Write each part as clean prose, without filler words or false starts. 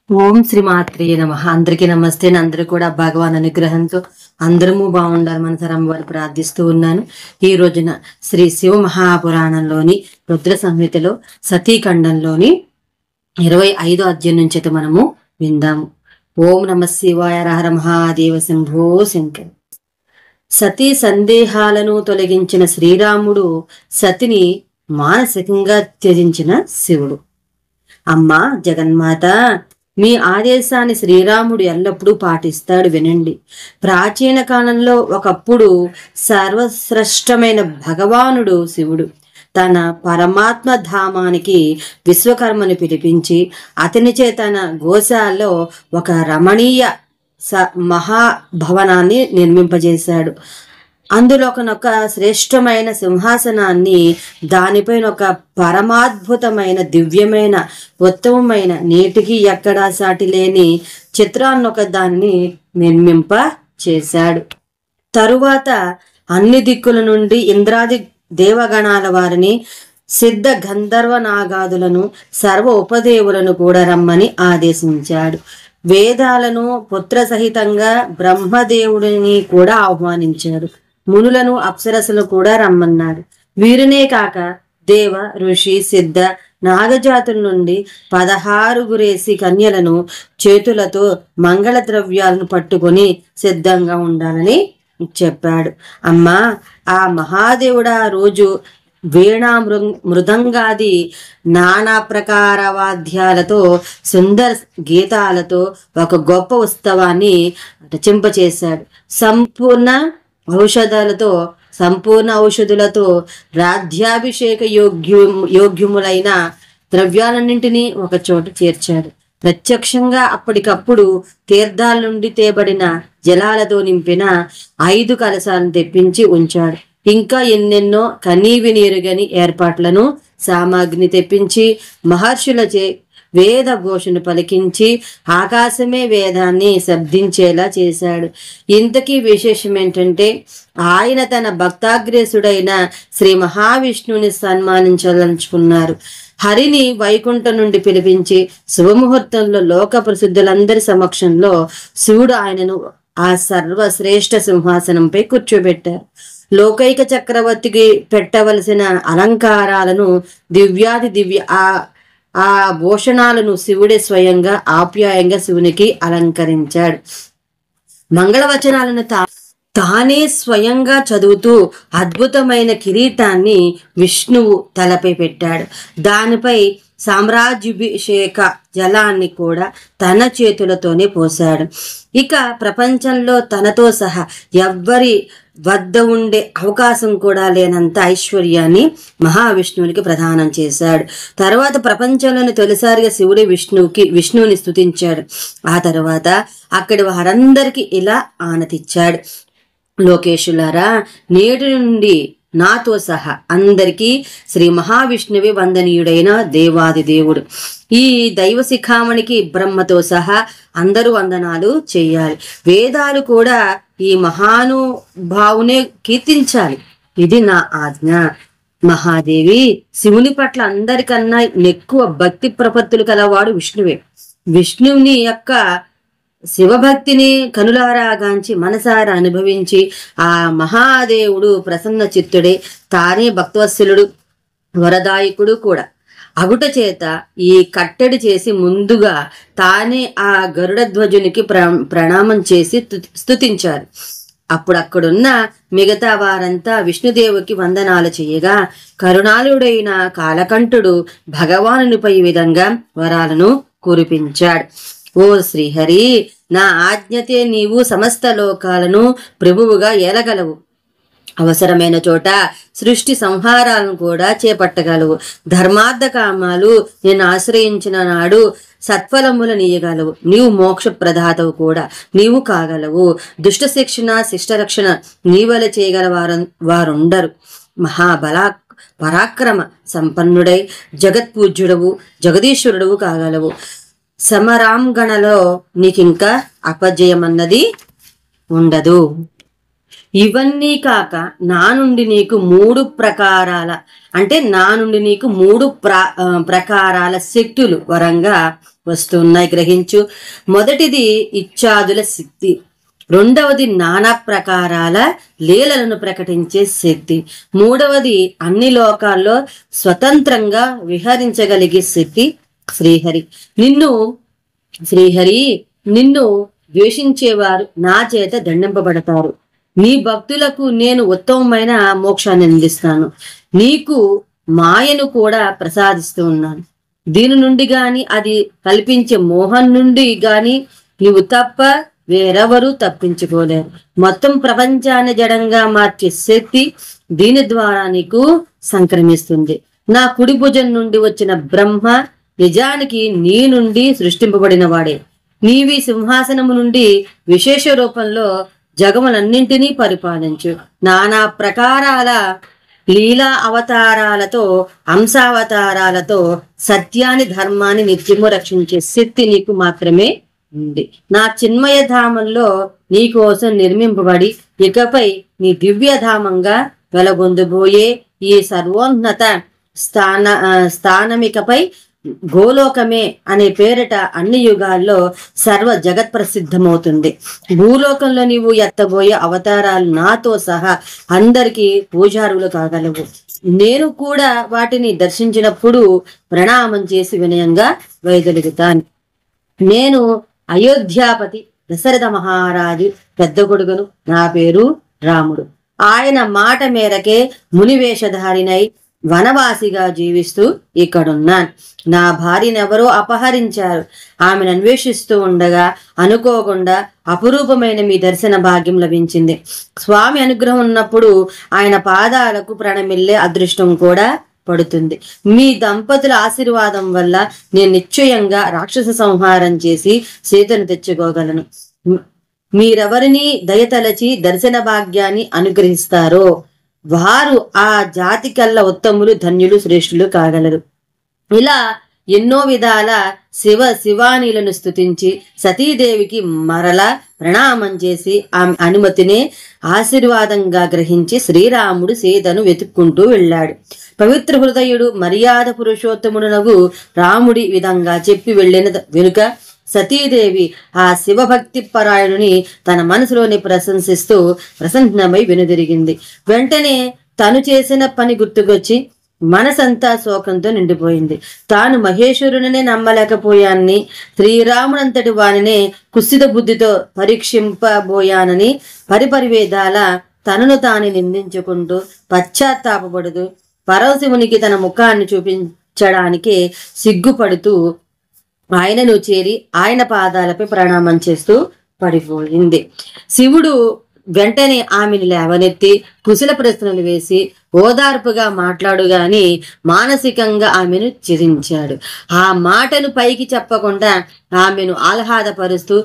ఓం శ్రీ మాత్రే నమః. అందరికీ నమస్తే. అందరూ కూడా భగవాన్ అనుగ్రహంతో అందరము బాగుండాలి మనసరం వారు ప్రార్థిస్తూ ఉన్నాను. ఈ రోజున శ్రీ శివ మహాపురాణంలోని రుద్ర సంహితలో సతీఖండంలోని 25వ అధ్యాయం నుంచి అయితే మనము విందాము. ఓం నమ శివాయ. హర మహాదేవ శంభో శంకర్. సతీ సందేహాలను తొలగించిన శ్రీరాముడు, సతిని మానసికంగా త్యజించిన శివుడు. అమ్మా జగన్మాత, మీ ఆదేశాన్ని శ్రీరాముడు ఎల్లప్పుడూ పాటిస్తాడు, వినండి. ప్రాచీన కాలంలో ఒకప్పుడు సర్వశ్రేష్టమైన భగవానుడు శివుడు తన పరమాత్మ ధామానికి విశ్వకర్మను పిలిపించి అతనిచే తన గోశాలలో ఒక రమణీయ మహాభవనాన్ని నిర్మింపజేశాడు. అందులో ఒక శ్రేష్టమైన సింహాసనాన్ని, దానిపైన ఒక పరమాద్భుతమైన దివ్యమైన ఉత్తమమైన నేటికి ఎక్కడా సాటి లేని చిత్రాన్నొక దాన్ని నిర్మింప చేశాడు. తరువాత అన్ని దిక్కుల నుండి ఇంద్రాది దేవగణాల వారిని, సిద్ధ గంధర్వ నాగాదులను, సర్వ ఉపదేవులను కూడా రమ్మని ఆదేశించాడు. వేదాలను పుత్ర సహితంగా బ్రహ్మదేవుడిని కూడా ఆహ్వానించాడు. మునులను అప్సరసులు కూడా రమ్మన్నాడు. వీరినే కాక దేవ, ఋషి, సిద్ధ, నాగజాతుల నుండి 16 కన్యలను చేతులతో మంగళ ద్రవ్యాలను పట్టుకొని సిద్ధంగా ఉండాలని చెప్పాడు. అమ్మా, ఆ మహాదేవుడు ఆ రోజు వీణా మృదంగాది నానా ప్రకార వాద్యాలతో, సుందర గీతాలతో ఒక గొప్ప ఉత్సవాన్ని రచింపచేశాడు. సంపూర్ణ ఔషధులతో రాధ్యాభిషేక యోగ్యములైన ద్రవ్యాలన్నింటినీ ఒక చోట చేర్చాడు. ప్రత్యక్షంగా అప్పటికప్పుడు తీర్థాల నుండి తేబడిన జలాలతో నింపిన 5 కలశాలను తెప్పించి ఉంచాడు. ఇంకా ఎన్నెన్నో కనీవినీరుగని ఏర్పాట్లను సామాగ్రిని తెప్పించి మహర్షులచే వేద ఘోషను పలికించి ఆకాశమే వేదాన్ని శబ్దించేలా చేశాడు. ఇంతకీ విశేషం ఏంటంటే, ఆయన తన భక్తాగ్రేసుడైన శ్రీ మహావిష్ణువుని సన్మానించాలనుకున్నారు. హరిని వైకుంఠం నుండి పిలిపించి శుభముహూర్తంలో లోక ప్రసిద్ధులందరి సమక్షంలో శివుడు ఆయనను ఆ సర్వశ్రేష్ఠ సింహాసనంపై కూర్చోబెట్టారు. లోకైక చక్రవర్తికి పెట్టవలసిన అలంకారాలను, దివ్యాది దివ్య ఆ భూషణాలను శివుడే స్వయంగా ఆప్యాయంగా శివునికి అలంకరించాడు. మంగళవచనాలను తానే స్వయంగా చదువుతూ అద్భుతమైన కిరీటాన్ని విష్ణువు తలపై పెట్టాడు. దానిపై సామ్రాజ్యాభిషేక జలాన్ని కూడా తన చేతులతోనే పోశాడు. ఇక ప్రపంచంలో తనతో సహా ఎవ్వరి వద్ద ఉండే అవకాశం కూడా లేనంత ఐశ్వర్యాన్ని మహావిష్ణువునికి ప్రదానం చేశాడు. తర్వాత ప్రపంచంలోని తొలిసారిగా శివుడు విష్ణువుని స్తుతించాడు. ఆ తర్వాత అక్కడి వారందరికీ ఇలా ఆనతిచ్చాడు. లోకేశులారా, నేటి నుండి నాతో సహా అందరికీ శ్రీ మహావిష్ణువే వందనీయుడైన దేవాది దేవుడు. ఈ దైవ శిఖామణికి బ్రహ్మతో సహా అందరూ వందనాలు చెయ్యాలి. వేదాలు కూడా ఈ మహానుభావునే కీర్తించాలి. ఇది నా ఆజ్ఞ. మహాదేవి, శివుని పట్ల అందరికన్నా ఎక్కువ భక్తి ప్రపత్తులు కలవాడు విష్ణువే. విష్ణువుని యొక్క శివభక్తిని కనులారాగాంచి మనసారా అనుభవించి ఆ మహాదేవుడు ప్రసన్న చిత్తుడే, తానే భక్తవత్సలుడు, వరదాయకుడు కూడా అగుట చేత ఈ కట్టడి చేసి ముందుగా తానే ఆ గరుడ ధ్వజునికి ప్రణామం చేసి స్తుతించారు. అప్పుడు అక్కడున్న మిగతా వారంతా విష్ణుదేవుకి వందనాలు చేయగా, కరుణాళుడైన కాలకంఠుడు భగవానునిపై ఈ విధంగా వరాలను కురిపించాడు. ఓ శ్రీహరి, నా ఆజ్ఞతే నీవు సమస్త లోకాలను ప్రభువుగా ఏలగలవు. అవసరమైన చోట సృష్టి సంహారాలను కూడా చేపట్టగలవు. ధర్మార్థ కామాలు నేను ఆశ్రయించిన నాడు సత్ఫలములనీయగలవు. నీవు మోక్ష ప్రదాతవు కూడా నీవు కాగలవు. దుష్ట శిక్షణ, శిష్టరక్షణ నీవల చేయగల వారుండరు. పరాక్రమ సంపన్నుడై జగత్పూజ్యుడవు, జగదీశ్వరుడవు కాగలవు. సమరాంగణలో నీకింకా అపజయమన్నది ఉండదు. ఇవన్నీ కాక నా నుండి నీకు 3 ప్రకారాల శక్తులు వరంగా వస్తున్నాయి, గ్రహించు. మొదటిది ఇచ్చాదుల శక్తి, రెండవది నానా ప్రకారాల లీలలను ప్రకటించే శక్తి, మూడవది అన్ని లోకాల్లో స్వతంత్రంగా విహరించగలిగే శక్తి శ్రీహరి. నిన్ను ద్వేషించేవారు నా చేత దండింపబడతారు. నీ భక్తులకు నేను ఉత్తమమైన మోక్షాన్ని అందిస్తాను. నీకు మాయను కూడా ప్రసాదిస్తూ ఉన్నాను. దీని నుండి గాని, అది కల్పించే మోహం నుండి గాని నీవు తప్ప వేరెవరూ తప్పించుకోలేరు. మొత్తం ప్రపంచాన్ని జడంగా మార్చే శక్తి దీని ద్వారా నీకు సంక్రమిస్తుంది. నా కుడి భుజం నుండి వచ్చిన బ్రహ్మ నిజానికి నీ నుండి సృష్టింపబడిన వాడే. నీవి సింహాసనము నుండి విశేష రూపంలో జగములన్నింటినీ పరిపాలించు. నానా ప్రకారాల లీలా అవతారాలతో, అంశావతారాలతో సత్యాన్ని, ధర్మాన్ని నిత్యము రక్షించే శక్తి నీకు మాత్రమే ఉంది. నా చిన్మయ ధామంలో నీ కోసం నిర్మింపబడి ఇకపై నీ దివ్యధామంగా వెలగొందుబోయే ఈ సర్వోన్నత స్థానమికపై గోలోకమే అనే పేరిట అన్ని యుగాల్లో సర్వ జగత్ ప్రసిద్ధమవుతుంది. భూలోకంలో నీవు ఎత్తబోయే అవతారాలు నాతో సహా అందరికీ పూజారులు కాగలవు. నేను కూడా వాటిని దర్శించినప్పుడు ప్రణామం చేసి వినయంగా వైదొలుగుతాను. నేను అయోధ్యాపతి దశరథ మహారాజు పెద్ద కొడుకును. నా పేరు రాముడు. ఆయన మాట మేరకే మునివేషధారినై వనవాసిగా జీవిస్తూ ఇక్కడున్నాను. నా భార్యనెవరో అపహరించారు. ఆమెను అన్వేషిస్తూ ఉండగా అనుకోకుండా అపురూపమైన మీ దర్శన భాగ్యం లభించింది. స్వామి అనుగ్రహం ఉన్నప్పుడు ఆయన పాదాలకు ప్రణమిల్లే అదృష్టం కూడా పడుతుంది. మీ దంపతుల ఆశీర్వాదం వల్ల నేను నిశ్చయంగా రాక్షస సంహారం చేసి సీతను తెచ్చుకోగలను. మీరెవరిని దయతలచి దర్శన భాగ్యాన్ని అనుగ్రహిస్తారో వారు ఆ జాతి కల్లా ఉత్తములు, ధన్యులు, శ్రేష్ఠులు కాగలరు. ఇలా ఎన్నో విధాల శివానీలను స్తుతించి సతీదేవికి మరలా ప్రణామం చేసి ఆమె అనుమతినే ఆశీర్వాదంగా గ్రహించి శ్రీరాముడు సీతను వెతుక్కుంటూ వెళ్ళాడు. పవిత్ర హృదయుడు మర్యాద పురుషోత్తముడునగు రాముడి విధంగా చెప్పి వెళ్ళిన వెనుక సతీదేవి ఆ శివభక్తి పరాయణుని తన మనసులోని ప్రశంసిస్తూ ప్రసన్నమై వెనుదిరిగింది. వెంటనే తను చేసిన పని గుర్తుకొచ్చి మనసంతా శోకంతో నిండిపోయింది. తాను మహేశ్వరునినే నమ్మలేకపోయానని, శ్రీరామునంతటి వానినే కుసిత బుద్ధితో పరీక్షింపబోయానని పరిపరివేదాల తనను తాను నిందించుకుంటూ పశ్చాత్తాపపడుతూ పరమశివునికి తన ముఖాన్ని చూపించడానికి సిగ్గుపడుతూ ఆయనను చేరి ఆయన పాదాలపై ప్రణామం చేస్తూ పడిపోయింది. శివుడు వెంటనే ఆమెను లేవనెత్తి కుశల ప్రశ్నలు వేసి ఓదార్పుగా మాట్లాడుగాని మానసికంగా ఆమెను చిరించాడు. ఆ మాటను పైకి చెప్పకుండా ఆమెను ఆహ్లాదపరుస్తూ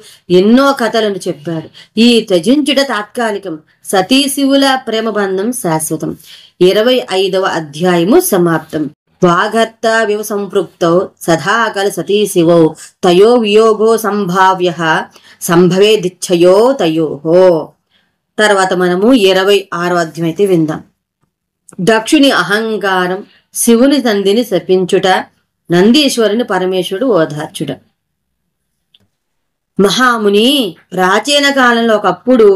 ఎన్నో కథలను చెప్పాడు. ఈ త్యజించుట తాత్కాలికం, సతీశివుల ప్రేమబంధం శాశ్వతం. 25వ అధ్యాయము సమాప్తం. వాగర్త వివ సంపృక్తౌ సదాకల సతీ శివౌ తయో వియోగో సంభావ్య సంభవేదిచ్ఛయో తయోహో. తర్వాత మనము 26వ అధ్యాయం అయితే విందాం. దక్షుని అహంకారం, శివుని తందిని శపించుట, నందీశ్వరుని పరమేశ్వరుడు ఓదార్చుట. మహాముని, ప్రాచీన కాలంలో ఒకప్పుడు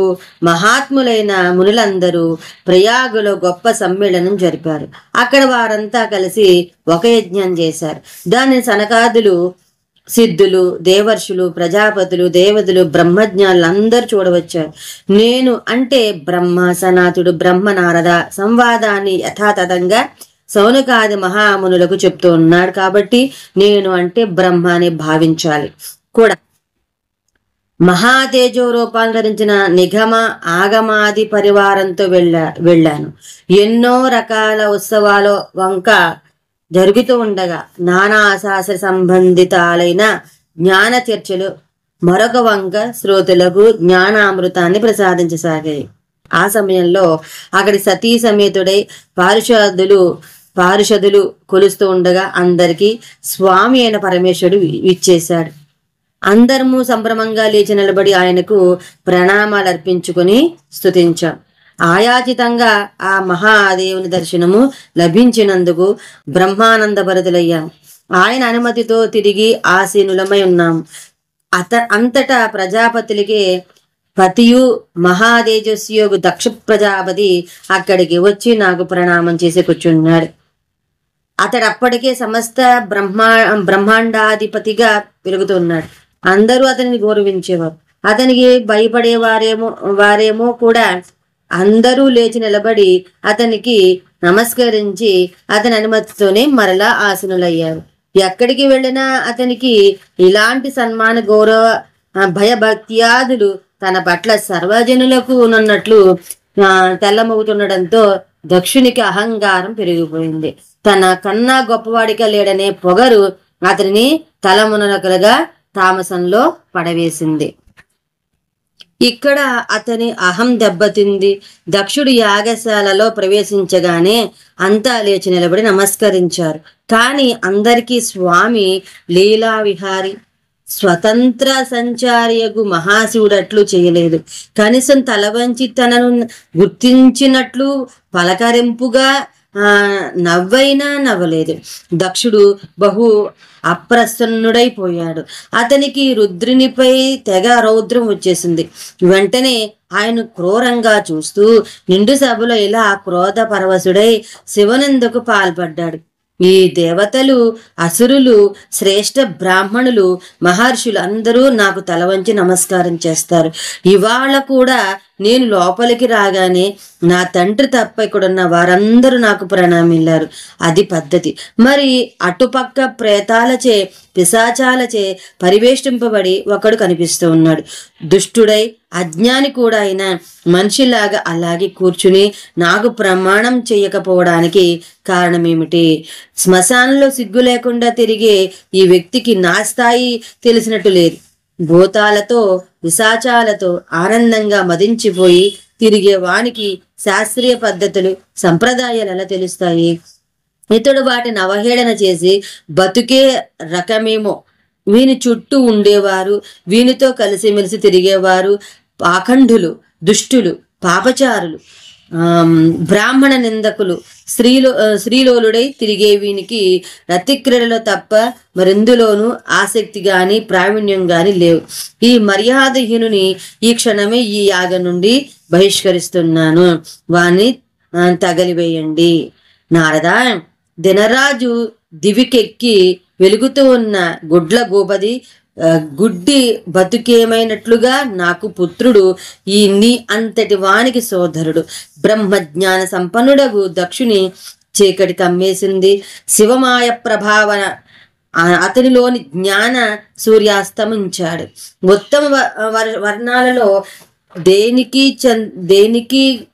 మహాత్ములైన మునులందరూ ప్రయాగులో గొప్ప సమ్మేళనం జరిపారు. అక్కడ వారంతా కలిసి ఒక యజ్ఞం చేశారు. దానిని సనకాదులు, సిద్ధులు, దేవర్షులు, ప్రజాపతులు, దేవతలు, బ్రహ్మజ్ఞానులు అందరూ చూడవచ్చారు. నేను అంటే బ్రహ్మ సనాతుడు బ్రహ్మ నారద సంవాదాన్ని యథాతథంగా సౌనకాది మహామునులకు చెప్తూ ఉన్నాడు. కాబట్టి నేను అంటే బ్రహ్మ అని భావించాలి కూడా. మహాతేజో రూపాలు ధరించిన నిగమ ఆగమాది పరివారంతో వెళ్ళాను. ఎన్నో రకాల ఉత్సవాలు వంక జరుగుతూ ఉండగా నానా శాస్త్ర సంబంధితాలైన జ్ఞాన చర్చలు మరొక వంక శ్రోతలకు జ్ఞానామృతాన్ని ప్రసాదించసాగాయి. ఆ సమయంలో అక్కడి సతీ సమేతుడై పారిషదులు కొలుస్తూ ఉండగా అందరికీ స్వామి అయిన పరమేశ్వరుడు ఇచ్చేశాడు. అందరము సంభ్రమంగా లేచి నిలబడి ఆయనకు ప్రణామాలు అర్పించుకుని స్తుతించాం. ఆయాచితంగా ఆ మహాదేవుని దర్శనము లభించినందుకు బ్రహ్మానంద భరితులయ్యాం. ఆయన అనుమతితో తిరిగి ఆసీనులమై ఉన్నాము. అంతటా ప్రజాపతులకి పతియు మహాతేజస్యోగు దక్ష ప్రజాపతి అక్కడికి వచ్చి నాకు ప్రణామం చేసి కూర్చున్నాడు. అతడు అప్పటికే సమస్త బ్రహ్మాండాధిపతిగా వెలుగుతున్నాడు. అందరూ అతనిని గౌరవించేవారు. అతనికి వారేమో కూడా అందరూ లేచి నిలబడి అతనికి నమస్కరించి అతని అనుమతితోనే మరలా ఆసనులయ్యారు. ఎక్కడికి వెళ్ళినా అతనికి ఇలాంటి సన్మాన గౌరవ భయభక్త్యాదులు తన పట్ల సర్వజనులకు ఉన్నట్లు తెల్లమవుతుండడంతో దక్షునికి అహంకారం పెరిగిపోయింది. తన కన్నా గొప్పవాడిగా లేడనే పొగరు అతనిని తలమునకలుగా తామసంలో పడవేసింది. ఇక్కడ అతని అహం దెబ్బతింది. దక్షుడు యాగశాలలో ప్రవేశించగానే అంతా లేచి నిలబడి నమస్కరించారు. కానీ అందరికీ స్వామి లీలా విహారి స్వతంత్ర సంచారియగు మహాశివుడట్లు చేయలేదు. కనీసం తల వంచి తనను గుర్తించినట్లు పలకరింపుగా నవ్వైనా నవ్వలేదు. దక్షుడు బహు అప్రసన్నుడైపోయాడు. అతనికి రుద్రునిపై తెగ రౌద్రం వచ్చేసింది. వెంటనే ఆయన క్రూరంగా చూస్తూ నిండు సభలో ఇలా క్రోధ పరవశుడై శివనిందకు పాల్పడ్డాడు. ఈ దేవతలు, అసురులు, శ్రేష్ఠ బ్రాహ్మణులు, మహర్షులు అందరూ నాకు తల వంచి నమస్కారం చేస్తారు. ఇవాళ కూడా నేను లోపలికి రాగానే నా తండ్రి తప్ప ఇక్కడున్న వారందరూ నాకు ప్రణామిల్లారు. అది పద్ధతి. మరి అటుపక్క ప్రేతాలచే పిశాచాలచే పరివేష్టింపబడి ఒకడు కనిపిస్తూ ఉన్నాడు. దుష్టుడై అజ్ఞాని కూడా అయిన మనిషిలాగా అలాగే కూర్చుని నాకు ప్రమాణం చేయకపోవడానికి కారణమేమిటి? శ్మశానంలో సిగ్గు లేకుండా తిరిగే ఈ వ్యక్తికి నా స్థాయి తెలిసినట్టు లేదు. భూతాలతో పిశాచాలతో ఆనందంగా మదించిపోయి తిరిగే వానికి శాస్త్రీయ పద్ధతులు సంప్రదాయాలు ఎలా తెలుస్తాయి? ఇతడు వాటిని అవహేళన చేసి బతుకే రకమేమో. వీని చుట్టూ ఉండేవారు, వీనితో కలిసిమెలిసి తిరిగేవారు పాఖండులు, దుష్టులు, పాపచారులు, బ్రాహ్మణ నిందకులు, శ్రీలోలుడై తిరిగే వీనికి రతిక్రీడలో తప్ప మరెందులోనూ ఆసక్తి గాని ప్రావీణ్యం గాని లేవు. ఈ మర్యాదహీనుని ఈ క్షణమే ఈ యాగం నుండి బహిష్కరిస్తున్నాను. వాణ్ణి తగలివేయండి. నారదా, దినరాజు దివికెక్కి వెలుగుతూ ఉన్న గుడ్ల గోపది గుడ్డి బతుకేమైనట్లుగా నాకు పుత్రుడు ఈ నీ అంతటి వానికి సోదరుడు. బ్రహ్మజ్ఞాన సంపన్నుడగు దక్షుని చీకటి కమ్మేసింది. శివమాయ ప్రభావన అతనిలోని జ్ఞాన సూర్యాస్తమించాడు. ఉత్తమ వర్ణాలలో దేనికి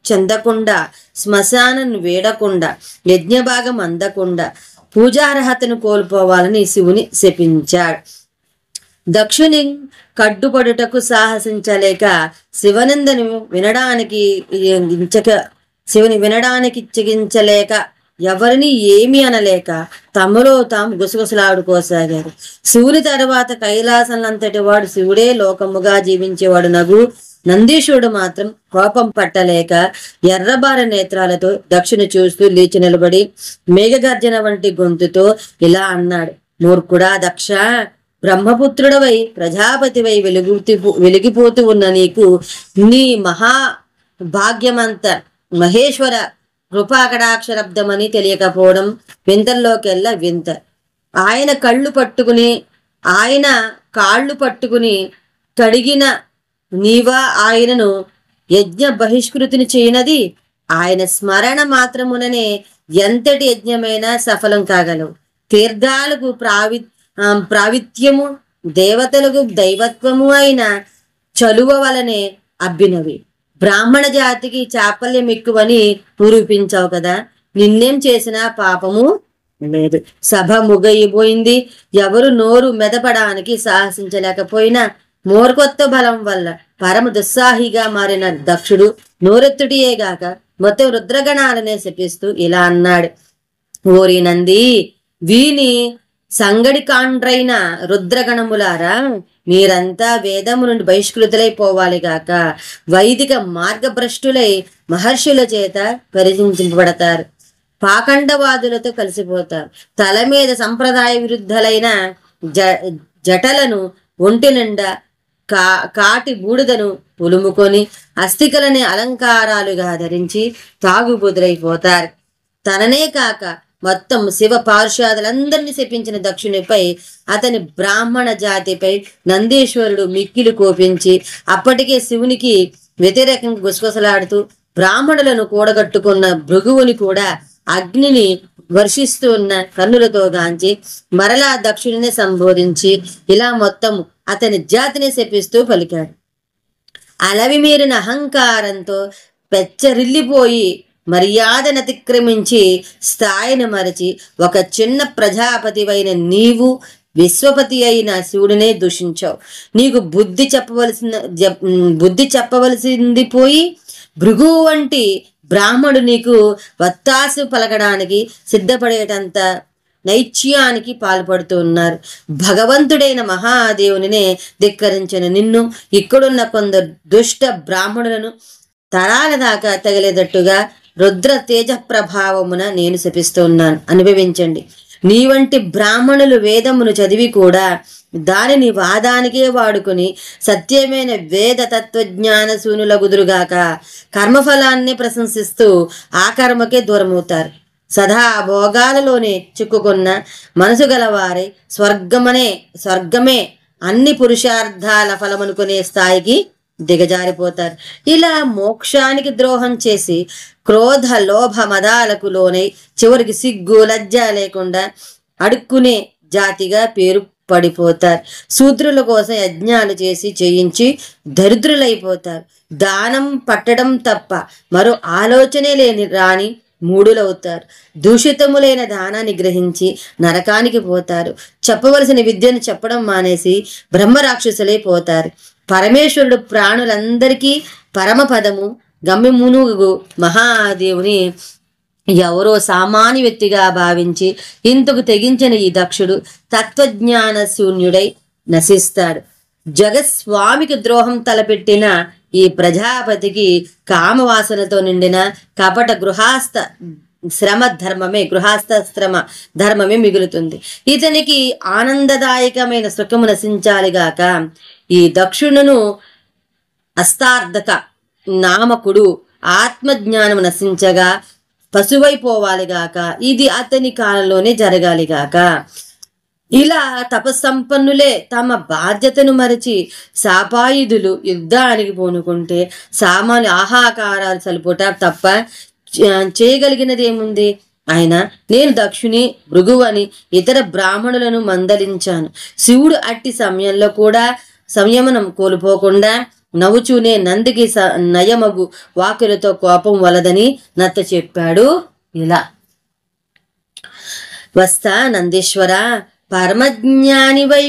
చెందకుండా, శ్మశానం వేడకుండా, యజ్ఞభాగం అందకుండా పూజార్హతను కోల్పోవాలని శివుని శపించాడు. దక్షుని కడ్డుపడుటకు సాహసించలేక శివనిందను వినడానికి ఇచ్చగించలేక ఎవరిని ఏమి అనలేక తమలో తాము గుసగుసలాడుకోసాగారు. శివుని తర్వాత కైలాసంలంతటి వాడు శివుడే లోకముగా జీవించేవాడు నగు నందీశుడు మాత్రం కోపం పట్టలేక ఎర్రబార నేత్రాలతో దక్షుని చూస్తూ లేచి నిలబడి మేఘగర్జన వంటి గొంతుతో ఇలా అన్నాడు. మూర్ఖుడా దక్ష, బ్రహ్మపుత్రుడవై ప్రజాపతివై వెలిగిపోతూ ఉన్న నీకు నీ మహాభాగ్యమంత మహేశ్వర కృపాకటాక్షరబ్దమని తెలియకపోవడం వింతల్లోకెల్లా వింత. ఆయన కాళ్ళు పట్టుకుని కడిగిన నీవా ఆయనను యజ్ఞ బహిష్కృతిని చేయనది? ఆయన స్మరణ మాత్రముననే ఎంతటి యజ్ఞమైనా సఫలం కాగలవు. తీర్థాలకు ప్రావిత్యము, దేవతలకు దైవత్వము అయిన చలువ వలనే అబ్బినవి. బ్రాహ్మణ జాతికి చాపల్యం ఎక్కువని నిరూపించావు కదా. నిన్నేం చేసినా పాపము లేదు. సభ ముగయిపోయింది. ఎవరు నోరు మెదపడానికి సాహసించలేకపోయినా మోర్కొత్త బలం వల్ల పరమ దుస్సాహిగా మారిన దక్షుడు నోరెత్తుడియేగాక మొత్తం రుద్రగణాలనే శపిస్తూ ఇలా అన్నాడు. ఓరి నంది, వీని సంగడి కాండ్రైన రుద్రగణములారా, మీరంతా వేదము నుండి బహిష్కృతులైపోవాలిగాక వైదిక మార్గభ్రష్టులై మహర్షుల చేత పరిచింపబడతారు. పాఖండవాదులతో కలిసిపోతారు. తల మీద సంప్రదాయ విరుద్ధులైన జటలను ఒంటి నిండా కాటి బూడిదను పులుముకొని అస్థికలని అలంకారాలుగా ధరించి తాగుబోతులైపోతారు. తననే కాక మొత్తం శివ పార్షాదులందరినీ శపించిన దక్షునిపై, అతని బ్రాహ్మణ జాతిపై నందీశ్వరుడు మిక్కిలి కోపించి అప్పటికే శివునికి వ్యతిరేకంగా గుసగుసలాడుతూ బ్రాహ్మణులను కూడగట్టుకున్న భృగువుని కూడా అగ్నిని వర్షిస్తున్న కన్నులతో గాంచి మరలా దక్షుడిని సంబోధించి ఇలా మొత్తం అతని జాతిని శపిస్తూ పలికాడు. అలవిమీరిన అహంకారంతో పెచ్చరిల్లిపోయి మర్యాదనతిక్రమించి స్థాయిని మరచి ఒక చిన్న ప్రజాపతివైన నీవు విశ్వపతి అయిన శివుడినే దూషించావు. నీకు బుద్ధి చెప్పవలసింది పోయి భృగువు వంటి బ్రాహ్మడు నీకు వత్తాసు పలకడానికి సిద్ధపడేటంత నైత్యానికి పాల్పడుతూ ఉన్నారు. భగవంతుడైన మహాదేవునినే ధిక్కరించిన నిన్ను ఇక్కడున్న కొందరు దుష్ట బ్రాహ్మణులను తరాల దాకా తగిలేటట్టుగా రుద్ర తేజ ప్రభావమున నేను శపిస్తూ ఉన్నాను, అనుభవించండి. నీ వంటి బ్రాహ్మణులు వేదమును చదివి కూడా దానిని వాదానికే వాడుకుని సత్యమైన వేద తత్వజ్ఞాన శూన్యులగుదురుగాక కర్మఫలాన్ని ప్రశంసిస్తూ ఆ కర్మకే దూరమవుతారు. సదా భోగాలలోనే చిక్కుకున్న మనసు గలవారై స్వర్గమే అన్ని పురుషార్థాల ఫలమనుకునే స్థాయికి దిగజారిపోతారు. ఇలా మోక్షానికి ద్రోహం చేసి క్రోధ లోభ మదాలకు లోనై చివరికి సిగ్గు లజ్జ లేకుండా అడుక్కునే జాతిగా పేరు పడిపోతారు. శూద్రుల కోసం యజ్ఞాలు చేయించి దరిద్రులైపోతారు. దానం పట్టడం తప్ప మరో ఆలోచనే రాని మూడులవుతారు. దూషితములైన దానాన్ని గ్రహించి నరకానికి పోతారు. చెప్పవలసిన విద్యను చెప్పడం మానేసి బ్రహ్మరాక్షసులై పోతారు. పరమేశ్వరుడు ప్రాణులందరికీ పరమపదము గమ్యమునుగు మహాదేవుని ఎవరో సామాన్య వ్యక్తిగా భావించి ఇంతకు తెగించిన ఈ దక్షుడు తత్వజ్ఞాన శూన్యుడై నశిస్తాడు. జగస్వామికి ద్రోహం తలపెట్టిన ఈ ప్రజాపతికి కామవాసనతో నిండిన కపట గృహస్థ శ్రమ ధర్మమే మిగులుతుంది. ఇతనికి ఆనందదాయకమైన సుఖము నశించాలిగాక ఈ దక్షుడును అస్తార్థక నామకుడు ఆత్మజ్ఞానము నశించగా పశువైపోవాలిగాక ఇది అతని కాలంలోనే జరగాలిగాక. ఇలా తపస్సంపన్నులే తమ బాధ్యతను మరచి సాపాయుధులు యుద్ధానికి పూనుకుంటే సామాన్య ఆహాకారాలు సరిపోట తప్ప చేయగలిగినదేముంది? ఆయన నేను దక్షుని భృగువని ఇతర బ్రాహ్మణులను మందలించాను. శివుడు అట్టి సమయంలో కూడా సంయమనం కోల్పోకుండా నవ్వుచూనే నందికి నయమగు వాకులతో కోపం వలదని నత్త చెప్పాడు. ఇలా వస్తా నందీశ్వర, పరమజ్ఞానివై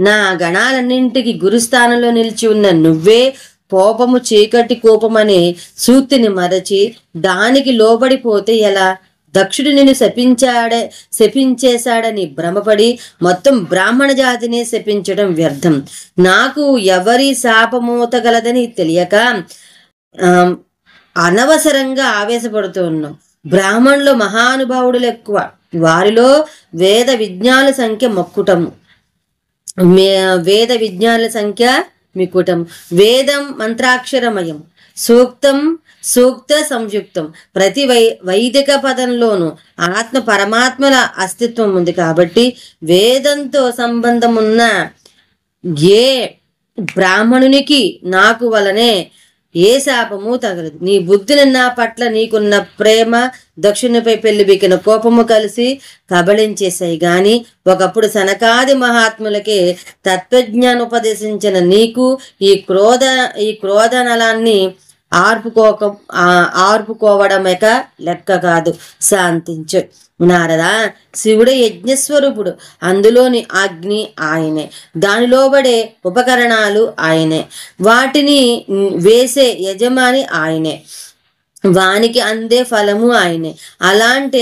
నా గణాలన్నింటికి గురుస్థానంలో నిలిచి ఉన్న నువ్వే కోపము చీకటి కోపమనే సూక్తిని మరచి దానికి లోబడిపోతే ఎలా? దక్షుడు నిన్ను శపించేశాడని భ్రమపడి మొత్తం బ్రాహ్మణ జాతిని శపించడం వ్యర్థం. నాకు ఎవరి శాపమూతగలదని తెలియక అనవసరంగా ఆవేశపడుతూ ఉన్నాం. బ్రాహ్మణులు మహానుభావుడులు ఎక్కువ, వారిలో వేద విజ్ఞానుల సంఖ్య మొక్కుటము. వేద విజ్ఞానుల సంఖ్య మికుటం. వేదం మంత్రాక్షరమయం, సూక్తం సూక్త సంయుక్తం. ప్రతి వైదిక పదంలోనూ ఆత్మ పరమాత్మల అస్తిత్వం ఉంది. కాబట్టి వేదంతో సంబంధం ఉన్న ఏ బ్రాహ్మణునికి నాకు వలనే ఏ శాపము తగలదు. నీ బుద్ధిని నా పట్ల నీకున్న ప్రేమ, దక్షునిపై పెళ్లిబికిన కోపము కలిసి కబళించేశాయి. గాని ఒకప్పుడు సనకాది మహాత్ములకే తత్వజ్ఞానోపదేశించిన నీకు ఈ క్రోధనలాన్ని ఆర్పుకోవడమేక లెక్క కాదు. శాంతించు నారదా. శివుడే యజ్ఞస్వరూపుడు. అందులోని అగ్ని ఆయనే, దానిలోబడే ఉపకరణాలు ఆయనే, వాటిని వేసే యజమాని ఆయనే, వానికి అందే ఫలము ఆయనే. అలాంటి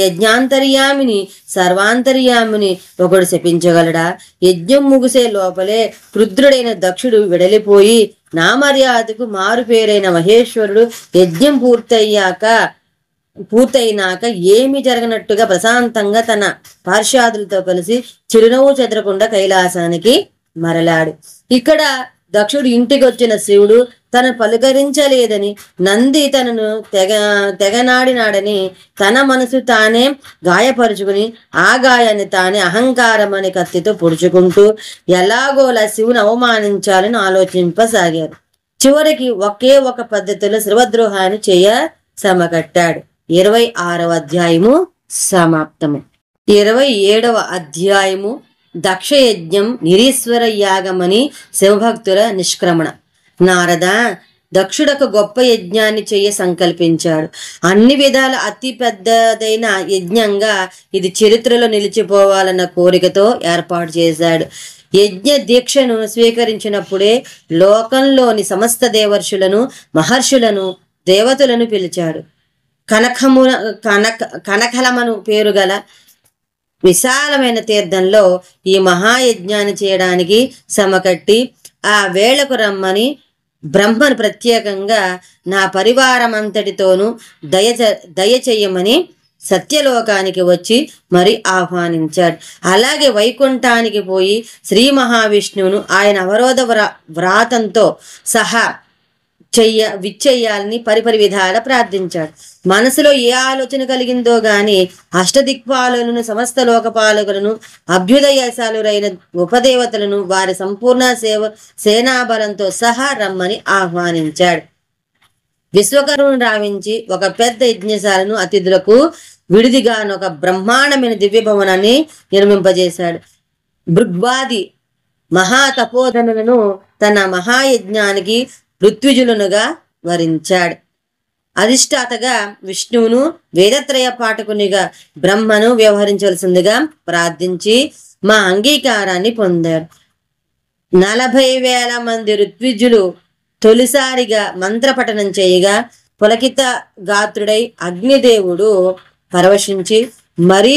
యజ్ఞాంతర్యామిని సర్వాంతర్యామిని ఒకడు శపించగలడా? యజ్ఞం ముగిసే లోపలే క్రుద్రుడైన దక్షుడు విడలిపోయి నా మర్యాదకు మారు పేరైన మహేశ్వరుడు యజ్ఞం పూర్తయ్యాక పూర్తయినాక ఏమీ జరగనట్టుగా ప్రశాంతంగా తన పార్షాదులతో కలిసి చిరునవ్వు చెదరకుండా కైలాసానికి మరలాడు. ఇక్కడ దక్షుడు ఇంటికి వచ్చిన శివుడు తను పలుకరించలేదని, నంది తనను తెగనాడినాడని తన మనసు తానే గాయపరుచుకుని ఆ గాయాన్ని తానే అహంకారం అనే కత్తితో పొడుచుకుంటూ ఎలాగోలా శివుని అవమానించాలని ఆలోచింపసాగారు. చివరికి ఒకే ఒక పద్ధతిలో శివద్రోహాన్ని చేయ సమకట్టాడు. 26వ అధ్యాయము సమాప్తము. 27వ అధ్యాయము దక్షయజ్ఞం నిరీశ్వర యాగమని శివభక్తుల నిష్క్రమణ. నారద, దక్షుడొక గొప్ప యజ్ఞాన్ని చెయ్య సంకల్పించాడు. అన్ని విధాల అతి పెద్దదైన యజ్ఞంగా ఇది చరిత్రలో నిలిచిపోవాలన్న కోరికతో ఏర్పాటు చేశాడు. యజ్ఞ దీక్షను స్వీకరించినప్పుడే లోకంలోని సమస్త దేవర్షులను, మహర్షులను, దేవతలను పిలిచాడు. కనకలమను పేరు గల విశాలమైన తీర్థంలో ఈ మహాయజ్ఞాన్ని చేయడానికి సమకట్టి ఆ వేళకు రమ్మని బ్రహ్మను ప్రత్యేకంగా నా పరివారమంతటితోనూ దయ చెయ్యమని సత్యలోకానికి వచ్చి మరి ఆహ్వానించాడు. అలాగే వైకుంఠానికి పోయి శ్రీ మహావిష్ణువును ఆయన అవరోధ వ్రాతంతో సహా విచ్చెయ్యాలని పరిపరి విధాల ప్రార్థించాడు. మనసులో ఏ ఆలోచన కలిగిందో గాని అష్టదిక్పాలులను, సమస్త లోకపాలకులను, అభ్యుదయశాలురైన ఉపదేవతలను వారి సంపూర్ణ సేనాబలంతో సహా రమ్మని ఆహ్వానించాడు. విశ్వకర్మను రావించి ఒక పెద్ద యజ్ఞశాలను అతిథులకు విడిదిగాను ఒక బ్రహ్మాండమైన దివ్య భవనాన్ని నిర్మింపజేశాడు. భృగ్వాది మహాతపోధనులను తన మహాయజ్ఞానికి ఋత్విజులనుగా వరించాడు. అధిష్టాతగా విష్ణువును, వేదత్రయ పాఠకునిగా బ్రహ్మను వ్యవహరించవలసిందిగా ప్రార్థించి మా అంగీకారాన్ని పొందారు. 40,000 మంది ఋత్విజులు తొలిసారిగా మంత్రపఠనం చేయగా పులకిత గాత్రుడై అగ్నిదేవుడు పరవశించి మరీ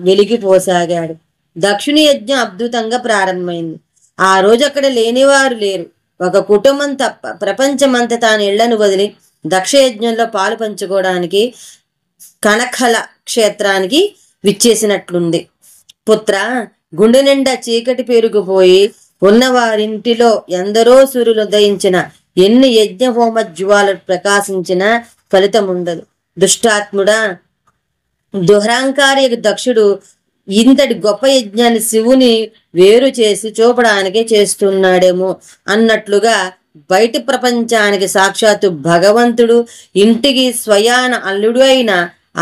వెలిగిపోసాగాడు. దక్షిణ యజ్ఞం అద్భుతంగా ప్రారంభమైంది. ఆ రోజు అక్కడ లేనివారు లేరు. ఒక కుటుంబం తప్ప ప్రపంచమంతా తాను ఇళ్లను వదిలి దక్షయజ్ఞంలో పాలు పంచుకోవడానికి కనకల క్షేత్రానికి విచ్చేసినట్లుంది. పుత్ర, గుండె నిండా చీకటి పెరిగిపోయి ఉన్నవారింటిలో ఎందరో సూర్యులు ఉదయించిన, ఎన్ని యజ్ఞ హోమ జ్వాలు ప్రకాశించిన ఫలితం ఉండదు. దుష్టాత్ముడా, దుహరాంకారి దక్షుడు ఇంతటి గొప్ప యజ్ఞాన్ని శివుని వేరు చేసి చూపడానికే చేస్తున్నాడేమో అన్నట్లుగా బయటి ప్రపంచానికి సాక్షాత్తు భగవంతుడు ఇంటికి స్వయాన అల్లుడు అయిన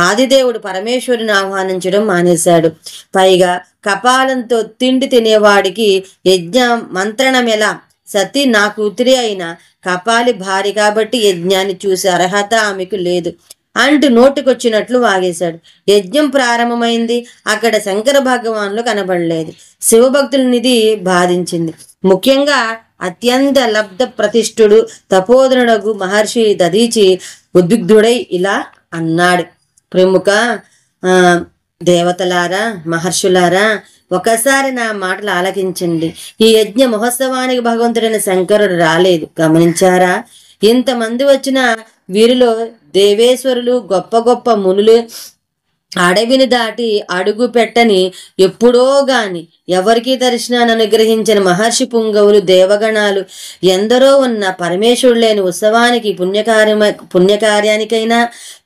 ఆదిదేవుడు పరమేశ్వరుని ఆహ్వానించడం మానేశాడు. పైగా కపాలంతో తిండి తినేవాడికి యజ్ఞ మంత్రణం ఎలా? సతీ నా కూతురి అయిన కపాలి భార్య కాబట్టి యజ్ఞాన్ని చూసే అర్హత ఆమెకు లేదు అంటూ నోటికొచ్చినట్లు వాగేశాడు. యజ్ఞం ప్రారంభమైంది. అక్కడ శంకర భగవానులు కనబడలేదు. శివభక్తులనిది బాధించింది. ముఖ్యంగా అత్యంత లబ్ధ ప్రతిష్ఠుడు తపోధనుడగు మహర్షి దదీచి ఉద్విగ్ధుడై ఇలా అన్నాడు. ప్రముఖ దేవతలారా, మహర్షులారా, ఒకసారి నా మాటలు ఆలకించండి. ఈ యజ్ఞ మహోత్సవానికి భగవంతుడైన శంకరుడు రాలేదు, గమనించారా? ఇంతమంది వచ్చిన వీరిలో దేవేశ్వరులు, గొప్ప గొప్ప మునులు, అడవిని దాటి అడుగు పెట్టని ఎప్పుడో గాని ఎవరికీ దర్శనాన్ని అనుగ్రహించిన మహర్షి పుంగవులు, దేవగణాలు ఎందరో ఉన్న పరమేశ్వరుడు లేని ఉత్సవానికి పుణ్యకార్యానికైనా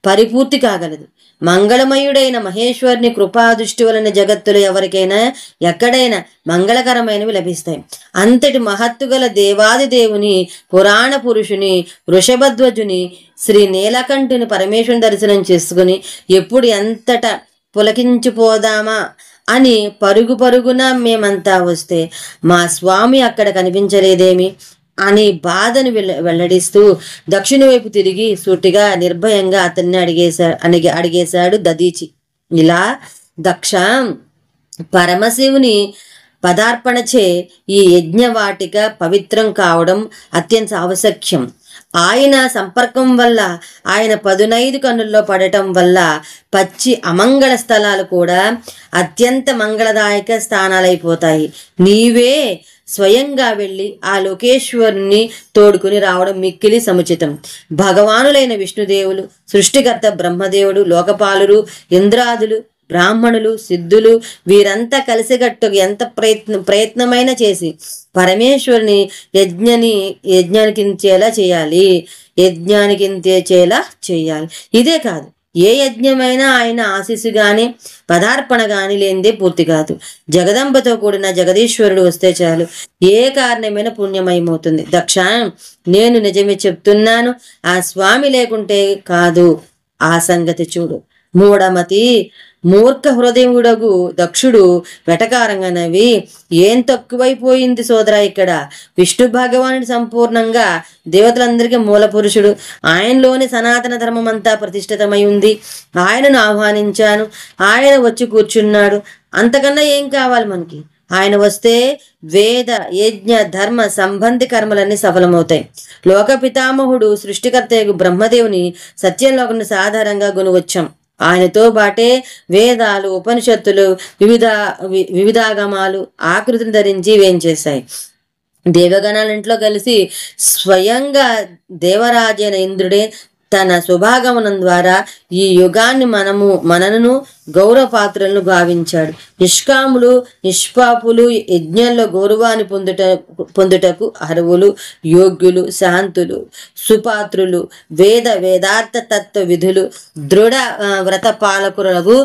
పరిపూర్తి కాగలదు. మంగళమయుడైన మహేశ్వరుని కృపాదృష్టి వలన జగత్తులో ఎవరికైనా ఎక్కడైనా మంగళకరమైనవి లభిస్తాయి. అంతటి మహత్తుగల దేవాది దేవుని, పురాణ పురుషుని, వృషభధ్వజుని, శ్రీ నీలకంఠుని పరమేశ్వరుని దర్శనం చేసుకుని ఎప్పుడు ఎంతట పులకించిపోదామా అని పరుగు పరుగున మేమంతా వస్తే మా స్వామి అక్కడ కనిపించలేదేమి అని బాధను వెల్లడిస్తూ దక్షిణ వైపు తిరిగి సూటిగా నిర్భయంగా అతన్ని అడిగేశాడు దదీచి. ఇలా దక్ష, పరమశివుని పదార్పణచే ఈ యజ్ఞవాటిక పవిత్రం కావడం అత్యంత ఆవశ్యకం. ఆయన సంపర్కం వల్ల, ఆయన 15 కన్నుల్లో పడటం వల్ల పచ్చి అమంగళ స్థలాలు కూడా అత్యంత మంగళదాయక స్థానాలైపోతాయి. నీవే స్వయంగా వెళ్ళి ఆ లోకేశ్వరుని తోడుకుని రావడం మిక్కిలి సముచితం. భగవానులైన విష్ణుదేవులు, సృష్టికర్త బ్రహ్మదేవుడు, లోకపాలురు, ఇంద్రాదులు, బ్రాహ్మణులు, సిద్ధులు వీరంతా కలిసికట్టుకు ఎంత ప్రయత్నమైనా చేసి పరమేశ్వరుని యజ్ఞానికించేలా చేయాలి. ఇదే కాదు, ఏ యజ్ఞమైనా ఆయన ఆశీస్సు గాని పదార్పణ గాని లేనిదే పూర్తి కాదు. జగదంబతో కూడిన జగదీశ్వరుడు వస్తే చాలు, ఏ కారణమైన పుణ్యమయమవుతుంది. దక్ష, నేను నిజమే చెప్తున్నాను, ఆ స్వామి లేకుంటే కాదు. ఆ సంగతి చూడు. మూఢమతి మూర్ఖ హృదయుడగు దక్షుడు వెటకారంగా నవ్వి, ఏం తక్కువైపోయింది సోదరా, ఇక్కడ విష్ణు భగవానుడు సంపూర్ణంగా దేవతలందరికీ మూల పురుషుడు. ఆయనలోని సనాతన ధర్మం అంతా ప్రతిష్ఠితమై ఉంది. ఆయనను ఆహ్వానించాను, ఆయన వచ్చి కూర్చున్నాడు. అంతకన్నా ఏం కావాలి మనకి? ఆయన వస్తే వేద యజ్ఞ ధర్మ సంబంధి కర్మలన్నీ సఫలమవుతాయి. లోక పితామహుడు సృష్టికర్తయగు బ్రహ్మదేవుని సత్యంలోకను సాధారణంగా గుణవచ్చాం. ఆయనతో బాటే వేదాలు, ఉపనిషత్తులు, వివిధాగమాలు ఆకృతిని ధరించి వేంచేశాయి. దేవగణాలింట్లో కలిసి స్వయంగా దేవరాజైన ఇంద్రుడే తన శుభాగమనం ద్వారా ఈ యుగాన్ని మనను గౌరవపాత్రలను భావించాడు. నిష్కాములు, నిష్పాపులు యజ్ఞంలో గౌరవాన్ని పొందుటకు అర్హులు, యోగ్యులు, శాంతులు, సుపాత్రులు, వేదార్థ తత్వ విధులు, దృఢ వ్రత పాలకులకు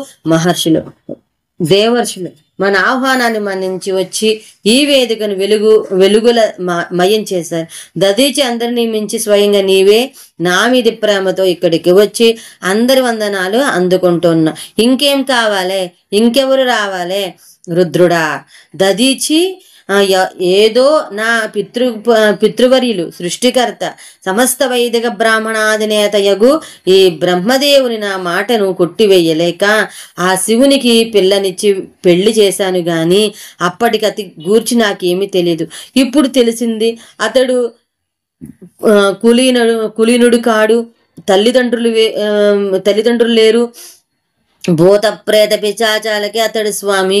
దేవర్షులు మన ఆహ్వానాన్ని మన్నించి వచ్చి ఈ వేదికను వెలుగుల మయం చేశారు. దదీచి అందరినీ మించి స్వయంగా నీవే నా మీది ప్రేమతో ఇక్కడికి వచ్చి అందరి వందనాలు అందుకుంటున్నా. ఇంకేం కావాలే? ఇంకెవరు రావాలే? రుద్రుడా, దదీచి ఏదో నా పితృవర్యులు, సృష్టికర్త, సమస్త వైదిక బ్రాహ్మణాధినేతయగు ఈ బ్రహ్మదేవుని నా మాటను కొట్టివేయలేక ఆ శివునికి పిల్లనిచ్చి పెళ్లి చేశాను గాని అప్పటికతి గూర్చి నాకేమీ తెలీదు. ఇప్పుడు తెలిసింది. అతడు కులీనుడు కాడు, తల్లిదండ్రులు లేరు. భూత ప్రేత పిశాచాలకి అతడు స్వామి.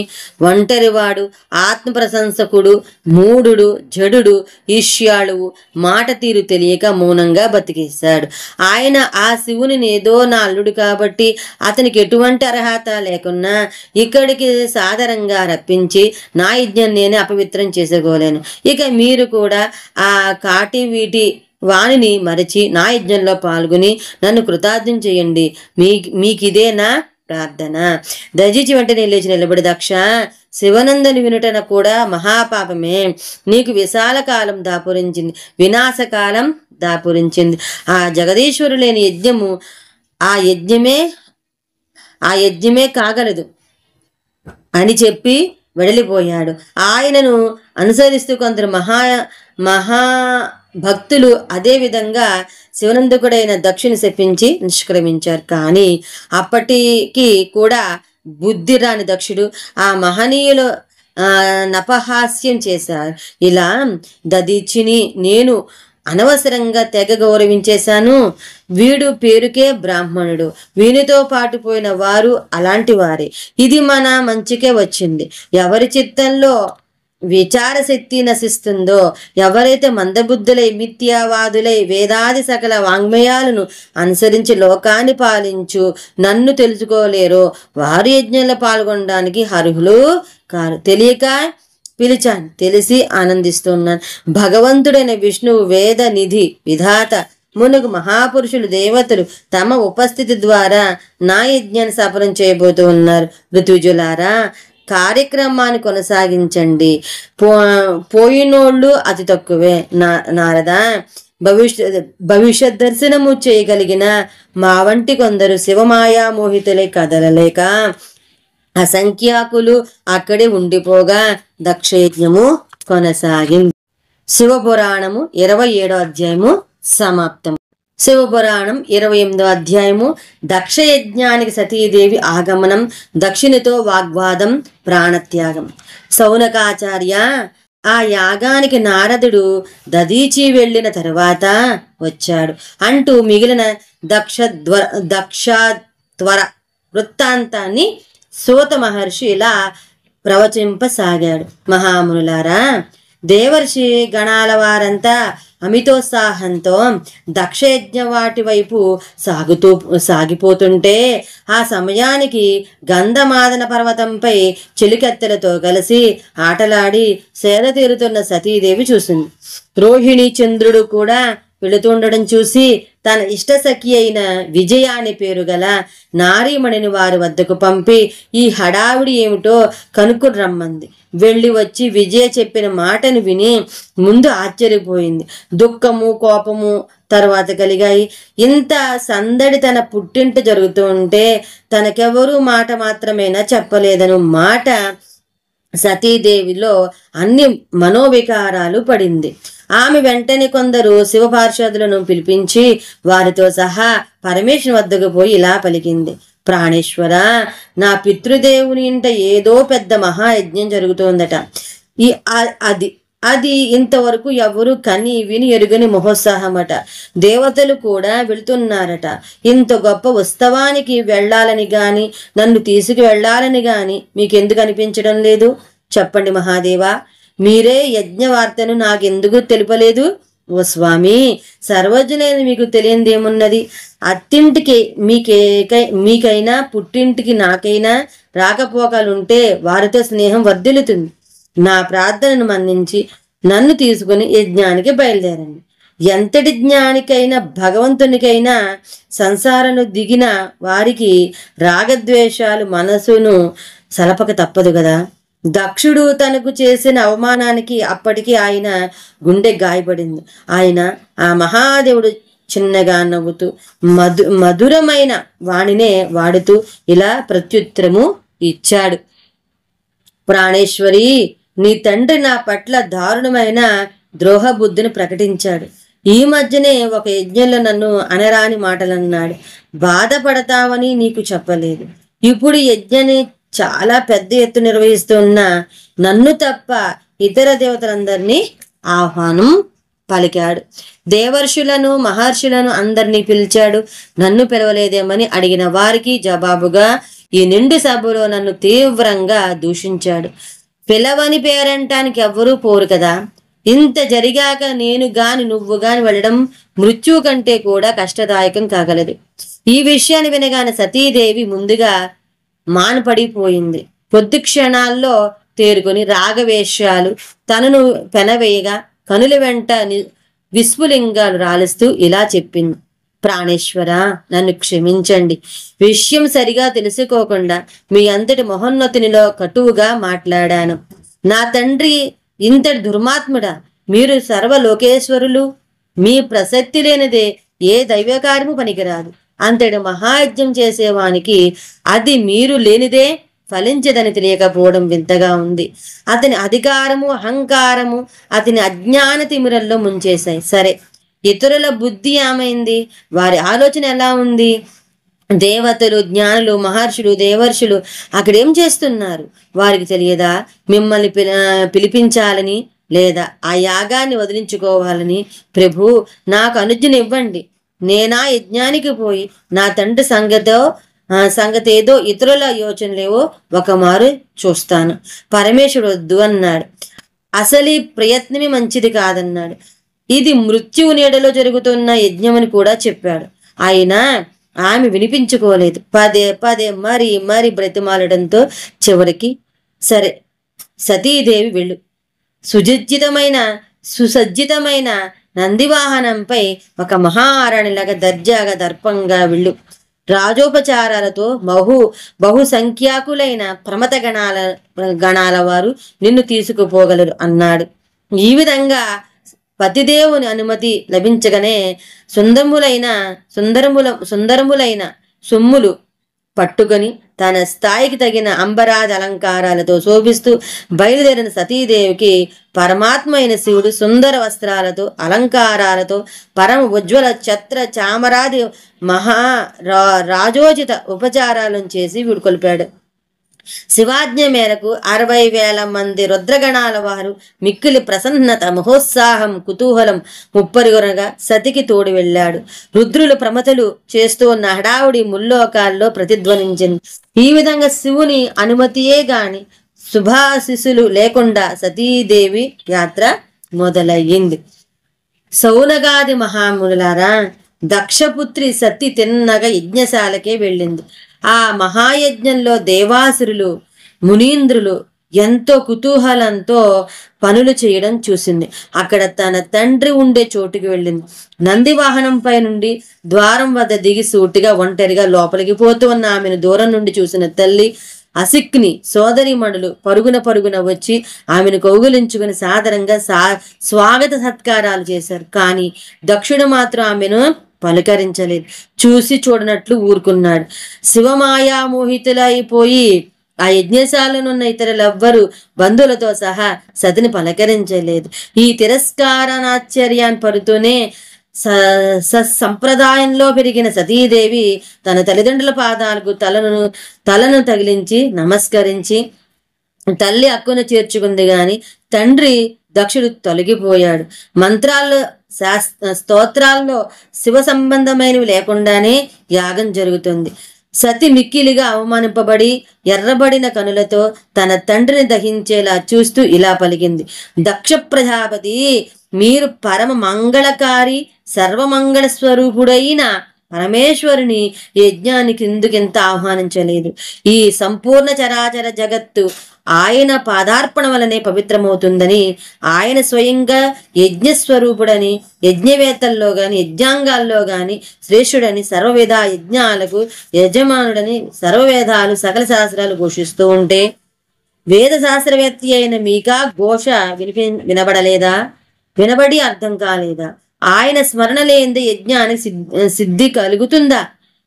ఒంటరివాడు, ఆత్మ ప్రశంసకుడు, మూఢుడు, జడుడు, ఈర్ష్యాళువు, మాట తీరు తెలియక మౌనంగా బతికేశాడు. ఆయన ఆ శివుని ఏదో నా అల్లుడు కాబట్టి అతనికి ఎటువంటి అర్హత లేకున్నా ఇక్కడికి సాదరంగా రప్పించి నా యజ్ఞం నేనే అపవిత్రం చేసుకోలేను. ఇక మీరు కూడా ఆ కాటి వీటి వాణిని మరచి నా యజ్ఞంలో పాల్గొని నన్ను కృతార్థం చేయండి. మీకిదేనా ప్రార్థన? దయచేసి వెంటనే లేచి నిలబడి, దక్ష, శివనందని వినుటన కూడా మహాపాపమే. నీకు వినాశకాలం దాపురించింది. ఆ జగదీశ్వరు లేని యజ్ఞము ఆ యజ్ఞమే కాగలదు అని చెప్పి వెడలిపోయాడు. ఆయనను అనుసరిస్తూ కొందరు భక్తులు అదే విధంగా శివనందకుడైన దక్షుని శపించి నిష్క్రమించారు. కానీ అప్పటికి కూడా బుద్ధి రాని దక్షుడు ఆ మహనీయులు నపహాస్యం చేశారు. ఇలా దదీచిని నేను అనవసరంగా తెగ గౌరవించేశాను. వీడు పేరుకే బ్రాహ్మణుడు, వీనితో పాటు పోయిన వారు అలాంటి వారే. ఇది మన మంచికే వచ్చింది. ఎవరి చిత్తంలో విచార శక్తి నశిస్తుందో, ఎవరైతే మందబుద్ధులై మిథ్యావాదులై వేదాది సకల వాంగ్మయాలను అనుసరించి లోకాన్ని పాలించు నన్ను తెలుసుకోలేరో వారు యజ్ఞంలో పాల్గొనడానికి అర్హులు కారు. తెలియక పిలిచాను, తెలిసి ఆనందిస్తున్నాను. భగవంతుడైన విష్ణువు వేద నిధి విధాత మునుగు మహాపురుషులు దేవతలు తమ ఉపస్థితి ద్వారా నా యజ్ఞాన్ని సఫలం చేయబోతూ ఉన్నారు. ఋతుజులారా, కార్యక్రమాన్ని కొనసాగించండి. పోయినోళ్ళు అతి తక్కువే. నారద, భవిష్యత్ దర్శనము చేయగలిగిన మా వంటి కొందరు శివమాయా మోహితులై కదలలేక అసంఖ్యాకులు అక్కడే ఉండిపోగా దక్షయజ్ఞము కొనసాగింది. శివపురాణము 27వ అధ్యాయము సమాప్తం. శివపురాణం 28వ అధ్యాయము దక్షయజ్ఞానికి సతీదేవి ఆగమనం, దక్షిణితో వాగ్వాదం, ప్రాణత్యాగం. సౌనకాచార్య, ఆ యాగానికి నారదుడు దదీచి వెళ్ళిన తరువాత వచ్చాడు అంటూ మిగిలిన దక్షాధ్వర వృత్తాంతాన్ని సూత మహర్షి ఇలా ప్రవచింపసాగాడు. మహామునులారా, దేవర్షి గణాల వారంతా అమితోత్సాహంతో దక్షయజ్ఞ వాటి వైపు సాగిపోతుంటే ఆ సమయానికి గంధమాదన పర్వతంపై చెలికత్తెలతో కలిసి ఆటలాడి సేద తీరుతున్న సతీదేవి చూసింది. రోహిణి చంద్రుడు కూడా వెళుతుండడం చూసి తన ఇష్టసఖి అయిన విజయ అనే పేరు గల నారీమణిని వారి వద్దకు పంపి ఈ హడావిడి ఏమిటో కనుక్కుని రమ్మంది. వెళ్ళి వచ్చి విజయ చెప్పిన మాటను విని ముందు ఆశ్చర్యపోయింది. దుఃఖము కోపము తర్వాత కలిగాయి. ఇంత సందడి తన పుట్టింట జరుగుతూ ఉంటే తనకెవరూ మాట మాత్రమేనా చెప్పలేదను మాట సతీదేవిలో అన్ని మనోవికారాలు పడింది. ఆమె వెంటనే కొందరు శివపార్షదులను పిలిపించి వారితో సహా పరమేశ్వరుని వద్దకు పోయి ఇలా పలికింది. ప్రాణేశ్వర, నా పితృదేవుని ఇంట ఏదో పెద్ద మహాయజ్ఞం జరుగుతోందట. అది ఇంతవరకు ఎవరు కని విని ఎరుగని మహోత్సాహమట. దేవతలు కూడా వెళుతున్నారట. ఇంత గొప్ప ఉత్సవానికి వెళ్ళాలని గాని నన్ను తీసుకు వెళ్ళాలని గాని మీకెందుకు అనిపించడం లేదు? చెప్పండి మహాదేవా, మీరే యజ్ఞ వార్తను నాకెందుకు తెలుపలేదు? ఓ స్వామి, సర్వజ్ఞులైన మీకు తెలియందేమున్నది? అత్తింటికి మీకైనా పుట్టింటికి నాకైనా రాకపోకలుంటే వారితో స్నేహం వర్ధిల్లుతుంది. నా ప్రార్థనను మన్నించి నన్ను తీసుకుని యజ్ఞానికి బయలుదేరండి. ఎంతటి జ్ఞానికైనా భగవంతునికైనా సంసారంలో దిగిన వారికి రాగద్వేషాలు మనసును సలపక తప్పదు కదా. దక్షుడు తనకు చేసిన అవమానానికి అప్పటికి ఆయన గుండె గాయపడింది. ఆయన ఆ మహాదేవుడు చిన్నగా నవ్వుతూ మధురమైన వాణినే వాడుతూ ఇలా ప్రత్యుత్తరము ఇచ్చాడు. ప్రాణేశ్వరి, నీ తండ్రి నా పట్ల దారుణమైన ద్రోహ బుద్ధిని ప్రకటించాడు. ఈ మధ్యనే ఒక యజ్ఞంలో నన్ను అనరాని మాటలన్నాడు. బాధపడతావని నీకు చెప్పలేదు. ఇప్పుడు యజ్ఞాన్ని చాలా పెద్ద ఎత్తు నిర్వహిస్తున్న నన్ను తప్ప ఇతర దేవతలందరినీ ఆహ్వానం పలికాడు. దేవర్షులను మహర్షులను అందరినీ పిలిచాడు. నన్ను పిలవలేదేమని అడిగిన వారికి జవాబుగా ఈ నిండు సభలో నన్ను తీవ్రంగా దూషించాడు. పిలవని పేరంటానికి ఎవ్వరూ పోరు కదా. ఇంత జరిగాక నేను గాని నువ్వు గాని వెళ్ళడం మృత్యువు కంటే కూడా కష్టదాయకం కాగలదు. ఈ విషయాన్ని వినగానే సతీదేవి ముందుగా మానపడిపోయింది. కొద్ది క్షణాల్లో తేరుకొని రాగవేశ్యాలు తనను పెనవేయగా కనుల వెంట విస్ఫులింగాలు రాలుస్తూ ఇలా చెప్పింది. ప్రాణేశ్వర, నన్ను క్షమించండి. విషయం సరిగా తెలుసుకోకుండా మీ అంతటి మహోన్నతునిలో కటువుగా మాట్లాడాను. నా తండ్రి ఇంతటి దుర్మాత్ముడా? మీరు సర్వలోకేశ్వరులు. మీ ప్రసక్తి లేనిదే ఏ దైవకార్యము పనికిరాదు. అంతటి మహాయజ్ఞం చేసేవానికి అది మీరు లేనిదే ఫలించదని తెలియకపోవడం వింతగా ఉంది. అతని అధికారము అహంకారము అతని అజ్ఞాన తిమిరల్లో ముంచేశాయి. సరే, ఇతరుల బుద్ధి ఏమైంది? వారి ఆలోచన ఎలా ఉంది? దేవతలు, జ్ఞానులు, మహర్షులు, దేవర్షులు అక్కడేం చేస్తున్నారు? వారికి తెలియదా మిమ్మల్ని పిలిపించాలని లేదా ఆ యాగాన్ని వదిలించుకోవాలని? ప్రభు, నాకు అనుజ్ఞను ఇవ్వండి. నేనా యజ్ఞానికి పోయి నా తండ్రి సంగతేదో ఇతరుల యోచనలేవో ఒకమారు చూస్తాను. పరమేశ్వరుడు వద్దు అన్నాడు. అసలు ప్రయత్నమే మంచిది కాదన్నాడు. ఇది మృత్యువు నీడలో జరుగుతున్న యజ్ఞమని కూడా చెప్పాడు. అయినా ఆమె వినిపించుకోలేదు. పదే పదే మరి బ్రతిమాలడంతో చివరికి సరే సతీదేవి వెళ్ళు, సుసజ్జితమైన నందివాహనంపై ఒక మహారాణిలాగా దర్జాగా దర్పంగా వెళ్ళు. రాజోపచారాలతో బహుసంఖ్యాకులైన ప్రమత గణాల వారు నిన్ను తీసుకుపోగలరు అన్నాడు. ఈ విధంగా పతిదేవుని అనుమతి లభించగానే సుందరములైన సొమ్ములు పట్టుకొని తన స్థాయికి తగిన అంబరాజ అలంకారాలతో శోభిస్తూ బయలుదేరిన సతీదేవికి పరమాత్మ అయిన శివుడు సుందర వస్త్రాలతో అలంకారాలతో పరమ ఉజ్వల ఛత్ర చామరాది రాజోచిత ఉపచారాలను చేసి వీడుకొల్పాడు. శివాజ్ఞ మేరకు 60,000 మంది రుద్రగణాల వారు మిక్కిలి ప్రసన్నత, మహోత్సాహం, కుతూహలం ముప్పరుగురగా సతికి తోడు వెళ్ళాడు. రుద్రులు ప్రమతలు చేస్తూ ఉన్న హడావుడి ముల్లోకాల్లో ప్రతిధ్వనించింది. ఈ విధంగా శివుని అనుమతియే గాని శుభాశిస్సులు లేకుండా సతీదేవి యాత్ర మొదలయ్యింది. సౌనగాది మహామునులారా, దక్షపుత్రి సతి తిన్నగా యజ్ఞశాలకే వెళ్ళింది. ఆ మహాయజ్ఞంలో దేవాసురులు మునీంద్రులు ఎంతో కుతూహలంతో పనులు చేయడం చూసింది. అక్కడ తన తండ్రి ఉండే చోటుకి వెళ్ళింది. నంది వాహనంపై నుండి ద్వారం వద్ద దిగి సూటిగా ఒంటరిగా లోపలికి పోతూ ఉన్న ఆమెను దూరం నుండి చూసిన తల్లి అసిక్ని సోదరిమణులు పరుగున వచ్చి ఆమెను కౌగులించుకుని సాదరంగా స్వాగత సత్కారాలు చేశారు. కానీ దక్షుడు మాత్రం ఆమెను పలకరించలేదు. చూసి చూడనట్లు ఊరుకున్నాడు. శివమాయామోహితులైపోయి ఆ యజ్ఞశాలనున్న ఇతరులెవ్వరూ బంధువులతో సహా సతిని పలకరించలేదు. ఈ తిరస్కారానాశ్చర్యాన్ని పడుతూనే సంప్రదాయంలో పెరిగిన సతీదేవి తన తల్లిదండ్రుల పాదాలకు తలను తగిలించి నమస్కరించి తల్లి హక్కును చేర్చుకుంది. గాని తండ్రి దక్షుడు తొలగిపోయాడు. మంత్రాల్లో స్తోత్రాల్లో శివ సంబంధమైనవి లేకుండానే యాగం జరుగుతుంది. సతి మిక్కిలిగా అవమానింపబడి ఎర్రబడిన కనులతో తన తండ్రిని దహించేలా చూస్తూ ఇలా పలికింది: దక్ష ప్రజాపతి, మీరు పరమ మంగళకారి సర్వమంగళ స్వరూపుడైన పరమేశ్వరుని యజ్ఞానికి ఎందుకెంత ఆహ్వానించలేదు? ఈ సంపూర్ణ చరాచర జగత్తు ఆయన పాదార్పణ వలనే పవిత్రమవుతుందని, ఆయన స్వయంగా యజ్ఞస్వరూపుడని, యజ్ఞవేత్తల్లో గాని యజ్ఞాంగాల్లో గాని శ్రేష్ఠుడని, సర్వవేద యజ్ఞాలకు యజమానుడని సర్వవేదాలు సకల శాస్త్రాలు ఘోషిస్తూ ఉంటే వేద శాస్త్రవేత్త అయిన మీకా ఘోష వినబడలేదా? వినబడి అర్థం కాలేదా? ఆయన స్మరణ లేని యజ్ఞానికి సిద్ధి కలుగుతుందా?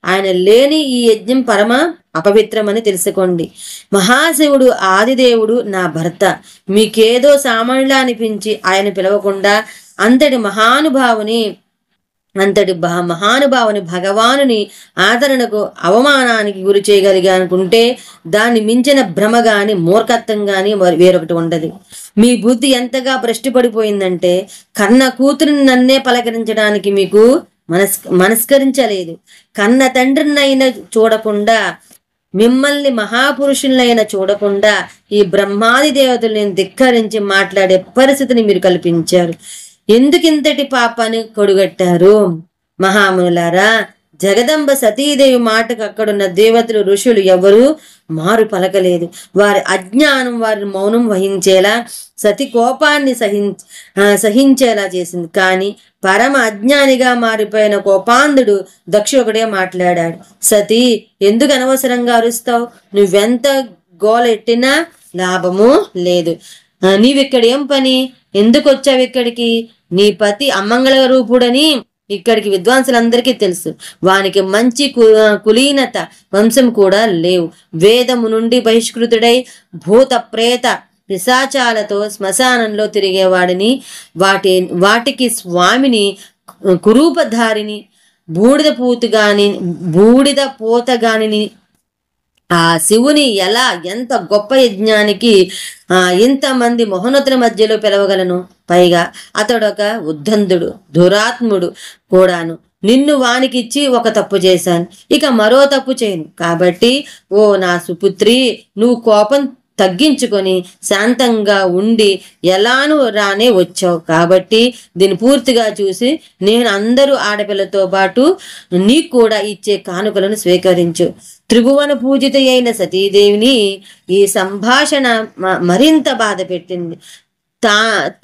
ఆయన లేని ఈ యజ్ఞం పరమ అపవిత్రమని తెలుసుకోండి. మహాశివుడు ఆదిదేవుడు నా భర్త. మీకేదో సామాన్యులా అనిపించి ఆయన పిలవకుండా అంతటి మహానుభావుని భగవానుని ఆదరణకు అవమానానికి గురి చేయగలిగానుకుంటే దాన్ని మించిన భ్రమ గాని మూర్ఖత్వం గాని వేరొకటి ఉండదు. మీ బుద్ధి ఎంతగా భ్రష్టుపడిపోయిందంటే కన్న కూతురిని నన్నే పలకరించడానికి మీకు మనస్కరించలేదు. కన్న తండ్రినైనా చూడకుండా, మిమ్మల్ని మహాపురుషులైనా చూడకుండా ఈ బ్రహ్మాది దేవతలను ధిక్కరించి మాట్లాడే పరిస్థితిని మీరు కల్పించారు. ఎందుకింతటి పాపాన్ని కొడుగట్టారు? మహామునులారా, జగదంబ సతీదేవి మాటకు అక్కడున్న దేవతలు ఋషులు ఎవరూ మారు పలకలేదు. వారి అజ్ఞానం వారిని మౌనం వహించేలా, సతి కోపాన్ని సహించేలా చేసింది. కానీ పరమ అజ్ఞానిగా మారిపోయిన కోపాంధుడు దక్షుడే మాట్లాడాడు. సతీ, ఎందుకు అనవసరంగా అరుస్తావు? నువ్వెంత గోలెట్టినా లాభము లేదు. నీవిక్కడేం పని? ఎందుకు వచ్చావు ఇక్కడికి? నీ పతి అమంగళ రూపుడని ఇక్కడికి విద్వాంసులందరికీ తెలుసు. వానికి మంచి కులీనత వంశం కూడా లేవు. వేదము నుండి బహిష్కృతుడై భూత ప్రేత పిశాచాలతో శ్మశానంలో తిరిగేవాడిని, వాటికి స్వామిని, కురూపధారిని, బూడిద పోతగాని ఆ శివుని ఎలా ఎంత గొప్ప యజ్ఞానికి ఇంతమంది మహోన్నతుల మధ్యలో పిలవగలను? పైగా అతడొక ఉద్దందుడు, దురాత్ముడు కూడాను. నిన్ను వానికిచ్చి ఒక తప్పు చేశాను, ఇక మరో తప్పు చేయను. కాబట్టి ఓ నా సుపుత్రి, నువ్వు కోపం తగ్గించుకొని శాంతంగా ఉండి ఎలానూ రానే వచ్చావు. కాబట్టి దీన్ని పూర్తిగా చూసి నేను అందరూ ఆడపిల్లతో పాటు నీకు కూడా ఇచ్చే కానుకలను స్వీకరించు. త్రిభువన పూజిత అయిన సతీదేవిని ఈ సంభాషణ మరింత బాధ పెట్టింది.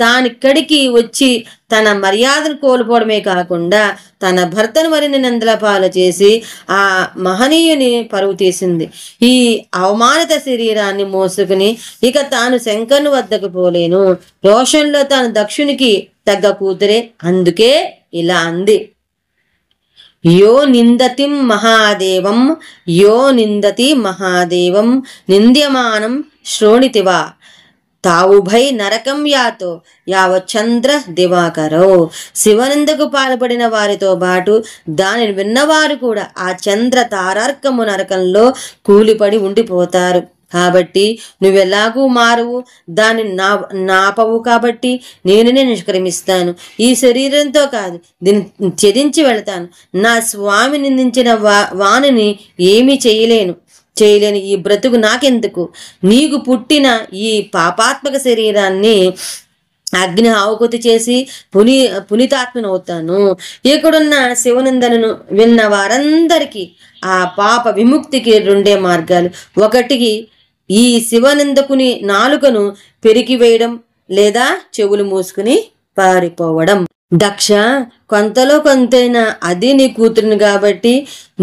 తానిక్కడికి వచ్చి తన మర్యాదను కోల్పోవడమే కాకుండా తన భర్తను మరిన్ని నందలపాలు చేసి ఆ మహనీయుని పరువు తీసింది. ఈ అవమానిత శరీరాన్ని మోసుకుని ఇక తాను శంకరుని వద్దకు పోలేను. రోషంలో తాను దక్షునికి తగ్గ కూతురే. అందుకే ఇలా అంది: యో నిందతిం మహాదేవం, యో నిందతి మహాదేవం నింద్యమానం శ్రోణితివా తావుభై నరకం యాతో యావచంద్ర దివాకరో. శివనిందకు పాల్పడిన వారితో పాటు దానిని విన్నవారు కూడా ఆ చంద్ర తారార్కము నరకంలో కూలిపడి ఉండిపోతారు. కాబట్టి నువ్వెలాగూ మారవు, దాన్ని నాపవు. కాబట్టి నేనే నిష్క్రమిస్తాను. ఈ శరీరంతో కాదు, దీన్ని త్యజించి వెళతాను. నా స్వామి నిందించిన వాణిని ఏమీ చేయలేను. చేయలేని ఈ బ్రతుకు నాకెందుకు? నీకు పుట్టిన ఈ పాపాత్మక శరీరాన్ని అగ్ని ఆహుతి చేసి పునీతాత్మనవుతాను. ఇక్కడున్న శివనిందనను విన్న వారందరికీ ఆ పాప విముక్తికి రెండే మార్గాలు. ఒకటికి ఈ శివనిందకుని నాలుకను పెరికివేయడం, లేదా చెవులు మూసుకుని పారిపోవడం. దక్ష, కొంతలో కొంతైనా అది నీ కూతురుని కాబట్టి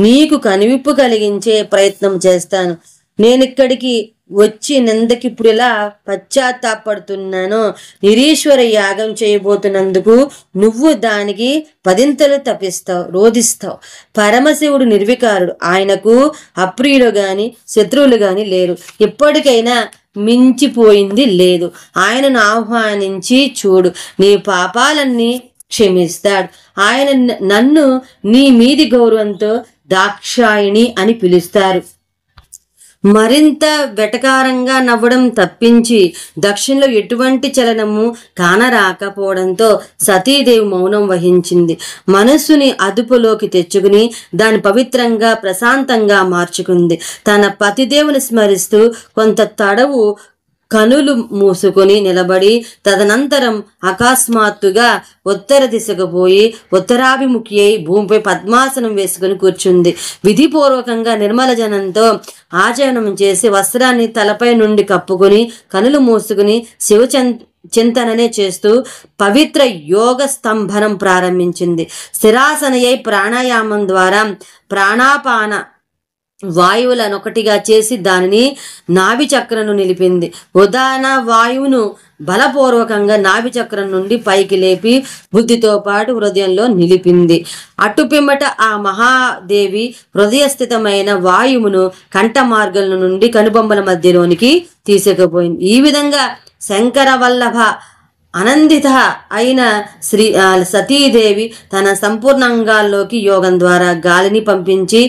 నీకు కనువిప్పు కలిగించే ప్రయత్నం చేస్తాను. నేనిక్కడికి వచ్చి నిందకి ఇప్పుడు ఇలా పశ్చాత్తాపడుతున్నాను. నిరీశ్వర యాగం చేయబోతున్నందుకు నువ్వు దానికి 10 తప్పిస్తావు, రోధిస్తావు. పరమశివుడు నిర్వికారుడు. ఆయనకు అప్రియులు గాని శత్రువులు గాని లేరు. ఇప్పటికైనా మించిపోయింది లేదు. ఆయనను ఆహ్వానించి చూడు, నీ పాపాలన్నీ క్షమిస్తాడు. ఆయన నన్ను నీ మీది గౌరవంతో దాక్షాయిణి అని పిలుస్తారు. మరింత వెటకారంగా నవ్వడం తప్పించి దక్షిణలో ఎటువంటి చలనము కానరాకపోవడంతో సతీదేవి మౌనం వహించింది. మనస్సుని అదుపులోకి తెచ్చుకుని దాన్ని పవిత్రంగా ప్రశాంతంగా మార్చుకుంది. తన పతిదేవుని స్మరిస్తూ కొంత తడవు కనులు మూసుకొని నిలబడి తదనంతరం అకస్మాత్తుగా ఉత్తర దిశకు పోయి ఉత్తరాభిముఖి అయి భూమిపై పద్మాసనం వేసుకుని కూర్చుంది. విధిపూర్వకంగా నిర్మల జనంతో ఆచరణం చేసి వస్త్రాన్ని తలపై నుండి కప్పుకొని కనులు మూసుకుని చింతననే చేస్తూ పవిత్ర యోగ స్తంభనం ప్రారంభించింది. స్థిరాసనయై ప్రాణాయామం ద్వారా ప్రాణాపాన వాయువులనొకటిగా చేసి దానిని నాభి చక్రను నిలిపింది. ఉదాహరణ వాయువును బలపూర్వకంగా నాభి చక్రం నుండి పైకి లేపి బుద్ధితో పాటు హృదయంలో నిలిపింది. అటుపిమ్మట ఆ మహాదేవి హృదయస్థితమైన వాయువును కంఠ మార్గం నుండి కనుబొమ్మల మధ్యలోనికి తీసుకుపోయింది. ఈ విధంగా శంకర వల్లభ అనందిత అయిన సతీదేవి తన సంపూర్ణంగాల్లోకి యోగం ద్వారా గాలిని పంపించి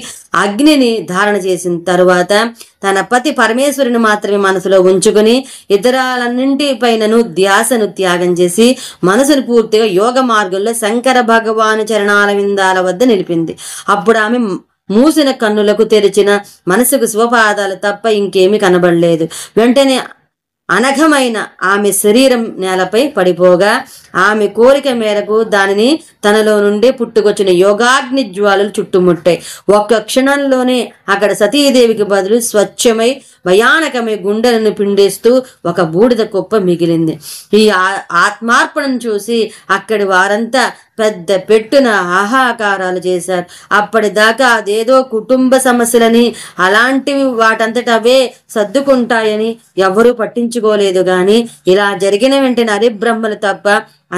అగ్నిని ధారణ చేసిన తరువాత తన పతి పరమేశ్వరుని మాత్రమే మనసులో ఉంచుకుని ఇతరాలన్నింటిపైనను ధ్యాసను త్యాగం చేసి మనసును పూర్తిగా యోగ మార్గంలో శంకర భగవాను చరణాల విందాల వద్ద నిలిపింది. అప్పుడు ఆమె మూసిన కన్నులకు తెరిచిన మనసుకు శివపాదాలు తప్ప ఇంకేమీ కనబడలేదు. వెంటనే అనఘమైన ఆమె శరీరం నేలపై పడిపోగా ఆమె కోరిక మేరకు దానిని తనలో నుండే పుట్టుకొచ్చిన యోగాగ్ని జ్వాలలు చుట్టుముట్టాయి. ఒక్క క్షణంలోనే అక్కడ సతీదేవికి బదులు స్వచ్ఛమై భయానకమై గుండెలను పిండేస్తూ ఒక బూడిద కుప్ప మిగిలింది. ఈ ఆత్మార్పణను చూసి అక్కడి వారంతా పెద్ద పెట్టున ఆహాకారాలు చేశారు. అప్పటిదాకా అదేదో కుటుంబ సమస్యలని అలాంటివి వాటంతట అవే సర్దుకుంటాయని ఎవరూ పట్టించుకోలేదు. గాని ఇలా జరిగిన వెంటనే హరిబ్రహ్మలు తప్ప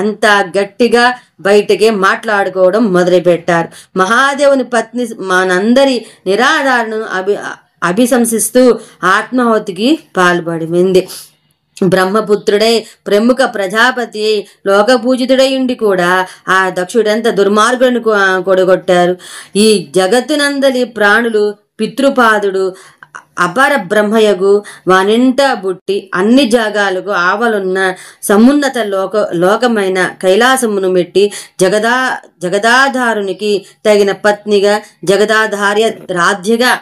అంతా గట్టిగా బయటకే మాట్లాడుకోవడం మొదలుపెట్టారు. మహాదేవుని పత్ని మనందరి నిరాధారణను అభిశంసిస్తూ ఆత్మాహుతికి పాల్పడింది. బ్రహ్మపుత్రుడై ప్రముఖ ప్రజాపతి లోకపూజితుడై ఉండి కూడా ఆ దక్షుడంత దుర్మార్గులను కొడగొట్టారు. ఈ జగత్తునందలి ప్రాణులు పితృపాదుడు అపర బ్రహ్మయగు వానింట బుట్టి అన్ని జాగాలకు ఆవలున్న సమున్నత లోకమైన కైలాసమును మెట్టి జగదాధారునికి తగిన పత్నిగా జగదాధార్య రాధ్యగా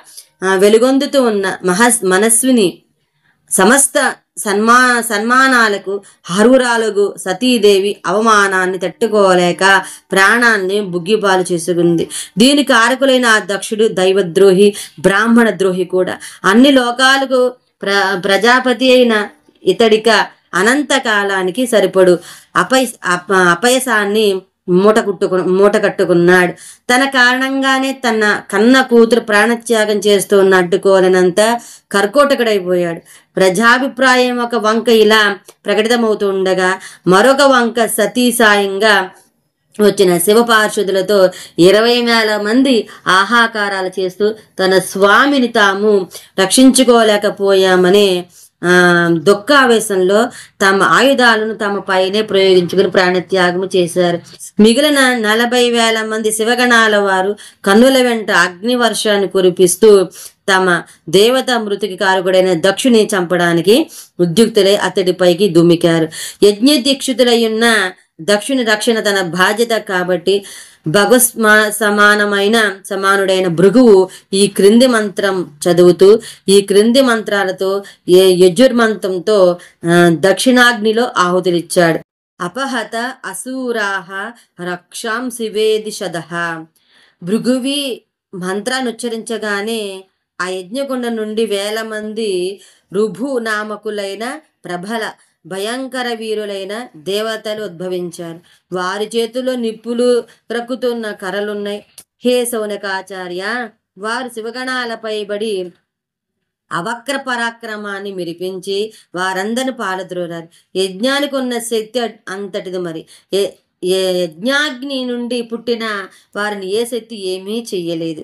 వెలుగొందుతూ ఉన్న మనస్విని సమస్త సన్మానాలకు హరురాలుగు సతీదేవి అవమానాన్ని తట్టుకోలేక ప్రాణాన్ని బుగ్గిపాలు చేసుకుంది. దీని కారకులైన ఆ దక్షుడు దైవద్రోహి, బ్రాహ్మణ ద్రోహి కూడా. అన్ని లోకాలకు ప్రజాపతి అయిన ఇతడిక అనంతకాలానికి సరిపడు అపయసాన్ని మూట కట్టుకున్నాడు. తన కారణంగానే తన కన్న కూతురు ప్రాణత్యాగం చేస్తున్న అడ్డుకోలేనంత కర్కోటకుడైపోయాడు. ప్రజాభిప్రాయం ఒక వంక ఇలా ప్రకటితమవుతుండగా మరొక వంక సతీసాయంగా వచ్చిన శివపార్షదులతో 20,000 మంది ఆహాకారాలు చేస్తూ తన స్వామిని తాము రక్షించుకోలేకపోయామనే దుఃఖావేశంలో తమ ఆయుధాలను తమ పైనే ప్రయోగించుకుని ప్రాణత్యాగము చేశారు. మిగిలిన 40,000 మంది శివగణాల వారు కన్నుల వెంట అగ్ని వర్షాన్ని కురిపిస్తూ తమ దేవత మృతికి కారకుడైన దక్షుని చంపడానికి ఉద్యుక్తులై అతడిపైకి దుమికారు. యజ్ఞ దీక్షితులయ్యున్న దక్షుని రక్షణ తన బాధ్యత కాబట్టి సమానుడైన భృగువు ఈ క్రింది మంత్రం చదువుతూ ఈ క్రింది మంత్రాలతో యజుర్మంత్రంతో దక్షిణాగ్నిలో ఆహుతులిచ్చాడు. అపహత అసూరాహ రక్షాం శివేదిషదః. భృగువి మంత్రాన్ని ఉచ్చరించగానే ఆ యజ్ఞగుండం నుండి 1000 మంది రుభు నామకులైన ప్రబల భయంకర వీరులైన దేవతలు ఉద్భవించారు. వారి చేతుల్లో నిప్పులు త్రక్కుతున్న కర్రలున్నాయి. హే శౌనకాచార్య, వారు శివగణాలపై బడి అవక్ర పరాక్రమాన్ని మిరిపించి వారందరిని పాలద్రోరారు. యజ్ఞానికి ఉన్న శక్తి అంతటిది. మరి యజ్ఞాగ్ని నుండి పుట్టిన వారిని ఏ శక్తి ఏమీ చెయ్యలేదు.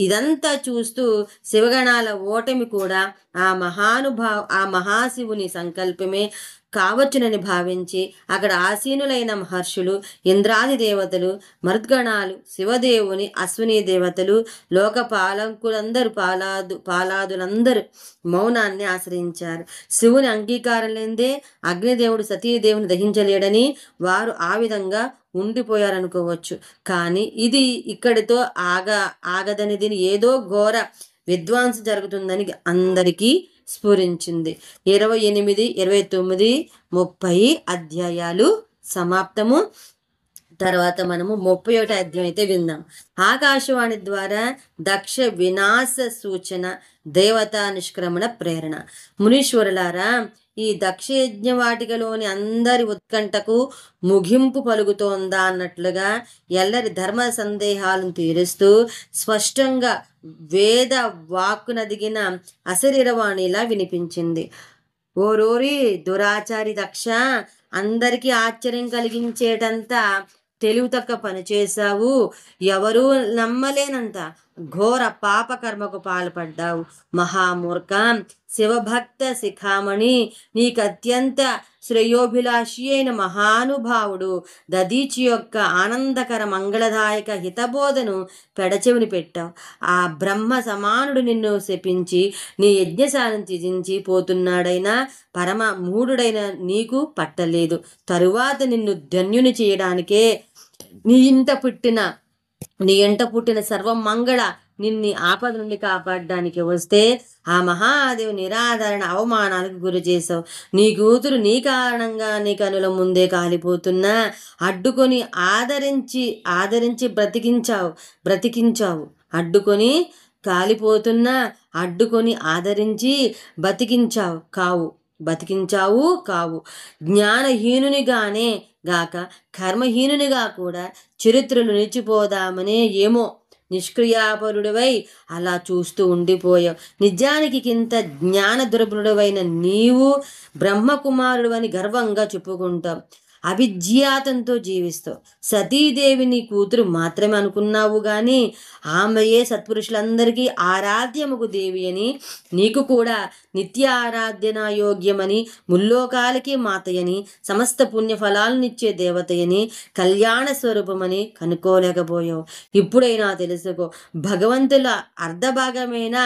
ఇదంతా చూస్తూ శివగణాల ఓటమి కూడా ఆ మహాశివుని సంకల్పమే కావచ్చునని భావించి అక్కడ ఆసీనులైన మహర్షులు, ఇంద్రాది దేవతలు, మరుద్గణాలు, శివదేవుని అశ్విని దేవతలు, లోకపాలకులందరూ పాలాదులందరూ మౌనాన్ని ఆశ్రయించారు. శివుని అంగీకారం లేదే అగ్నిదేవుడు సతీదేవుని దహించలేడని వారు ఆ విధంగా ఉండిపోయారనుకోవచ్చు. కానీ ఇది ఇక్కడితో ఆగదని, దీని ఏదో ఘోర విధ్వంసం జరుగుతుందని అందరికీ స్ఫురించింది. 28, 29, 30 అధ్యాయాలు సమాప్తము. తర్వాత మనము 31వ అధ్యాయం అయితే విందాం. ఆకాశవాణి ద్వారా దక్ష వినాశ సూచన, దేవతా నిష్క్రమణ ప్రేరణ. మునీశ్వరులారా, ఈ దక్షయజ్ఞవాటికలోని అందరి ఉత్కంఠకు ముగింపు పలుకుతోందా అన్నట్లుగా ఎల్లరి ధర్మ సందేహాలను తీరుస్తూ స్పష్టంగా వేద వాక్కునదిగిన అశరీరవాణిలా వినిపించింది. ఓరోరి దురాచారి దక్ష, అందరికీ ఆశ్చర్యం కలిగించేటంత తెలివి తక్క పనిచేశావు. ఎవరూ నమ్మలేనంత ఘోర పాపకర్మకు పాల్పడ్డావు. మహామూర్ఖ, శివభక్త శిఖామణి, నీకు అత్యంత శ్రేయోభిలాషి అయిన మహానుభావుడు దదీచి యొక్క ఆనందకర మంగళదాయక హితబోధను పెడచెవిని పెట్టావు. ఆ బ్రహ్మ సమానుడు నిన్ను శపించి నీ యజ్ఞశాలను త్యజించి పోతున్నాడైనా పరమ మూఢుడైన నీకు పట్టలేదు. తరువాత నిన్ను ధన్యుని చేయడానికే నీ ఇంట పుట్టిన సర్వమంగళ నిన్ని ఆపద నుండి కాపాడడానికి వస్తే ఆ మహాదేవి నిరాదరణ అవమానాలకు గురి చేసావు. నీ కూతురు నీ కారణంగా నీ కనుల ముందే కాలిపోతున్నా అడ్డుకొని ఆదరించి బ్రతికించావు. అడ్డుకొని కాలిపోతున్నా అడ్డుకొని ఆదరించి బతికించావు కావు. జ్ఞానహీనునిగానే గాక కర్మహీనునిగా కూడా చరిత్రలు నిలిచిపోదామనే ఏమో నిష్క్రియాపరుడివై అలా చూస్తూ ఉండిపోయావు. నిజానికి ఇంత జ్ఞాన దుర్బలుడవైన నీవు బ్రహ్మకుమారుడు అని గర్వంగా చెప్పుకుంటావు. అవిజ్ఞాతంతో జీవిస్తావు. సతీదేవి నీ కూతురు మాత్రమే అనుకున్నావు గాని ఆమెయే సత్పురుషులందరికీ ఆరాధ్యముకు దేవి అని, నీకు కూడా నిత్య ఆరాధ్యనా యోగ్యమని, ముల్లోకాలకి మాతయని, సమస్త పుణ్యఫలాలనిచ్చే దేవతయని, కళ్యాణ స్వరూపమని కనుక్కోలేకపోయావు. ఇప్పుడైనా తెలుసుకో, భగవంతుల అర్ధభాగమైన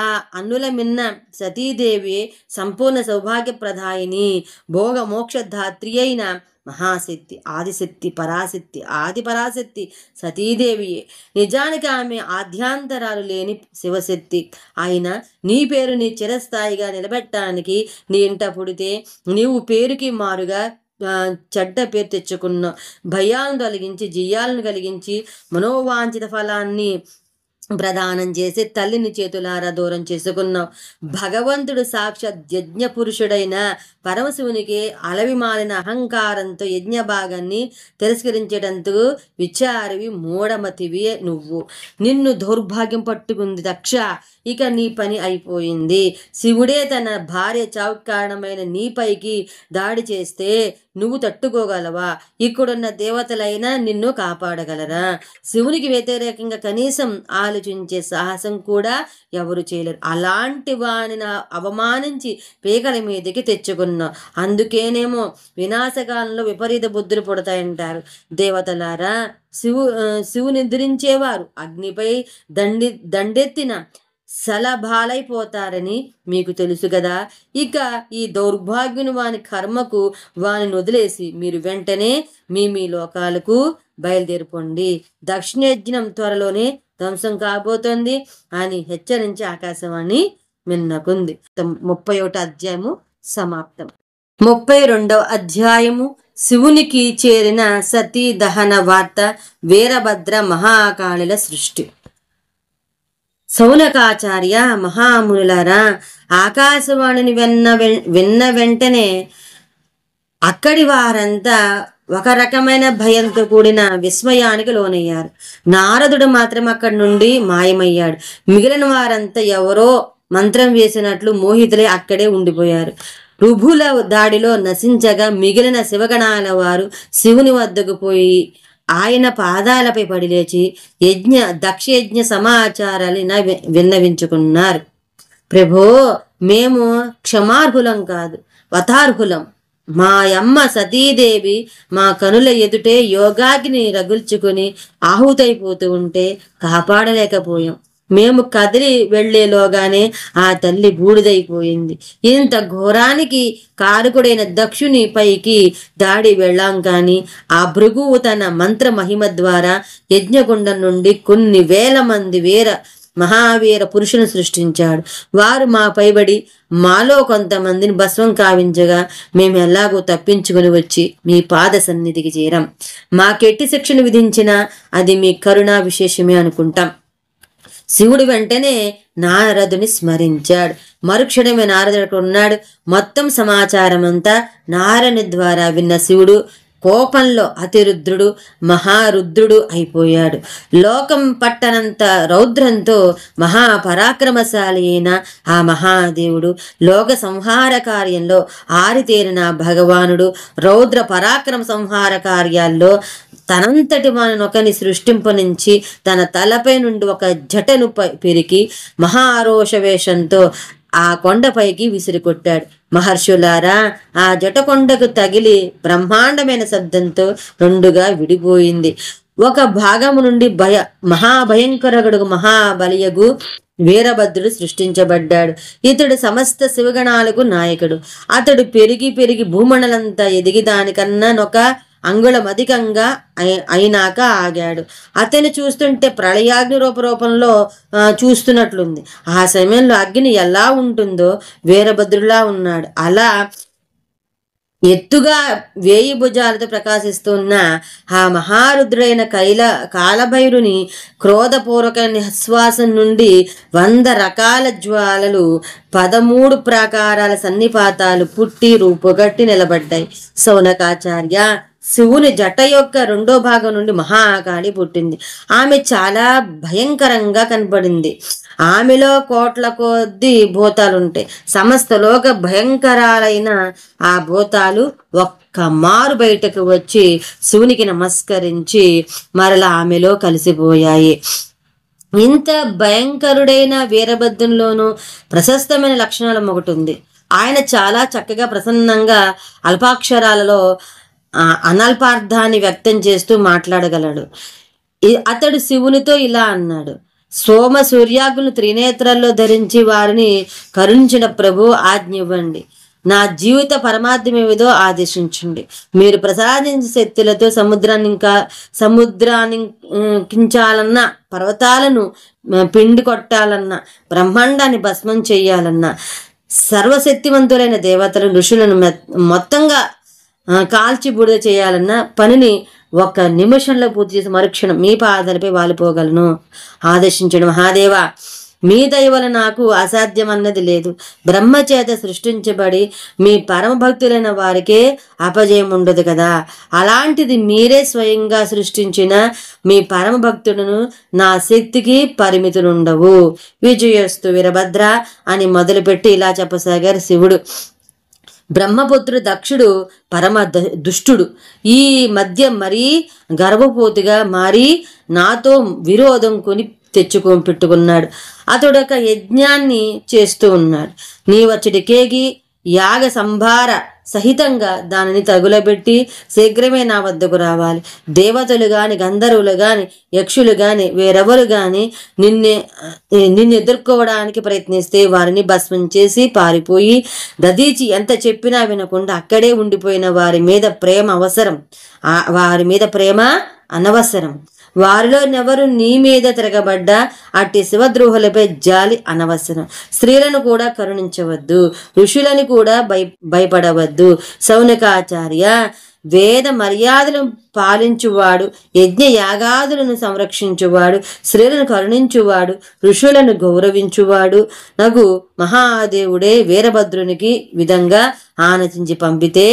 ఆ అన్నుల మిన్న సతీదేవి సంపూర్ణ సౌభాగ్యప్రదాయిని, భోగ మోక్షధాత్రి అయిన మహాశక్తి, ఆదిశక్తి, పరాశక్తి, ఆది పరాశక్తి సతీదేవియే. నిజానికి ఆమె ఆద్యాంతరాలు లేని శివశక్తి. అయినా నీ పేరుని చిరస్థాయిగా నిలబెట్టడానికి నీ ఇంట పుడితే నీవు పేరుకి మారుగా చెడ్డ పేరు తెచ్చుకున్నావు. భయాలను తొలగించి జియ్యాలను కలిగించి మనోవాంఛిత ఫలాన్ని ప్రదానం చేసి తల్లిని చేతులారా దూరం చేసుకున్నావు. భగవంతుడు సాక్షాత్ యజ్ఞ పురుషుడైన పరమశివునికి అలవిమాలిన అహంకారంతో యజ్ఞ భాగాన్ని తిరస్కరించేటందుకు విచారివి, మూఢమతివి నువ్వు. నిన్ను దౌర్భాగ్యం పట్టుకుంది దక్ష. ఇక నీ పని అయిపోయింది. శివుడే తన భార్య చావుకు కారణమైన నీపైకి దాడి చేస్తే నువ్వు తట్టుకోగలవా? ఇక్కడున్న దేవతలైనా నిన్ను కాపాడగలరా? శివునికి వ్యతిరేకంగా కనీసం ఆలోచించే సాహసం కూడా ఎవరు చేయలేరు. అలాంటి వానిని అవమానించి పీకల మీదకి తెచ్చుకున్నావు. అందుకేనేమో వినాశకాలంలో విపరీత బుద్ధులు పుడతాయంటారు. దేవతలారా, శివుని నిద్రించేవారు అగ్నిపై దండెత్తిన సలభాలైపోతారని మీకు తెలుసు కదా. ఇక ఈ దౌర్భాగ్యుని వాని కర్మకు వాని వదిలేసి మీరు వెంటనే మీ లోకాలకు బయలుదేరిపోండి, దక్షిణయజ్ఞం త్వరలోనే ధ్వంసం కాబోతోంది అని హెచ్చరించి ఆకాశవాణి మిన్నకుంది. 31వ అధ్యాయము సమాప్తం. 32వ అధ్యాయము శివునికి చేరిన సతీ దహన వార్త, వీరభద్ర మహాకాళుల సృష్టి. సౌనకాచార్య మహామునులారా, ఆకాశవాణిని విన్న వెంటనే అక్కడి వారంతా ఒక రకమైన భయంతో కూడిన విస్మయానికి లోనయ్యారు. నారదుడు మాత్రం అక్కడి నుండి మాయమయ్యాడు. మిగిలిన వారంతా ఎవరో మంత్రం వేసినట్లు మోహితులై అక్కడే ఉండిపోయారు. రుభుల దాడిలో నశించగా మిగిలిన శివగణాల వారు శివుని వద్దకు పోయి ఆయన పాదాలపై పడి లేచి దక్షయజ్ఞ సమాచారాలు విన్నవించుకున్నారు. ప్రభో, మేము క్షమార్హులం కాదు, వతార్హులం. మా అమ్మ సతీదేవి మా కనుల ఎదుటే యోగాగ్ని రగుల్చుకుని ఆహుతైపోతూ ఉంటే కాపాడలేకపోయాం. మేము కదిలి వెళ్లేలోగానే ఆ తల్లి బూడిదైపోయింది. ఇంత ఘోరానికి కారకుడైన దక్షుని పైకి దాడి వెళ్ళాం కాని ఆ భృగువు తన మంత్ర మహిమ ద్వారా యజ్ఞగుండం నుండి కొన్ని వేల మంది మహావీర పురుషుని సృష్టించాడు. వారు మా పైబడి మాలో కొంతమందిని భస్వం కావించగా మేము ఎలాగో తప్పించుకుని వచ్చి మీ పాద సన్నిధికి చేరాం. మాకెట్టి శిక్షను విధించినా అది మీ కరుణా విశేషమే అనుకుంటాం. శివుడు వెంటనే నారదుని స్మరించాడు. మరుక్షణమే నారదుడు ఉన్నాడు. మొత్తం సమాచారం అంతా నారదుని ద్వారా విన్న శివుడు కోపంలో అతిరుద్రుడు మహారుద్రుడు అయిపోయాడు. లోకం పట్టనంత రౌద్రంతో మహాపరాక్రమశాలి అయిన ఆ మహాదేవుడు, లోక సంహార కార్యంలో ఆరితేరిన భగవానుడు, రౌద్ర పరాక్రమ సంహార కార్యాల్లో తనంతటి మనొకని సృష్టింపనుంచి తన తలపై నుండి ఒక జటను పెరికి మహారోష వేషంతో ఆ కొండపైకి విసిరికొట్టాడు. మహర్షులారా, ఆ జటకొండకు తగిలి బ్రహ్మాండమైన శబ్దంతో రెండుగా విడిపోయింది. ఒక భాగము నుండి మహాభయంకరగుడు మహాబలియగు వీరభద్రుడు సృష్టించబడ్డాడు. ఇతడు సమస్త శివగణాలకు నాయకుడు. అతడు పెరిగి పెరిగి భూమండలంతా ఎదిగి దానికన్నా ఒక అంగుళం అధికంగా అయినాక ఆగాడు. అతన్ని చూస్తుంటే ప్రళయాగ్ని రూపంలో చూస్తున్నట్లుంది. ఆ సమయంలో అగ్ని ఎలా ఉంటుందో వీరభద్రులా ఉన్నాడు. అలా ఎత్తుగా 1000 భుజాలతో ప్రకాశిస్తున్న ఆ మహారుద్రుడైన కాలభైరుని క్రోధపూర్వక నిశ్వాసం నుండి 100 రకాల జ్వాలలు 13 ప్రాకారాల సన్నిపాతాలు పుట్టి రూపుగట్టి నిలబడ్డాయి. సౌనకాచార్య, శివుని జట యొక్క 2వ భాగం నుండి మహాకాళి పుట్టింది. ఆమె చాలా భయంకరంగా కనపడింది. ఆమెలో కోట్ల కొద్ది భూతాలుంటాయి. సమస్త లోక భయంకరాలైన ఆ భూతాలు ఒక్క మారు బయటకు వచ్చి శివునికి నమస్కరించి మరలా ఆమెలో కలిసిపోయాయి. ఇంత భయంకరుడైన వీరభద్రునిలోనూ ప్రశస్తమైన లక్షణాలు ఒకటి ఉంది. ఆయన చాలా చక్కగా ప్రసన్నంగా అల్పాక్షరాలలో అనల్పార్థాన్ని వ్యక్తం చేస్తూ మాట్లాడగలడు. అతడు శివునితో ఇలా అన్నాడు: సోమ సూర్యాగ్నులు త్రినేత్రాల్లో ధరించి వారిని కరుణించిన ప్రభు, ఆజ్ఞ ఇవ్వండి. నా జీవిత పరమార్థమేమిదో ఆదేశించండి. మీరు ప్రసాదించిన శక్తులతో సముద్రాన్ని కించాలన్నా, పర్వతాలను పిండి కొట్టాలన్నా, బ్రహ్మాండాన్ని భస్మం చెయ్యాలన్నా, సర్వశక్తివంతులైన దేవతలు ఋషులను మొత్తంగా కాల్చి బూడిద చేయాలన్న పనిని 1 నిమిషంలో పూర్తి చేసి మరుక్షణం మీ పాదాలపై వాలిపోగలను ఆదేశించడం. మహాదేవ, మీ దయ వల్ల నాకు అసాధ్యం అన్నది లేదు. బ్రహ్మచేత సృష్టించబడి మీ పరమ భక్తులైన వారికే అపజయం ఉండదు కదా. అలాంటిది మీరే స్వయంగా సృష్టించిన మీ పరమ భక్తుడును నా శక్తికి పరిమితులుండవు. విజయస్తు వీరభద్ర అని మొదలుపెట్టి ఇలా చెప్పసాగారు శివుడు. బ్రహ్మపుత్రుడు దక్షుడు పరమ దుష్టుడు. ఈ మధ్య మరీ గర్భపోతుగా మారి నాతో విరోధం కొని పెట్టుకున్నాడు. అతడు ఒక యజ్ఞాన్ని చేస్తూ ఉన్నాడు. నీవచ్చడి కేగి యాగ సంభార సహితంగా దానిని తగులబెట్టి శీఘ్రమే నా వద్దకు రావాలి. దేవతలు గాని, గంధర్వులు గాని, యక్షులు గాని, వేరెవరు గాని నిన్ను ఎదుర్కోవడానికి ప్రయత్నిస్తే వారిని భస్మం చేసి పారిపోయి, దదీచి ఎంత చెప్పినా వినకుండా అక్కడే ఉండిపోయిన వారి మీద ప్రేమ అనవసరం. వారిలో నెవరు నీ మీద తిరగబడ్డా అట్టి శివద్రోహులపై జాలి అనవసరం. స్త్రీలను కూడా కరుణించవద్దు, ఋషులని కూడా భయపడవద్దు. శౌనకాచార్య, వేద మర్యాదలను పాలించువాడు, యజ్ఞ యాగాదులను సంరక్షించువాడు, స్త్రీలను కరుణించువాడు, ఋషులను గౌరవించువాడు నగు మహాదేవుడే వీరభద్రునికి విధంగా ఆనచించి పంపితే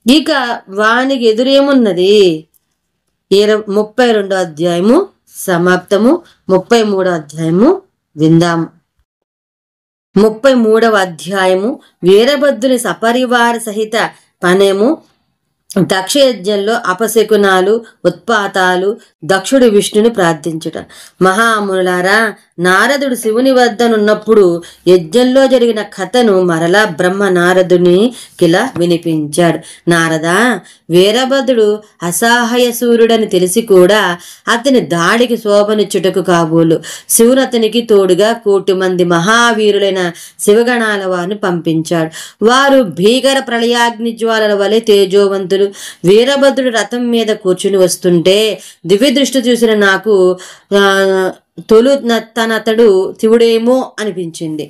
ఇక వానికి ఎదురేమున్నది? 32వ అధ్యాయము సమాప్తము. 33వ అధ్యాయము విందాము. 33వ అధ్యాయము వీరభద్రుని సపరివార సహిత పనేము. దక్షయజ్ఞంలో అపశకునాలు, ఉత్పాతాలు, దక్షుడు విష్ణుని ప్రార్థించుట. మహామునులారా, నారదుడు శివుని వద్దనున్నప్పుడు యజ్ఞంలో జరిగిన కథను మరలా బ్రహ్మ నారదుని కిలా వినిపించాడు. నారదా, వీరభద్రుడు అసహాయ సూర్యుడని తెలిసి కూడా అతని దాడికి శోభనిచ్చుటకు కాబోలు శివుడు అతనికి తోడుగా 1,000,000 మంది మహావీరులైన శివగణాల వారిని పంపించాడు. వారు భీకర ప్రళయాగ్ని జ్వాలల వలె తేజోవంతులు. వీరభద్రుడు రథం మీద కూర్చుని వస్తుంటే దివ్య దృష్టి చూసిన నాకు తనతడు శివుడేమో అనిపించింది.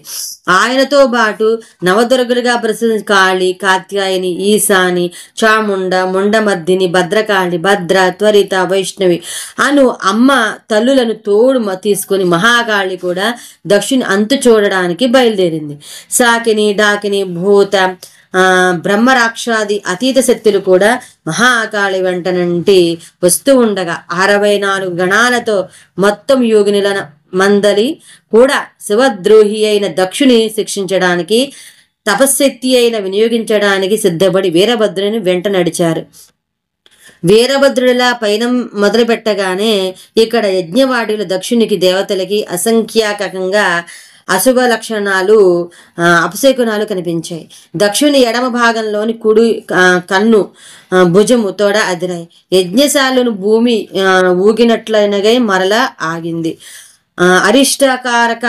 ఆయనతో పాటు నవదుర్గలుగా ప్రసిద్ధ కాళి, కాత్యాయని, ఈశాని, చాముండ, ముండమర్దిని, భద్రకాళి, భద్ర, త్వరిత, వైష్ణవి అను అమ్మ తల్లులను తోడు తీసుకుని మహాకాళి కూడా దక్షిణ అంతు చూడడానికి బయలుదేరింది. సాకిని, డాకిని, భూత, బ్రహ్మరాక్షాది అతీత శక్తులు కూడా మహాకాళి వెంటనంటి వస్తూ ఉండగా 64 గణాలతో మొత్తం యోగినుల మందలి కూడా శివద్రోహి అయిన దక్షుని శిక్షించడానికి, తపశ్శక్తి అయిన వినియోగించడానికి సిద్ధపడి వీరభద్రుని వెంట నడిచారు. వీరభద్రుడిలా పైన మొదలు పెట్టగానే ఇక్కడ యజ్ఞవాటిలో దక్షునికి దేవతలకి అసంఖ్యాకంగా అశుభ లక్షణాలు, అపశకునాలు కనిపించాయి. దక్షుని ఎడమ భాగంలోని కుడి కన్ను, భుజము తోడ అదిరాయి. యజ్ఞశాలను భూమి ఊగినట్లనగా మరలా ఆగింది. అరిష్టకారక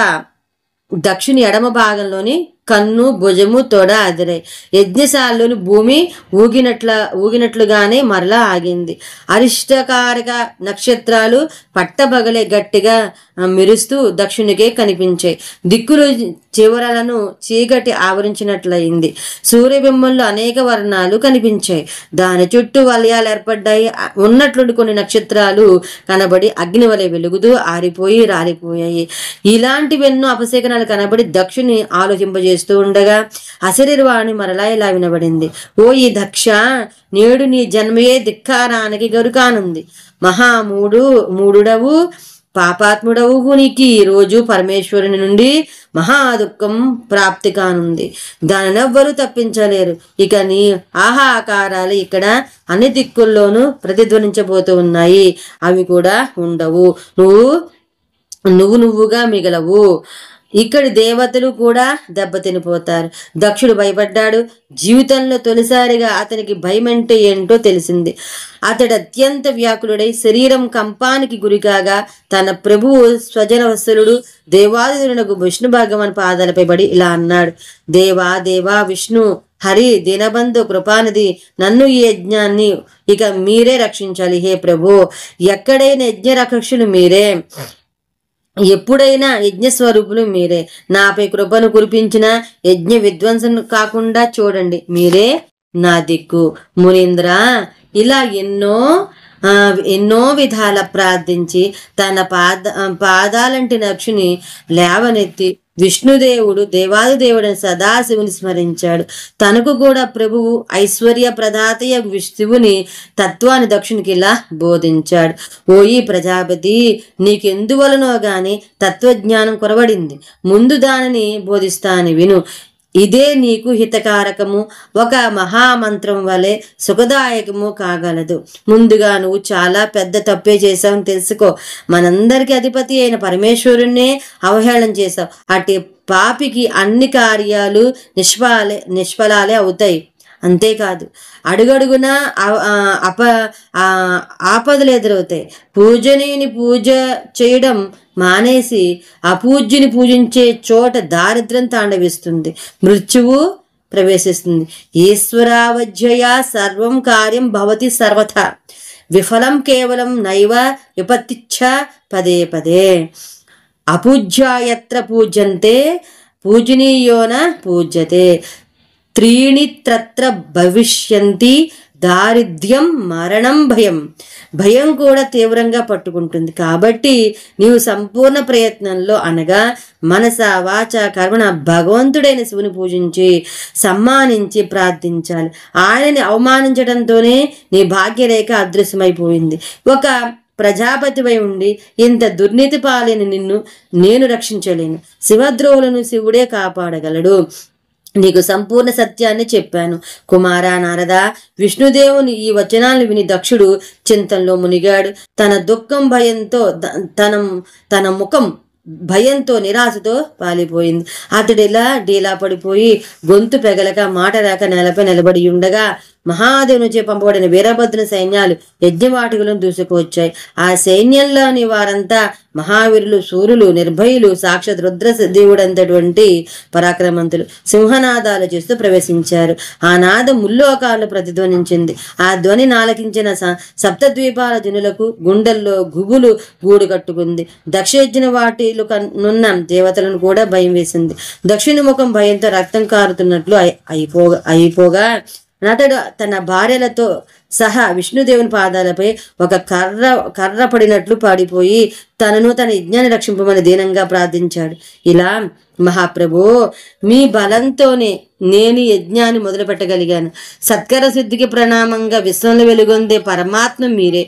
దక్షుని ఎడమ భాగంలోని కన్ను, భుజము తోడ అదిరాయి. యజ్ఞశాలలోని భూమి ఊగినట్లుగానే మరలా ఆగింది. అరిష్టకారక నక్షత్రాలు పట్టబగలే గట్టిగా మెరుస్తూ దక్షునికే కనిపించాయి. దిక్కులు చివరలను చీకటి ఆవరించినట్లయింది. సూర్యబింబంలో అనేక వర్ణాలు కనిపించాయి. దాని చుట్టూ వలయాలు ఏర్పడ్డాయి. ఉన్నట్లుండి కొన్ని నక్షత్రాలు కనబడి అగ్ని వలె వెలుగుతూ ఆరిపోయి రాలిపోయాయి. ఇలాంటివెన్నో అపశకనాలు కనబడి దక్షుని ఆలోచింపజేస్తూ ఉండగా అశరీరవాణి మరలా ఇలా వినబడింది. ఓ ఈ దక్ష, నేడు నీ జన్మయే ధిక్కారానికి గరుకానుంది. మూఢుడవు, పాపాత్ముడవు నీకు ఈ రోజు పరమేశ్వరుని నుండి మహాదుఃఖం ప్రాప్తి కానుంది. దానినెవ్వరూ తప్పించలేరు. ఇక నీ ఆహాకారాలు ఇక్కడ అన్ని దిక్కుల్లోనూ ప్రతిధ్వనించబోతూ ఉన్నాయి. అవి కూడా ఉండవు. నువ్వుగా మిగలవు. ఇక్కడి దేవతలు కూడా దెబ్బతినిపోతారు. దక్షుడు భయపడ్డాడు. జీవితంలో తొలిసారిగా అతనికి భయమంటే ఏంటో తెలిసింది. అతడు అత్యంత వ్యాకులుడై శరీరం కంపానికి గురికాగా తన ప్రభువు స్వజనవత్సలుడు దేవాదినునకు విష్ణు భగవాన్ పాదాలపై పడి ఇలా అన్నాడు. దేవా విష్ణు హరి దీనబంధు కృపానిధి, నన్ను ఈ యజ్ఞాన్ని ఇక మీరే రక్షించాలి. హే ప్రభు, ఎక్కడైనా యజ్ఞ రక్షకులు మీరే, ఎప్పుడైనా యజ్ఞస్వరూపులు మీరే. నాపై కృపను కురిపించిన యజ్ఞ విధ్వంసం కాకుండా చూడండి. మీరే నా దిక్కు. మునీంద్ర ఇలా ఎన్నో విధాల ప్రార్థించి తన పాదాలంటి నక్షుని లేవనెత్తి విష్ణుదేవుడు దేవాదిదేవుడని సదాశివుని స్మరించాడు. తనకు కూడా ప్రభువు ఐశ్వర్య ప్రదాతయ శివుని తత్వాన్ని దక్షునికి ఇలా బోధించాడు. ఓ ఈ ప్రజాపతి, నీకెందువలనో గాని తత్వజ్ఞానం కొరవడింది. ముందు దానిని బోధిస్తాను విను. ఇదే నీకు హితకారకము, ఒక మహామంత్రం వలె సుఖదాయకము కాగలదు. ముందుగా నువ్వు చాలా పెద్ద తప్పే చేశావని తెలుసుకో. మనందరికీ అధిపతి అయిన పరమేశ్వరుణ్ణే అవహేళన చేశావు. అట్టి పాపికి అన్ని కార్యాలు నిష్ఫలాలే అవుతాయి. అంతేకాదు, అడుగడుగున ఆపదలు ఎదురవుతాయి. పూజనీయుని పూజ చేయడం మానేసి అపూజ్యుని పూజించే చోట దారిద్ర్యం తాండవిస్తుంది, మృత్యువు ప్రవేశిస్తుంది. ఈశ్వరావజ్యయ సర్వం కార్యం భవతి సర్వథా. విఫలం కేవలం నైవ విపత్తిచ్చ పదే పదే. అపూజ్యాయత్ర పూజ్యంతే పూజనీయోన పూజ్యతే. త్రీణి త్రత్ర భవిష్యంతి దారిద్ర్యం మరణం భయం. భయం కూడా తీవ్రంగా పట్టుకుంటుంది. కాబట్టి నీవు సంపూర్ణ ప్రయత్నంలో అనగా మనస వాచ కర్మణ భగవంతుడైన శివుని పూజించి సమ్మానించి ప్రార్థించాలి. ఆయనని అవమానించడంతోనే నీ భాగ్యరేఖ అదృశ్యమైపోయింది. ఒక ప్రజాపతివై ఉండి ఇంత దుర్నీతి పాలైన నిన్ను నేను రక్షించలేను. శివద్రోహులను శివుడే కాపాడగలడు. నీకు సంపూర్ణ సత్యాన్ని చెప్పాను కుమారా నారద. విష్ణుదేవుని ఈ వచనాలను విని దక్షుడు చింతనలో మునిగాడు. తన దుఃఖం భయంతో తన ముఖం భయంతో నిరాశతో పాలిపోయింది. అతడిలా డీలా పడిపోయి గొంతు పెగలక మాట రాక నేలపై నిలబడి ఉండగా మహాదేవుని చే పంపబడిన వీరభద్రుని సైన్యాలు యజ్ఞవాటికలను దూసుకువచ్చాయి. ఆ సైన్యంలోని వారంతా మహావీరులు, సూర్యులు, నిర్భయులు, సాక్షాత్ రుద్ర దేవుడంతటువంటి పరాక్రమంతులు సింహనాదాలు చేస్తూ ప్రవేశించారు. ఆ నాదం ముల్లోకాలు ప్రతిధ్వనించింది. ఆ ధ్వని నాలకించిన సప్తద్వీపాల జనులకు గుండెల్లో గుబులు గూడు కట్టుకుంది. దక్షయజ్ఞ వాటిలు నున్న దేవతలను కూడా భయం వేసింది. దక్షిణ ముఖం భయంతో రక్తం కారుతున్నట్లు అయిపోగా అతడు తన భార్యలతో సహా విష్ణుదేవుని పాదాలపై ఒక కర్ర పడినట్లు పడిపోయి తనను తన యజ్ఞాన్ని రక్షింపమని దీనంగా ప్రార్థించాడు. ఇలా, మహాప్రభు, మీ బలంతోనే నేను యజ్ఞాన్ని మొదలు పెట్టగలిగాను. సత్కర సిద్ధికి ప్రణామంగా విశ్వంలో వెలుగొందే పరమాత్మ మీరే.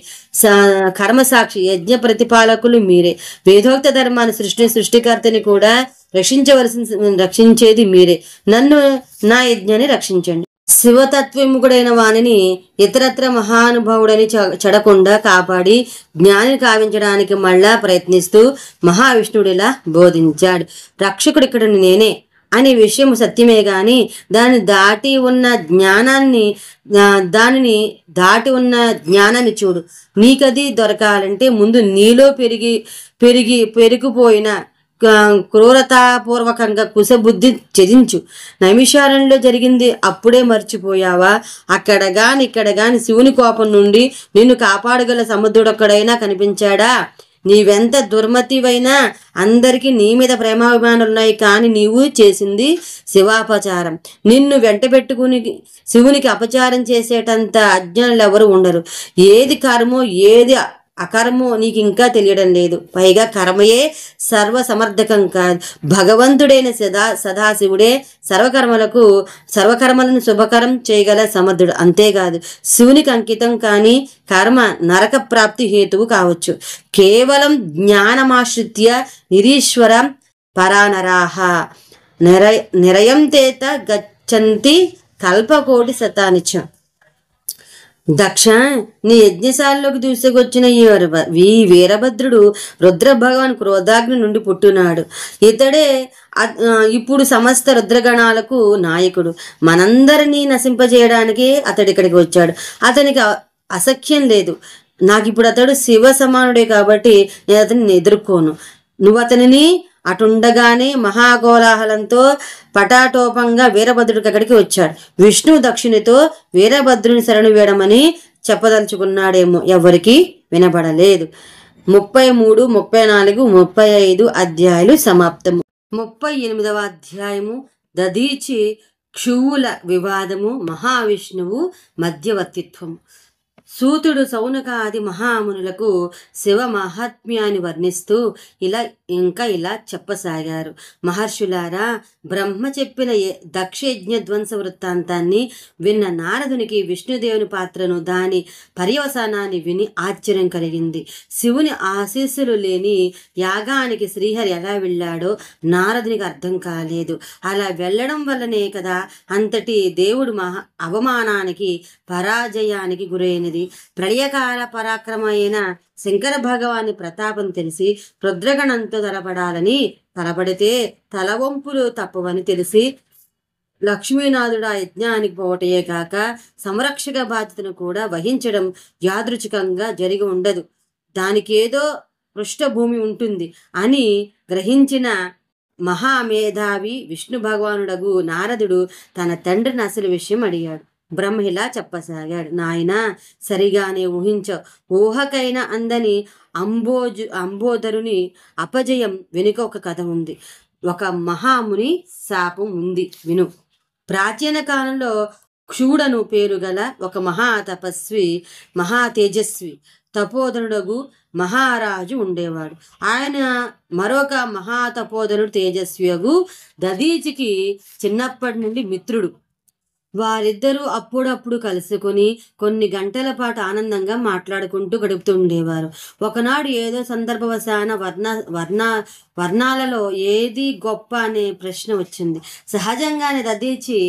కర్మసాక్షి యజ్ఞ ప్రతిపాలకులు మీరే. వేదోక్త ధర్మాన్ని సృష్టికర్తని కూడా రక్షించేది మీరే. నన్ను నా యజ్ఞాన్ని రక్షించండి. శివతత్వముకుడైన వానిని ఇతరత్ర మహానుభావుడని చెడకుండా కాపాడి జ్ఞానిని కావించడానికి మళ్ళా ప్రయత్నిస్తూ మహావిష్ణుడిలా బోధించాడు. రక్షకుడు ఇక్కడ నేనే అనే విషయం సత్యమే గాని దానిని దాటి ఉన్న జ్ఞానాన్ని చూడు. నీకది దొరకాలంటే ముందు నీలో పెరిగిపోయిన క్రూరతాపూర్వకంగా కుశబుద్ధి త్యజించు. నైమిషారణ్యంలో జరిగింది అప్పుడే మర్చిపోయావా? అక్కడ గాని ఇక్కడ గాని శివుని కోపం నుండి నిన్ను కాపాడగల సముద్రుడొక్కడైనా కనిపించాడా? నీవెంత దుర్మతివైనా అందరికీ నీ మీద ప్రేమాభిమానులున్నాయి. కానీ నీవు చేసింది శివాపచారం. నిన్ను వెంట పెట్టుకుని శివునికి అపచారం చేసేటంత అజ్ఞానులు ఎవరు ఉండరు. ఏది కర్మో ఏది అకర్మో నీకు ఇంకా తెలియడం లేదు. పైగా కర్మయే సర్వసమర్థకం కాదు. భగవంతుడైన సదాశివుడే సర్వకర్మలను శుభకరం చేయగల సమర్థుడు. అంతేకాదు శివునికి అంకితం కాని కర్మ నరక ప్రాప్తి హేతువు కావచ్చు. కేవలం జ్ఞానమాశ్రిత్య నిరీశ్వర పరానరాహ నిరయం తేత గచ్చంతి కల్పకోటి శతానిచ. దక్ష, నీ యజ్ఞశాలలోకి దూసుకొచ్చిన ఈ వీరభద్రుడు రుద్ర భగవాన్ క్రోధాగ్ని నుండి పుట్టున్నాడు. ఇతడే ఇప్పుడు సమస్త రుద్రగణాలకు నాయకుడు. మనందరినీ నశింపజేయడానికి అతడిక్కడికి వచ్చాడు. అతనికి అసఖ్యం లేదు. నాకు ఇప్పుడు అతడు శివ సమానుడే కాబట్టి నేను అతన్ని ఎదుర్కోను. నువ్వు అతనిని అటుండగానే మహాకోలాహలంతో పటాటోపంగా వీరభద్రుడికి అక్కడికి వచ్చాడు. విష్ణు దక్షిణితో వీరభద్రుని శరణు వేయడమని చెప్పదలుచుకున్నాడేమో, ఎవరికి వినబడలేదు. 33, 34, 35 అధ్యాయాలు సమాప్తము. 38వ అధ్యాయము దదీచి క్షువుల వివాదము, మహావిష్ణువు మధ్యవర్తిత్వము. సూతుడు సౌనకాది మహామునులకు శివ మహాత్మ్యాన్ని వర్ణిస్తూ ఇలా చెప్పసాగారు. మహర్షులారా, బ్రహ్మ చెప్పిన దక్షయజ్ఞ ధ్వంస వృత్తాంతాన్ని విన్న నారదునికి విష్ణుదేవుని పాత్రను దాని పర్యవసానాన్ని విని ఆశ్చర్యం కలిగింది. శివుని ఆశీస్సులు లేని యాగానికి శ్రీహరి ఎలా వెళ్ళాడో నారదునికి అర్థం కాలేదు. అలా వెళ్ళడం వల్లనే కదా అంతటి దేవుడు అవమానానికి పరాజయానికి గురైనది. ప్రళయకాల పరాక్రమైన శంకర భగవాని ప్రతాపం తెలిసి రుద్రగణంతో తలపడితే తలవంపులు తప్పవని తెలిసి లక్ష్మీనాథుడు ఆ యజ్ఞానికి పోవటయే కాక సంరక్షక బాధ్యతను కూడా వహించడం యాదృచ్ఛికంగా జరిగి ఉండదు. దానికేదో పృష్ఠభూమి ఉంటుంది అని గ్రహించిన మహామేధావి విష్ణు భగవానుడగు నారదుడు తన తండ్రిని అసలు విషయం అడిగాడు. బ్రహ్మ ఇలా చెప్పసాగాడు, నాయనా సరిగానే ఊహించవు. ఊహకైనా అందని అంబోదరుని అపజయం వెనుక ఒక కథ ఉంది. ఒక మహాముని శాపం ఉంది, విను. ప్రాచీన కాలంలో క్షుడను పేరు గల ఒక మహా తపస్వి, మహా తేజస్వి తపోధనుడగు మహారాజు ఉండేవాడు. ఆయన మరొక మహాతపోధనుడు తేజస్వియగు దదీచికి చిన్నప్పటి నుండి మిత్రుడు. వారిద్దరూ అప్పుడప్పుడు కలుసుకొని కొన్ని గంటల పాటు ఆనందంగా మాట్లాడుకుంటూ గడుపుతుండేవారు. ఒకనాడు ఏదో సందర్భవశాన వర్ణాలలో ఏది గొప్ప అనే ప్రశ్న వచ్చింది. సహజంగానే దదీచి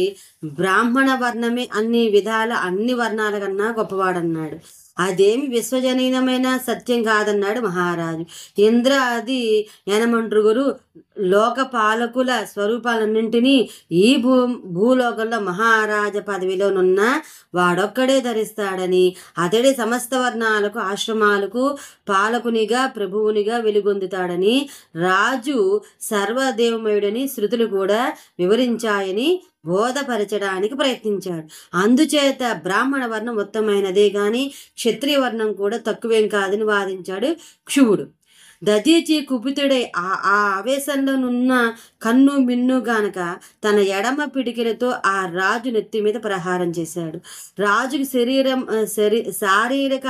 బ్రాహ్మణ వర్ణమే అన్ని విధాల అన్ని వర్ణాల కన్నా గొప్పవాడన్నాడు. అదేమి విశ్వజనీనమైన సత్యం కాదన్నాడు మహారాజు. ఇంద్ర అది యనమండ్రుగురు లోక పాలకుల స్వరూపాలన్నింటినీ ఈ భూలోకంలో మహారాజ పదవిలోనున్న వాడొక్కడే ధరిస్తాడని, అతడే సమస్త వర్ణాలకు ఆశ్రమాలకు పాలకునిగా ప్రభువునిగా వెలుగొందుతాడని, రాజు సర్వదేవమయుడని శృతులు కూడా వివరించాయని బోధపరచడానికి ప్రయత్నించాడు. అందుచేత బ్రాహ్మణ వర్ణం ఉత్తమైనదే గాని క్షత్రియ వర్ణం కూడా తక్కువేం కాదని వాదించాడు క్షువుడు. దదీచి కుపితుడై ఆ ఆవేశంలోనున్న కన్ను మిన్ను గానక తన ఎడమ పిడికిలతో ఆ రాజు నెత్తి మీద ప్రహారం చేశాడు. రాజుకి శారీరక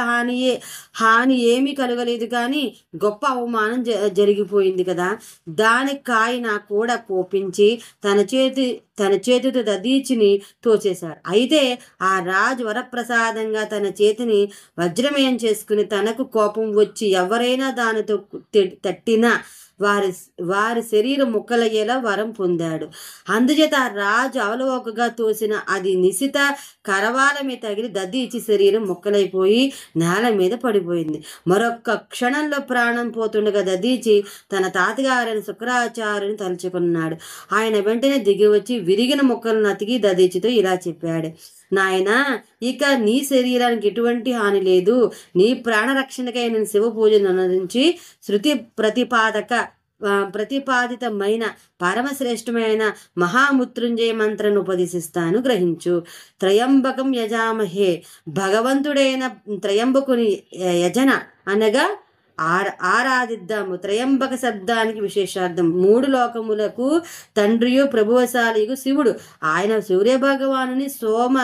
హాని ఏమీ కలగలేదు, కానీ గొప్ప అవమానం జరిగిపోయింది కదా. దానికి ఆయన కూడా కోపించి తన చేతితో దదీచిని తోచేశాడు. అయితే ఆ రాజు వరప్రసాదంగా తన చేతిని వజ్రమయం చేసుకుని తనకు కోపం వచ్చి ఎవరైనా దానితో తట్టినా వారి శరీరం ముక్కలయ్యేలా వరం పొందాడు. అందుచేత ఆ రాజు అవలవోకగా తోసిన అది నిశిత కరవాలమే తగిలి దదీచి శరీరం ముక్కలైపోయి నేల మీద పడిపోయింది. మరొక్క క్షణంలో ప్రాణం పోతుండగా దదీచి తన తాతగారైన శుక్రాచార్యుని తలుచుకున్నాడు. ఆయన వెంటనే దిగి వచ్చి విరిగిన ముక్కలను అతికి దదీచితో ఇలా చెప్పాడు, నాయనా, ఇక నీ శరీరానికి ఎటువంటి హాని లేదు. నీ ప్రాణరక్షణకై నేను శివ పూజను అనుసరించి శృతి ప్రతిపాదితమైన పరమశ్రేష్టమైన మహామృత్యుంజయ మంత్రాన్ని ఉపదేశిస్తాను, గ్రహించు. త్రయంబకం యజామహే, భగవంతుడైన త్రయంబకుని యజన అనగా ఆరాధిద్దాము. త్రయంబక శబ్దానికి విశేషార్థం 3 లోకములకు తండ్రియు ప్రభువశాలియు శివుడు. ఆయన సూర్యభగవానుని సోమ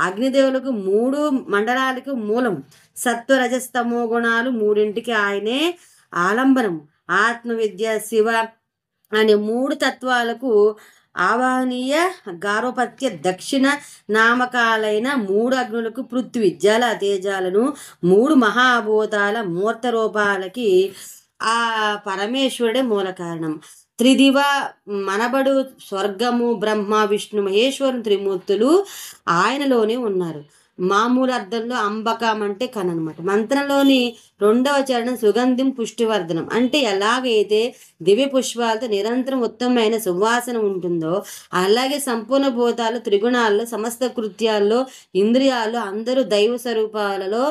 అగ్నిదేవులకు 3 మండలాలకు మూలం. సత్వరజస్తమో గుణాలు 3ంటికి ఆయనే ఆలంబనం. ఆత్మవిద్య, శివ అనే 3 తత్వాలకు ఆవాహనీయ గారోపత్య దక్షిణ నామకాలైన 3 అగ్నులకు పృథ్వీ జల తేజాలను 3 మహాభూతాల మూర్త రూపాలకి ఆ పరమేశ్వరుడే మూల కారణం. త్రిదివ మనబడు స్వర్గము, బ్రహ్మ, విష్ణు, మహేశ్వరుని త్రిమూర్తులు ఆయనలోనే ఉన్నారు. మామూలు అర్థంలో అంబకం అంటే కననమాట. మంత్రంలోని 2వ చరణం సుగంధిం పుష్టివర్ధనం అంటే ఎలాగైతే దివ్య పుష్పాలతో నిరంతరం ఉత్తమమైన సువాసన ఉంటుందో అలాగే సంపూర్ణ భూతాలు త్రిగుణాల్లో సమస్త కృత్యాల్లో ఇంద్రియాల్లో అందరూ దైవ స్వరూపాలలో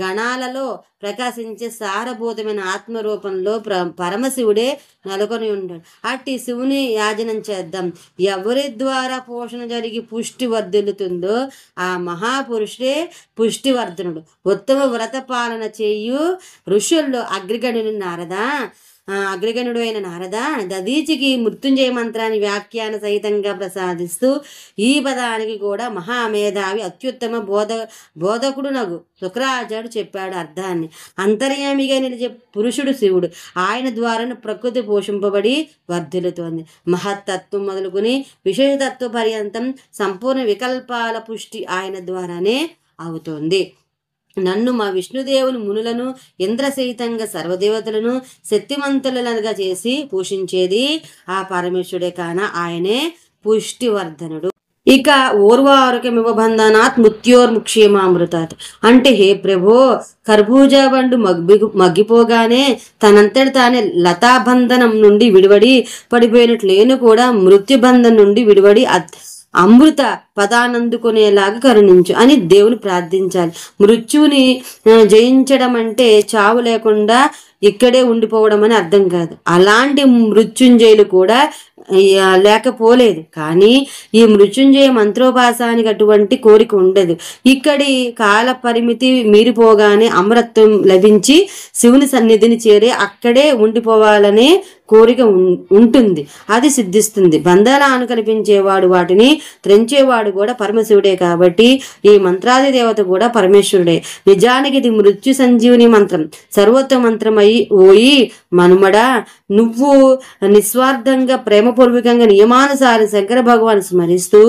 గణాలలో ప్రకాశించే సారభూతమైన ఆత్మరూపంలో పరమశివుడే నెలకొని ఉంటాడు. అట్టి శివుని యాజనం చేద్దాం. ఎవరి ద్వారా పోషణ జరిగి పుష్టి వర్ధిల్లుతుందో ఆ మహాపురుషుడే పుష్టివర్ధనుడు. ఉత్తమ వ్రత పాలన చేయు ఋషుల్లో అగ్రగణుడు అయిన నారద దదీచికి మృత్యుంజయ మంత్రాన్ని వ్యాఖ్యాన సహితంగా ప్రసాదిస్తూ ఈ పదానికి కూడా మహామేధావి అత్యుత్తమ బోధకుడు నగు శుక్రాచార్యుడు చెప్పాడు అర్థాన్ని. అంతర్యామిగా నిలిచే పురుషుడు శివుడు. ఆయన ద్వారా ప్రకృతి పోషింపబడి వర్ధిల్లుతోంది. మహత్తత్వం మొదలుకొని విశేషతత్వ పర్యంతం సంపూర్ణ వికల్పాల పుష్టి ఆయన ద్వారానే అవుతోంది. నన్ను మా విష్ణుదేవుని మునులను ఇంద్రసహితంగా సర్వదేవతలను శక్తిమంతులనుగా చేసి పోషించేది ఆ పరమేశ్వరుడే కాన ఆయనే పుష్టివర్ధనుడు. ఇక ఓర్వారుకమివబంధనాత్ మృత్యోర్ముక్షేమామృతాత్ అంటే, హే ప్రభో, కర్బూజా బండు మగ్గిపోగానే తనంతటి తానే లతాబంధనం నుండి విడివడి పడిపోయినట్లేను కూడా మృత్యుబంధం నుండి విడివడి అమృత పదానందుకునేలాగా కరుణించు అని దేవుని ప్రార్థించాలి. మృత్యువుని జయించడం అంటే చావు లేకుండా ఇక్కడే ఉండిపోవడం అని అర్థం కాదు. అలాంటి మృత్యుంజయులు కూడా లేకపోలేదు. కానీ ఈ మృత్యుంజయ మంత్రోపాసానికి అటువంటి కోరిక ఉండదు. ఇక్కడి కాల పరిమితి మీరిపోగానే అమరత్వం లభించి శివుని సన్నిధిని చేరి అక్కడే ఉండిపోవాలనే కోరిక ఉంటుంది. అది సిద్ధిస్తుంది. బంధాలను కల్పించేవాడు వాటిని త్రెంచేవాడు కూడా పరమశివుడే. కాబట్టి ఈ మంత్రాది దేవత కూడా పరమేశ్వరుడే. నిజానికి ఇది మృత్యు సంజీవని మంత్రం, సర్వోత్తమ మంత్రం ఓయి మనుమడా, నువ్వు నిస్వార్థంగా ప్రేమపూర్వకంగా నియమానుసారి శంకర భగవాన్ స్మరిస్తూ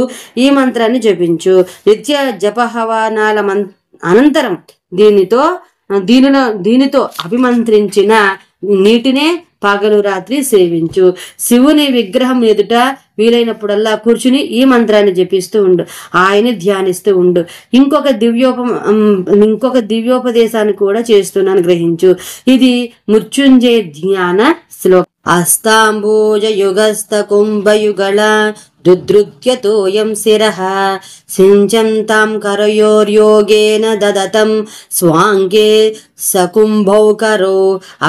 ఈ మంత్రాన్ని జపించు. నిత్య జపహవనాల అనంతరం దీనితో అభిమంత్రించిన నీటినే పగలు రాత్రి సేవించు. శివుని విగ్రహం ఎదుట వీలైనప్పుడల్లా కూర్చుని ఈ మంత్రాన్ని జపిస్తూ ఉండు. ఆయన్ని ధ్యానిస్తూ ఉండు. ఇంకొక దివ్యోపదేశాన్ని కూడా చేస్తున్నాను, గ్రహించు. ఇది మృత్యుంజయ ధ్యాన శ్లోకం. అస్తాంబూజ యుగస్థ కుంభయుగళ దుద్రుత్యతోయం శిరః సించంతాం కరయోర్యోగేన దదతం స్వాంగే సకుంభౌకరో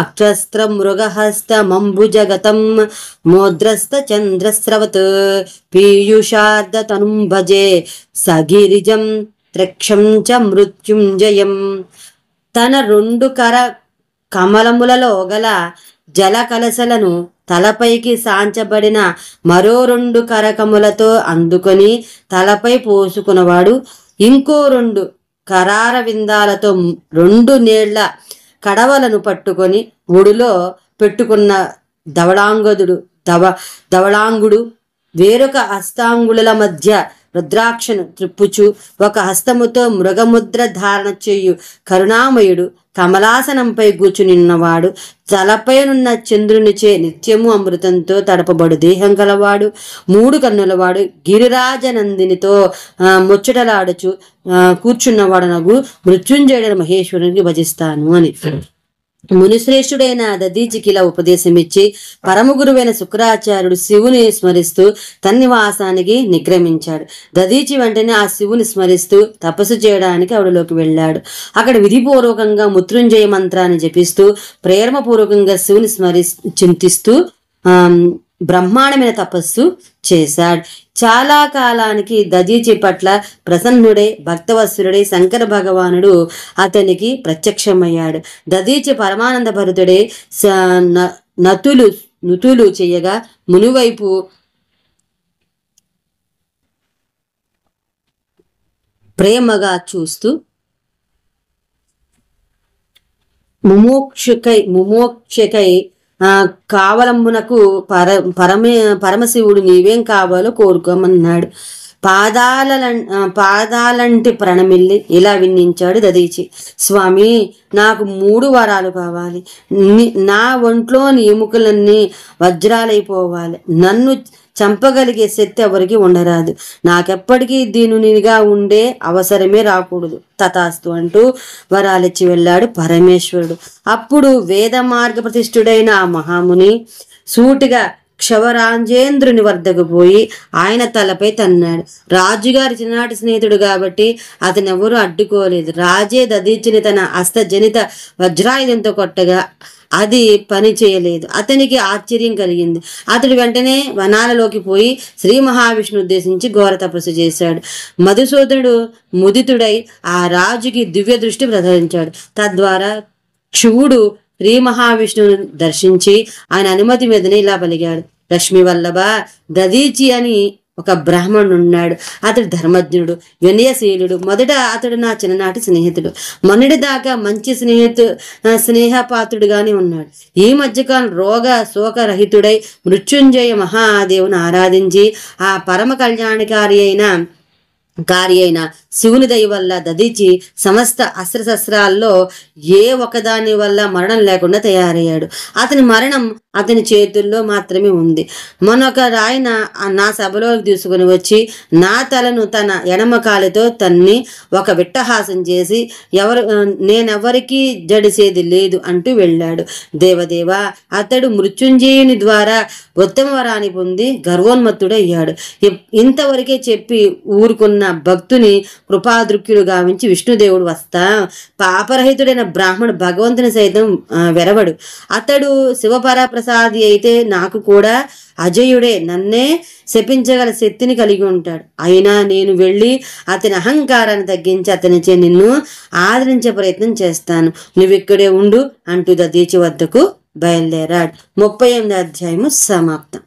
అక్షస్త్ర మృగహస్తమంబుజగతం మోద్రస్త చంద్రస్రవత్ పీయూషార్ధ తనుం భజే సగిరిజం త్రక్షం చ మృత్యుంజయం. తన 2 కర కమలములలో గల జల కలశలను తలపైకి సాంచబడిన మరో 2 కరకములతో అందుకొని తలపై పోసుకున్నవాడు ఇంకో 2 కరార విందాలతో 2 నీళ్ల కడవలను పట్టుకొని ఒడిలో పెట్టుకున్న ధవళాంగుడు వేరొక హస్తాంగుళుల మధ్య రుద్రాక్షను త్రిప్పుచు ఒక హస్తముతో మృగముద్ర ధారణ చేయు కరుణామయుడు కమలాసనంపై కూర్చునిన్నవాడు, తలపైనున్న చంద్రునిచే నిత్యము అమృతంతో తడపబడు దేహం కలవాడు, 3 కన్నులవాడు, గిరిరాజనందినితో ముచ్చటలాడుచు కూర్చున్నవాడనగు మృత్యుంజయుడైన మహేశ్వరునికి భజిస్తాను అని మునిశ్రేష్ఠుడైన దధీచికి ఇలా ఉపదేశమిచ్చి పరమగురువైన శుక్రాచార్యుడు శివుని స్మరిస్తూ తన నివాసానికి నిగ్రమించాడు. దధీచి వెంటనే ఆ శివుని స్మరిస్తూ తపస్సు చేయడానికి ఆవిడలోకి వెళ్ళాడు. అక్కడ విధిపూర్వకంగా మృత్యుంజయ మంత్రాన్ని జపిస్తూ ప్రేమపూర్వకంగా శివుని చింతిస్తూ బ్రహ్మాండమైన తపస్సు చేశాడు. చాలా కాలానికి దధీచి పట్ల ప్రసన్నుడై భక్తవత్సలుడై శంకర భగవానుడు అతనికి ప్రత్యక్షమయ్యాడు. దధీచి పరమానంద భరితుడై నుతులు చేయగా మునివైపు ప్రేమగా చూస్తూ ముమోక్షకై కావలమునకు పరమశివుడు నీవేం కావాలో కోరుకోమన్నాడు. పాదాలంటి ప్రణమిల్లి ఇలా విన్నించాడు దధీచి. స్వామి, నాకు 3 వరాలు కావాలి. నా ఒంట్లోని ఎముకలన్నీ వజ్రాలైపోవాలి. నన్ను చంపగలిగే శక్తి ఎవరికి ఉండరాదు. నాకెప్పటికీ దీనునిగా ఉండే అవసరమే రాకూడదు. తథాస్తు అంటూ వరాలిచ్చి వెళ్ళాడు పరమేశ్వరుడు. అప్పుడు వేద మార్గ ప్రతిష్ఠుడైన ఆ మహాముని సూటిగా క్షవరాంజేంద్రుని వద్దకు పోయి ఆయన తలపై తన్నాడు. రాజుగారి చిన్ననాటి స్నేహితుడు కాబట్టి అతనెవరూ అడ్డుకోలేదు. రాజే దధీచిని తన హస్తజనిత వజ్రాయుధంతో కొట్టగా అది పని చేయలేదు. అతనికి ఆశ్చర్యం కలిగింది. అతడు వెంటనే వనాలలోకి పోయి శ్రీ మహావిష్ణు ఉద్దేశించి ఘోర తపస్సు చేశాడు. మధుసూదనుడు ముదితుడై ఆ రాజుకి దివ్య దృష్టి ప్రదర్శించాడు. తద్వారా శివుడు శ్రీ మహావిష్ణువుని దర్శించి ఆయన అనుమతి మీదనే ఇలా పలిగాడు. లక్ష్మీ వల్లభ, దధీచి అని ఒక బ్రాహ్మణుడు ఉన్నాడు. అతడు ధర్మజ్ఞుడు, వినయశీలుడు. మొదట అతడు నా చిన్ననాటి స్నేహితుడు. మొన్నటి దాకా మంచి స్నేహపాత్రుడుగానే ఉన్నాడు. ఈ మధ్యకాలం రోగ శోకరహితుడై మృత్యుంజయ మహాదేవుని ఆరాధించి ఆ పరమ కళ్యాణకారి అయిన శివుని దయ వల్ల దధీచి సమస్త అస్త్రశస్త్రాల్లో ఏ ఒకదాని వల్ల మరణం లేకుండా తయారయ్యాడు. అతని మరణం అతని చేతుల్లో మాత్రమే ఉంది. మొన్నొక రాయన నా సభలోకి తీసుకుని వచ్చి నా తలను తన ఎడమ కాలితో తన్ని ఒక విట్టహాసం చేసి నేనెవరికీ జడిసేది లేదు అంటూ వెళ్ళాడు. దేవదేవ, అతడు మృత్యుంజయుని ద్వారా ఉత్తమ వరాన్ని పొంది గర్వోన్మత్తుడయ్యాడు. ఇంతవరకే చెప్పి ఊరుకున్న భక్తుని కృపాదృక్యుడు గావించి విష్ణుదేవుడు వస్తా పాపరహితుడైన బ్రాహ్మణుడు భగవంతుని సైతం వెరవడు. అతడు శివపరప్రసాది అయితే నాకు కూడా అజయుడే, నన్నే శపించగల శక్తిని కలిగి ఉంటాడు. అయినా నేను వెళ్ళి అతని అహంకారాన్ని తగ్గించి అతనిచే నిన్ను ఆదరించే ప్రయత్నం చేస్తాను. నువ్విక్కడే ఉండు అంటూ దధీచి వద్దకు బయలుదేరాడు. 38వ అధ్యాయము సమాప్తం.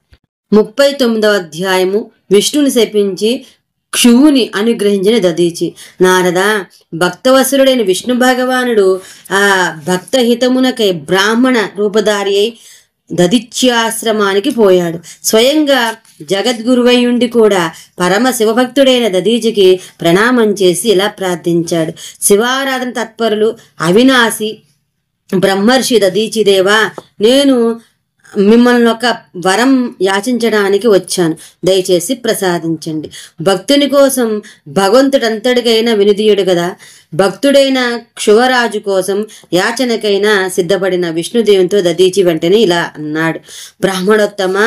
39వ అధ్యాయము విష్ణుని శపించి క్షువుని అనుగ్రహించిన దధీచి. నారద, భక్తవసురుడైన విష్ణు భగవానుడు ఆ భక్తహితమునకై బ్రాహ్మణ రూపధారి అయి దధీచ్యాశ్రమానికి పోయాడు. స్వయంగా జగద్గురువై ఉండి కూడా పరమ శివభక్తుడైన దధీచికి ప్రణామం చేసి ఇలా ప్రార్థించాడు. శివారాధన తత్పరులు అవినాశి బ్రహ్మర్షి దధీచిదేవా, నేను మిమ్మల్ని ఒక వరం యాచించడానికి వచ్చాను, దయచేసి ప్రసాదించండి. భక్తుని కోసం భగవంతుడంతటికైనా వినుదీయుడు కదా. భక్తుడైన క్షువరాజు కోసం యాచనకైనా సిద్ధపడిన విష్ణుదేవునితో దధీచి వెంటనే ఇలా అన్నాడు. బ్రాహ్మణోత్తమ,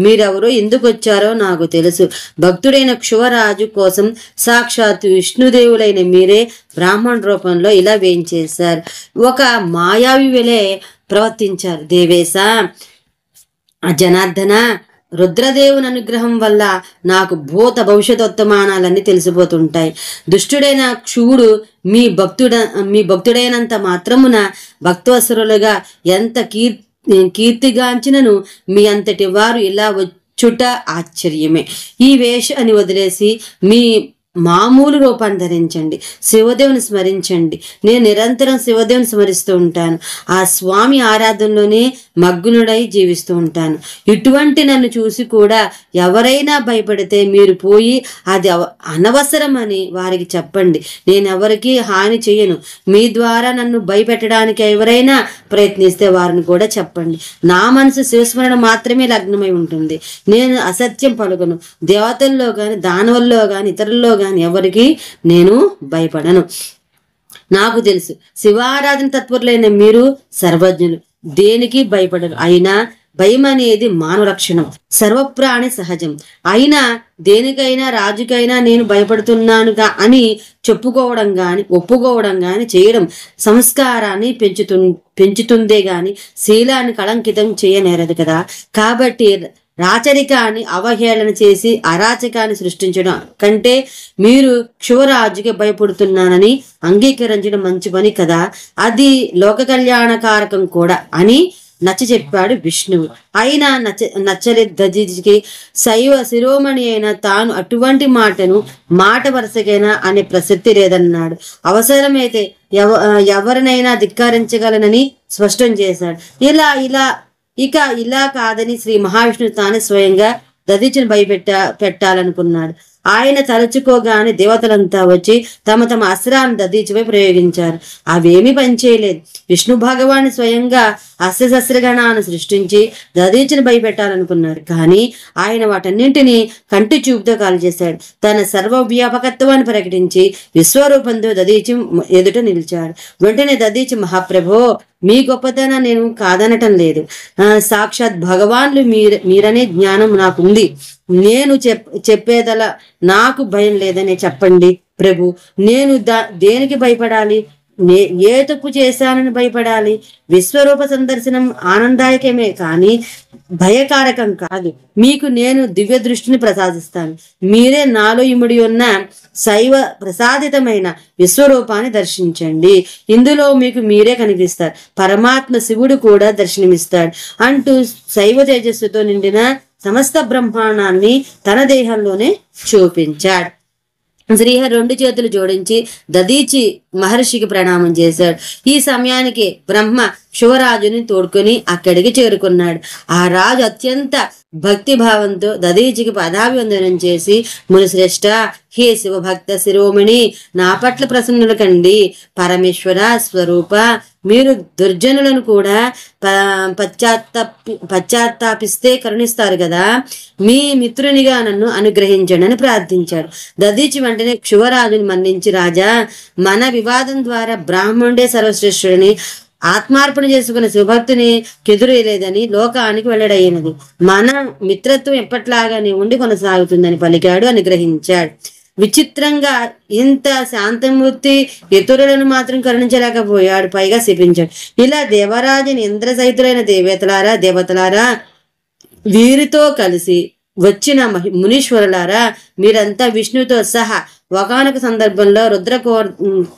మీరెవరో ఎందుకు వచ్చారో నాకు తెలుసు. భక్తుడైన క్షువరాజు కోసం సాక్షాత్తు విష్ణుదేవులైన మీరే బ్రాహ్మణ రూపంలో ఇలా వేయించేశారు. ఒక మాయావి వెలే ప్రవర్తించారు. దేవేశ, జనార్దన, రుద్రదేవుని అనుగ్రహం వల్ల నాకు భూత భవిష్యత్తు తెలిసిపోతుంటాయి. దుష్టుడైన క్షువుడు మీ భక్తుడైనంత మాత్రమున భక్తవసరులుగా ఎంత కీర్తిగాంచినను మీ అంతటి వారు ఇలా వచ్చుట ఆశ్చర్యమే. ఈ వేషాన్ని వదిలేసి మీ మామూలు రూపాన్ని ధరించండి, శివదేవుని స్మరించండి. నేను నిరంతరం శివదేవుని స్మరిస్తూ ఉంటాను. ఆ స్వామి ఆరాధనలోనే మగ్నుడై జీవిస్తూ ఉంటాను. ఇటువంటి నన్ను చూసి కూడా ఎవరైనా భయపడితే మీరు పోయి అది అనవసరమని వారికి చెప్పండి. నేనెవరికి హాని చేయను. మీ ద్వారా నన్ను భయపెట్టడానికి ఎవరైనా ప్రయత్నిస్తే వారిని కూడా చెప్పండి. నా మనసు శివస్మరణ మాత్రమే లగ్నమై ఉంటుంది. నేను అసత్యం పలుకను. దేవతల్లో గాని దానవుల్లో గాని ఇతరుల్లో గాని ఎవరికి నేను భయపడను. నాకు తెలుసు, శివారాధన తత్పరులైన మీరు సర్వజ్ఞులు, దేనికి భయపడరు. అయినా భయం అనేది మానవ లక్షణం, సర్వప్రాణి సహజం. అయినా దేనికైనా రాజుకైనా నేను భయపడుతున్నానుగా అని చెప్పుకోవడం గాని ఒప్పుకోవడం గాని చేయడం సంస్కారాన్ని పెంచుతుందే గాని శీలాన్ని కళంకితం చేయనేరదు కదా. కాబట్టి రాచరికాన్ని అవహేళన చేసి అరాచకాన్ని సృష్టించడం కంటే మీరు క్షువరాజుకి భయపడుతున్నానని అంగీకరించడం మంచి పని కదా. అది లోక కళ్యాణకారకం కూడా అని నచ్చ చెప్పాడు విష్ణువు. అయినా నచ్చలేదు దధీచికి. శైవ శిరోమణి అయిన తాను అటువంటి మాటను మాట వరుసకైనా అనే ప్రసక్తి లేదన్నాడు. అవసరమైతే ఎవరినైనా ధిక్కరించగలనని స్పష్టం చేశాడు. ఇలా కాదని శ్రీ మహావిష్ణువు తానే స్వయంగా దధీచిని పెట్టాలనుకున్నాడు. ఆయన తలుచుకోగానే దేవతలంతా వచ్చి తమ తమ అస్త్రాలను దధీచిపై ప్రయోగించారు. అవేమీ పనిచేయలేదు. విష్ణు భగవాన్ స్వయంగా అస్త్రశస్త్రగణాన్ని సృష్టించి దధీచిని భయపెట్టాలనుకున్నారు. కానీ ఆయన వాటన్నింటినీ కంటి చూపుతో కాల్చేశాడు. తన సర్వవ్యాపకత్వాన్ని ప్రకటించి విశ్వరూపంతో దధీచి ఎదుట నిలిచాడు. వెంటనే దధీచి, మహాప్రభో, మీ గొప్పతనం నేను కాదనటం లేదు. సాక్షాత్ భగవాన్లు మీరనే జ్ఞానం నాకుంది. నేను చెప్పేదలా నాకు భయం లేదని చెప్పండి ప్రభు. నేను దేనికి భయపడాలి? ఏ తప్పు చేశానని భయపడాలి? విశ్వరూప సందర్శనం ఆనందాయకమే కానీ భయకారకం కాదు. మీకు నేను దివ్య దృష్టిని ప్రసాదిస్తాను. మీరే నాలో ఇముడి ఉన్న శైవ ప్రసాదితమైన విశ్వరూపాన్ని దర్శించండి. ఇందులో మీకు మీరే కనిపిస్తారు. పరమాత్మ శివుడు కూడా దర్శనమిస్తాడు అంటూ శైవ తేజస్సుతో నిండిన సమస్త బ్రహ్మాండాన్ని తన దేహంలోనే చూపించాడు. శ్రీహరి 2 చేతులు జోడించి దధీచి మహర్షికి ప్రణామం చేశాడు. ఈ సమయానికి బ్రహ్మ క్షువరాజుని తోడుకొని అక్కడికి చేరుకున్నాడు. ఆ రాజు అత్యంత భక్తి భావంతో దధీచికి పదాభివందనం చేసి, మునిశ్రేష్ఠ, హే శివభక్త శిరోమణి, నా పట్ల ప్రసన్నులు కండి. పరమేశ్వర స్వరూప, మీరు దుర్జనులను కూడా పశ్చాత్తాపిస్తే కరుణిస్తారు కదా. మీ మిత్రునిగా నన్ను అనుగ్రహించండి అని ప్రార్థించాడు. దధీచి వెంటనే క్షువరాజుని మన్నించి, రాజా, మన వివాదం ద్వారా బ్రాహ్మణుడే సర్వశ్రేష్ఠుడిని ఆత్మార్పణ చేసుకున్న శివభక్తుని కెదురేలేదని లోకానికి వెల్లడైనది. మన మిత్రత్వం ఎప్పట్లాగానే ఉండి కొనసాగుతుందని పలికాడు, అనుగ్రహించాడు. విచిత్రంగా ఇంత శాంతమూర్తి ఇతరులను మాత్రం కరుణించలేకపోయాడు, పైగా శపించాడు. ఇలా దేవరాజుని ఇంద్రసహితులైన దేవతలారా వీరితో కలిసి వచ్చిన మునీశ్వరులారా, మీరంతా విష్ణుతో సహా ఒకానొక సందర్భంలో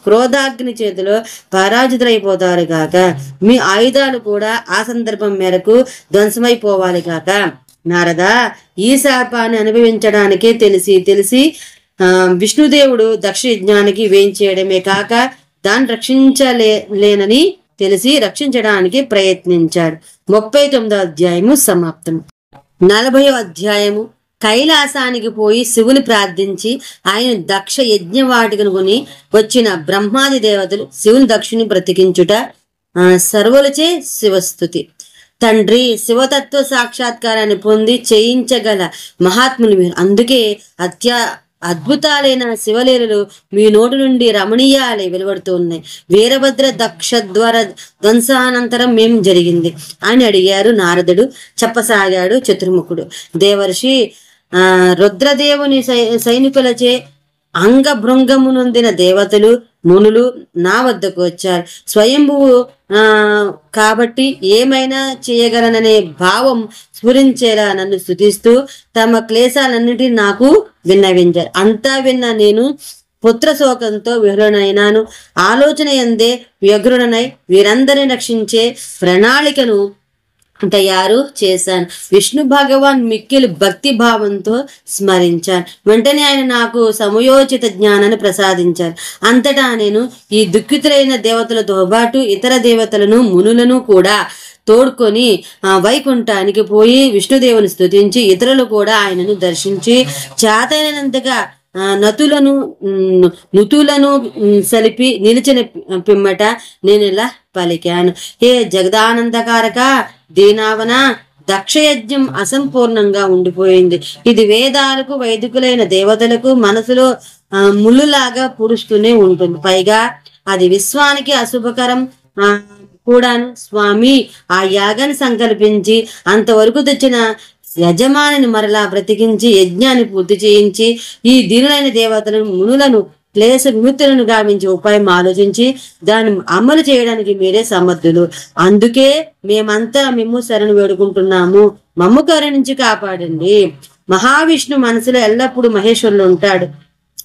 క్రోధాగ్ని చేతిలో పరాజితులైపోతారు కాక, మీ ఆయుధాలు కూడా ఆ సందర్భం మేరకు ధ్వంసమైపోవాలి కాక. నారద, ఈ శాపాన్ని అనుభవించడానికే తెలిసి విష్ణుదేవుడు దక్ష యజ్ఞానికి వేయించేయడమే కాక దాన్ని రక్షించలేనని తెలిసి రక్షించడానికి ప్రయత్నించాడు. 39వ అధ్యాయము సమాప్తం. 40వ అధ్యాయము. కైలాసానికి పోయి శివుని ప్రార్థించి ఆయన దక్ష యజ్ఞవాటికను కొని వచ్చిన బ్రహ్మాది దేవతలు శివుని దక్షుని బ్రతికించుట సర్వులచే శివస్తుతి. తండ్రి, శివతత్వ సాక్షాత్కారాన్ని పొంది చేయించగల మహాత్ములు మీరు. అందుకే అద్భుతాలైన శివలీలలు మీ నోటి నుండి రమణీయాలై వెలువడుతూ ఉన్నాయి. వీరభద్ర దక్షద్వార ధ్వంసానంతరం ఏం జరిగింది అని అడిగారు నారదుడు. చెప్పసాగాడు చతుర్ముఖుడు. దేవర్షి, రుద్రదేవుని సైనికులచే అంగభృంగము నొందిన దేవతలు మునులు నా వద్దకు వచ్చారు. స్వయంభువు కాబట్టి ఏమైనా చేయగలననే భావం స్ఫురించేలా నన్ను స్తుతిస్తూ తమ క్లేశాలన్నిటినీ నాకు విన్నవించారు. అంతా విన్న నేను పుత్రశోకంతో విహ్వలనైనాను. ఆలోచన ఎందే వ్యగ్రుడనై వీరందరిని రక్షించే ప్రణాళికను తయారు చేశాను. విష్ణు భగవాన్ మిక్కిలి భక్తి భావంతో స్మరించాను. వెంటనే ఆయన నాకు సమయోచిత జ్ఞానాన్ని ప్రసాదించారు. అంతటా నేను ఈ దుఃఖితులైన దేవతలతో పాటు ఇతర దేవతలను మునులను కూడా తోడుకొని వైకుంఠానికి పోయి విష్ణుదేవుని స్తుతించి ఇతరులు కూడా ఆయనను దర్శించి చేతనైనంతగా నుతులను సలిపి నిలిచిన పిమ్మట నేను ఇలా పలికాను. హే జగదానందకారక దీనావన, దక్షయజ్ఞం అసంపూర్ణంగా ఉండిపోయింది. ఇది వేదాలకు వైదికులైన దేవతలకు మనసులో ముళ్ళులాగా పురుస్తూనే ఉంటుంది. పైగా అది విశ్వానికి అశుభకరం కూడాను. స్వామి, ఆ యాగాన్ని సంకల్పించి అంతవరకు తెచ్చిన యజమానిని మరలా బ్రతికించి యజ్ఞాన్ని పూర్తి చేయించి ఈ దీనులైన దేవతలను మునులను క్లేశ విముక్తులను గావించి ఉపాయం ఆలోచించి దాన్ని అమలు చేయడానికి మీరే సమర్థులు. అందుకే మేమంతా మేము శరణు వేడుకుంటున్నాము. మమ్ము కరుణించి కాపాడండి. మహావిష్ణు మనసులో ఎల్లప్పుడూ మహేశ్వరులు ఉంటాడు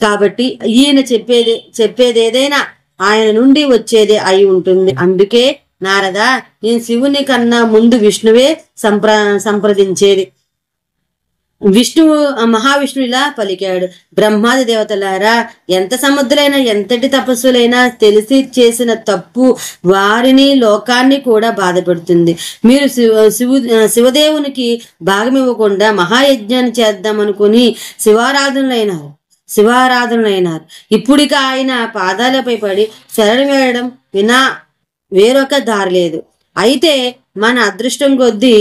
కాబట్టి ఈయన చెప్పేదేదైనా ఆయన నుండి వచ్చేదే అయి ఉంటుంది. అందుకే నారద, నేను శివుని కన్నా ముందు విష్ణువే సంప్రదించేది. మహావిష్ణువు ఇలా పలికాడు. బ్రహ్మాది దేవతలారా, ఎంత సముద్రులైనా ఎంతటి తపస్సులైనా తెలిసి చేసిన తప్పు వారిని లోకాన్ని కూడా బాధపెడుతుంది. మీరు శివదేవునికి భాగమివ్వకుండా మహాయజ్ఞాన్ని చేద్దామనుకుని శివారాధనలైనారు. ఇప్పుడిక ఆయన పాదాలపై పడి శరణు వేయడం వినా వేరొక దారి లేదు. అయితే మన అదృష్టం కొద్దీ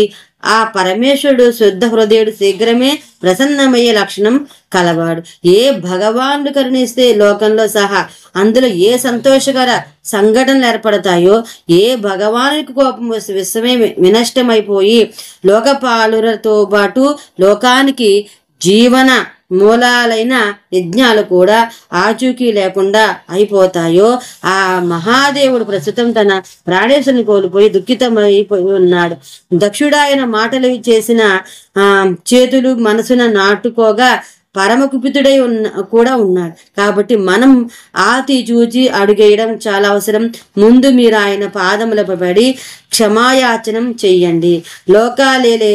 ఆ పరమేశ్వరుడు శుద్ధ హృదయుడు, శీఘ్రమే ప్రసన్నమయ్యే లక్షణం కలవాడు. ఏ భగవానుడు కరుణిస్తే లోకంలో సహా అందులో ఏ సంతోషకర సంఘటనలు ఏర్పడతాయో, ఏ భగవానునికి కోపం విశ్వమే వినష్టమైపోయి లోకపాలులతో పాటు లోకానికి జీవన మూలాలైన యజ్ఞాలు కూడా ఆచూకీ లేకుండా అయిపోతాయో, ఆ మహాదేవుడు ప్రస్తుతం తన ప్రాణేశ్వరుని కోల్పోయి దుఃఖితమైపోయి ఉన్నాడు. దక్షుడాయన మాటలు చేసిన చేతులు మనసున నాటుకోగా పరమ కుపితుడై కూడా ఉన్నాడు. కాబట్టి మనం ఆతి చూచి అడుగేయడం చాలా అవసరం. ముందు మీరు ఆయన పాదములపై పడి క్షమాయాచనం చెయ్యండి. లోకాలేలే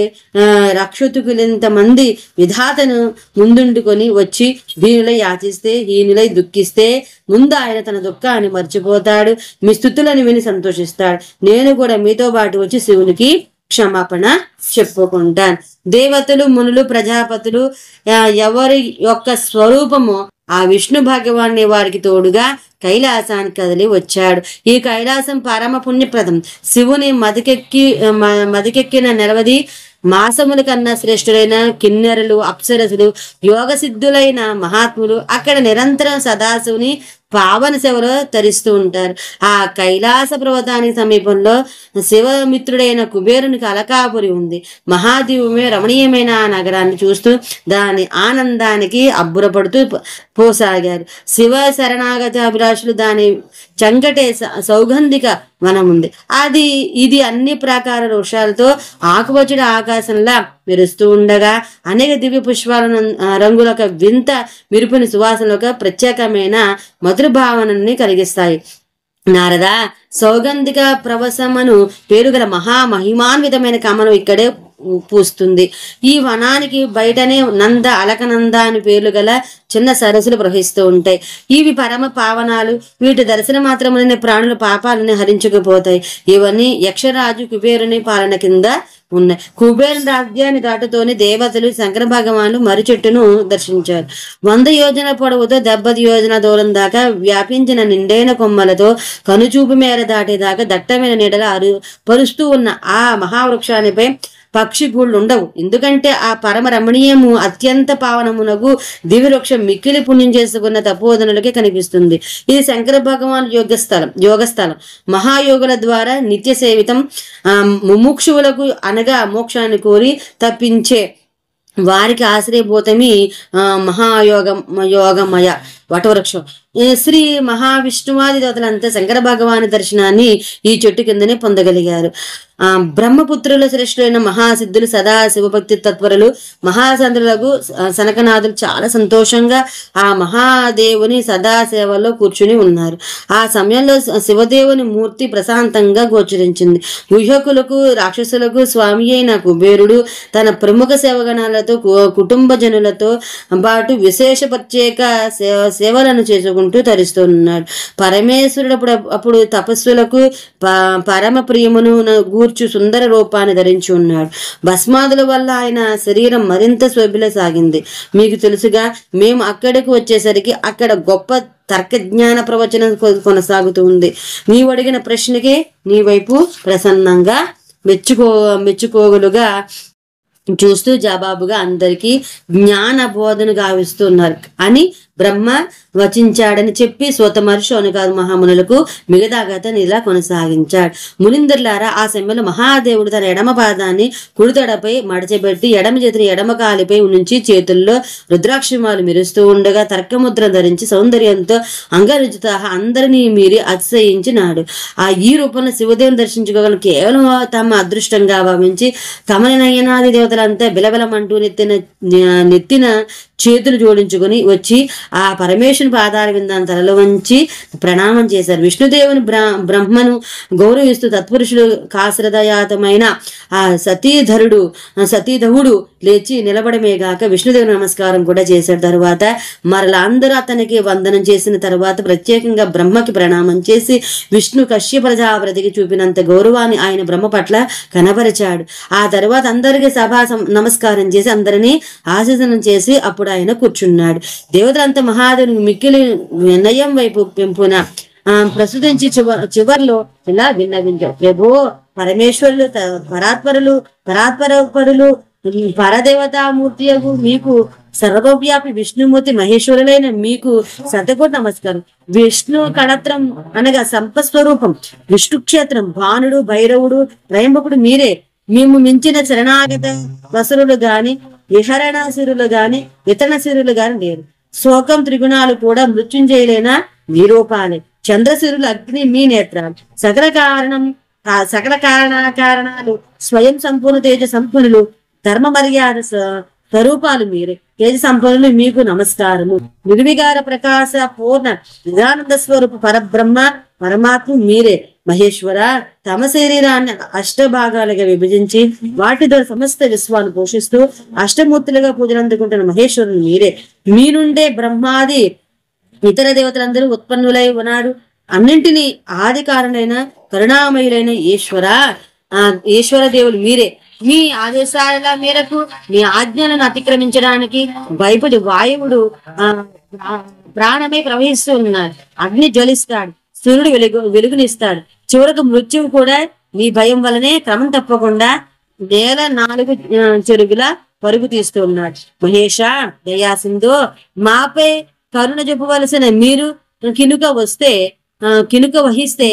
రక్షతుకులంతమంది విధాతను ముందుండుకొని వచ్చి దీనులై యాచిస్తే, హీనులై దుఃఖిస్తే ముందు ఆయన తన దుఃఖాన్ని మర్చిపోతాడు, మీ స్థుతులను విని సంతోషిస్తాడు. నేను కూడా మీతో పాటు వచ్చి శివునికి క్షమాపణ చెప్పుకుంటాను. దేవతలు, మునులు, ప్రజాపతులు ఎవరి యొక్క స్వరూపము ఆ విష్ణు భగవాన్ని వారికి తోడుగా కైలాసానికి కదిలి వచ్చాడు. ఈ కైలాసం పరమ పుణ్యప్రదం. శివుని మదికెక్కిన నెలవది మాసముల కన్నా శ్రేష్ఠులైన కిన్నెరలు, అప్సరసులు, యోగ సిద్ధులైన మహాత్ములు అక్కడ నిరంతరం సదాశివుని పావన సేవలో తరిస్తూ ఉంటారు. ఆ కైలాస పర్వతానికి సమీపంలో శివమిత్రుడైన కుబేరునికి అలకాపురి ఉంది. మహాదేవమే రమణీయమైన ఆ నగరాన్ని చూస్తూ దాని ఆనందానికి అబ్బురపడుతూ పోసాగారు. శివ శరణాగతి అభిలాషులు దాని చంకటే సౌగంధిక వనం ఉంది. ఇది అన్ని ప్రకార వృక్షాలతో ఆకుపచ్చడి ఆకాశంలా మెరుస్తూ ఉండగా అనేక దివ్య పుష్పాల రంగుల వింత మిరుపుని సువాసనలు ప్రత్యేకమైన మధుర భావనని కలిగిస్తాయి. నారద, సౌగంధిక ప్రవసమను పేరుగల మహిమాన్వితమైన కమలం ఇక్కడే పూస్తుంది. ఈ వనానికి బయటనే అలకనంద అని పేర్లు గల చిన్న సరస్సులు ప్రవహిస్తూ ఉంటాయి. ఇవి పరమ పావనాలు. వీటి దర్శనం మాత్రమే ప్రాణుల పాపాలని హరించుకుపోతాయి. ఇవన్నీ యక్షరాజు కుబేరుని పాలన కింద ఉన్నాయి. కుబేరుని రాజ్యాన్ని దాటుతోని దేవతలు శంకర భగవాను మర్రి చెట్టును దర్శించారు. 100 యోజన పొడవుతో 70 యోజన దూరం దాకా వ్యాపించిన నిండైన కొమ్మలతో కనుచూపు మేర దాటేదాకా దట్టమైన నీడలు పరుస్తూ ఉన్న ఆ మహావృక్షానిపై పక్షి గూళ్ళు ఉండవు. ఎందుకంటే ఆ పరమ రమణీయము అత్యంత పావనమునకు దివ్యవృక్షం మిక్కిలి పుణ్యం చేసుకున్న తపోధనులకే కనిపిస్తుంది. ఇది శంకర భగవాన్ యోగస్థలం. మహాయోగుల ద్వారా నిత్య సేవితం. ముముక్షువులకు అనగా మోక్షాన్ని కోరి తప్పించే వారికి ఆశ్రయభూతమి యోగమయ వటవృక్షం. శ్రీ మహావిష్ణువాది దేవతలంతా శంకర భగవాని దర్శనాన్ని ఈ చెట్టు కిందనే పొందగలిగారు. బ్రహ్మపుత్రుల శ్రేష్ఠులైన మహాసిద్ధులు, సదా శివభక్తి తత్పరులు, మహాసంద్రులకు సనకనాథులు చాలా సంతోషంగా ఆ మహాదేవుని సదా సేవలో కూర్చుని ఉన్నారు. ఆ సమయంలో శివదేవుని మూర్తి ప్రశాంతంగా గోచరించింది. గుహకులకు, రాక్షసులకు స్వామి అయిన కుబేరుడు తన ప్రముఖ సేవగణాలతో కుటుంబ జనులతో పాటు విశేష ప్రత్యేక సేవలను చేసుకుంటూ తరిస్తున్నాడు. పరమేశ్వరుడు అప్పుడు తపస్సులకు పరమ ప్రియమును గూర్చు సుందర రూపాన్ని ధరించి ఉన్నాడు. భస్మాదుల వల్ల ఆయన శరీరం మరింత శోభిలసాగింది. మీకు తెలుసుగా, మేము అక్కడికి వచ్చేసరికి అక్కడ గొప్ప తర్కజ్ఞాన ప్రవచనం కొనసాగుతూ ఉంది. నీవు అడిగిన ప్రశ్నకే నీ వైపు ప్రసన్నంగా మెచ్చుకోగలుగా చూస్తూ జవాబుగా అందరికీ జ్ఞాన బోధన గావిస్తున్నారు అని బ్రహ్మ వచించాడని చెప్పి సోత మహర్షి అనుకాదు మహామునులకు మిగతా కథను ఇలా కొనసాగించాడు. మునిందర్లారా, ఆ సమయంలో మహాదేవుడు తన ఎడమ పాదాన్ని కుడితడపై మడచబెట్టి ఎడమ చేతిని ఎడమ కాలిపై నుంచి చేతుల్లో రుద్రాక్షమాలు మెరుస్తూ ఉండగా తర్కముద్ర ధరించి సౌందర్యంతో అంగరుచిత అందరినీ మీరి అతిశయించినాడు. ఈ రూపంలో శివదేవుని దర్శించుకోగలను కేవలం తమ అదృష్టంగా భావించి కమలనయనాది దేవతలంతా బిలబిలమంటూ నెత్తిన చేతులు జోడించుకుని వచ్చి ఆ పరమేశ్వరుని పాదాల విందాన్ని తలలో వంచి ప్రణామం చేశారు. విష్ణుదేవుని బ్రహ్మను గౌరవిస్తూ తత్పురుషుడు కాశ్రదయాతమైన ఆ సతీధవుడు లేచి నిలబడమేగాక విష్ణుదేవుని నమస్కారం కూడా చేశాడు. తరువాత మరలా అందరూ అతనికి వందనం చేసిన తర్వాత ప్రత్యేకంగా బ్రహ్మకి ప్రణామం చేసి విష్ణు కశ్యప ప్రజాపతికి చూపినంత గౌరవాన్ని ఆయన బ్రహ్మ పట్ల కనబరిచాడు. ఆ తర్వాత అందరికీ సభా నమస్కారం చేసి అందరినీ ఆశీర్వదనం చేసి అప్పుడు ఆయన కూర్చున్నాడు. దేవతలంతా మహాదేవుని మిక్కిలి వినయం వైపు పెంపున ప్రస్తుతించి చివర్లో ఇలా విన్నవించారు. ప్రభు, పరమేశ్వరులు, పరాత్పరులు పరదేవతామూర్తి మీకు సర్వవ్యాపి విష్ణుమూర్తి మహేశ్వరులైన మీకు శతకోటి నమస్కారం. విష్ణు కళత్రం అనగా సంపస్వరూపం, విష్ణు క్షేత్రం, భానుడు, భైరవుడు, త్రయంబకుడు మీరే. మేము మించిన శరణాగత వసురులు గాని, విహరణశిరులు గాని, వితరణశిరులు గాని లేరు. శోకం త్రిగుణాలు కూడా మృత్యుంజయులైన మీ రూపాలే. చంద్రశిరులు అగ్ని మీ నేత్రాలు. సకల కారణాలు స్వయం సంపూర్ణ తేజ సంపన్నులు, ధర్మ మర్యాద స్వరూపాలు మీరే. తేజ సంపన్నులు మీకు నమస్కారము. నిర్వికార ప్రకాశ పూర్ణ నిజానంద స్వరూప పరబ్రహ్మ పరమాత్మ మీరే. మహేశ్వర, తమ శరీరాన్ని అష్టభాగాలుగా విభజించి వాటి ద్వారా సమస్త విశ్వాన్ని పోషిస్తూ అష్టమూర్తులుగా పూజలు అందుకుంటున్న మహేశ్వరుని మీరే. మీ నుండే బ్రహ్మాది ఇతర దేవతలందరూ ఉత్పన్నులై ఉన్నారు. అన్నింటినీ ఆది కారణైన కరుణామయులైన ఈశ్వర దేవులు మీరే. మీ ఆదేశాల మేరకు మీ ఆజ్ఞలను అతిక్రమించడానికి భయపడి వాయువుడు ప్రాణమే ప్రవహిస్తూ ఉన్నారు. అగ్ని జ్వలిస్తాడు, సూర్యుడు వెలుగునిస్తాడు. చివరకు మృత్యువు కూడా మీ భయం వలనే క్రమం తప్పకుండా నేల 4 చెరుగుల పరుగు తీస్తూ ఉన్నాడు. మహేష, దయాసింధు, మాపై కరుణ చెప్పవలసిన మీరు కినుక వస్తే కినుక వహిస్తే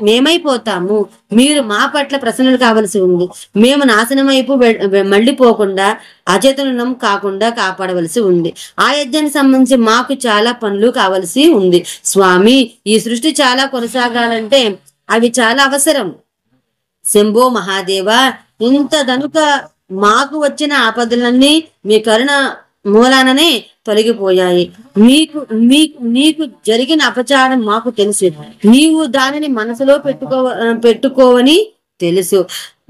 మేమైపోతాము. మీరు మా పట్ల ప్రసన్నులు కావలసి ఉంది. మేము నాశనం వైపు మళ్ళీపోకుండా అచేతనం కాకుండా కాపాడవలసి ఉంది. ఆ యజ్ఞానికి సంబంధించి మాకు చాలా పనులు కావలసి ఉంది స్వామి. ఈ సృష్టి చాలా కొనసాగాలంటే అవి చాలా అవసరం. శంభో మహాదేవ, ఇంత దనుక మాకు వచ్చిన ఆపదలన్నీ మీ కరుణ మూలాననే తొలగిపోయాయి. నీకు జరిగిన అపచారం మాకు తెలుసు. నీవు దానిని మనసులో పెట్టుకోవని తెలుసు.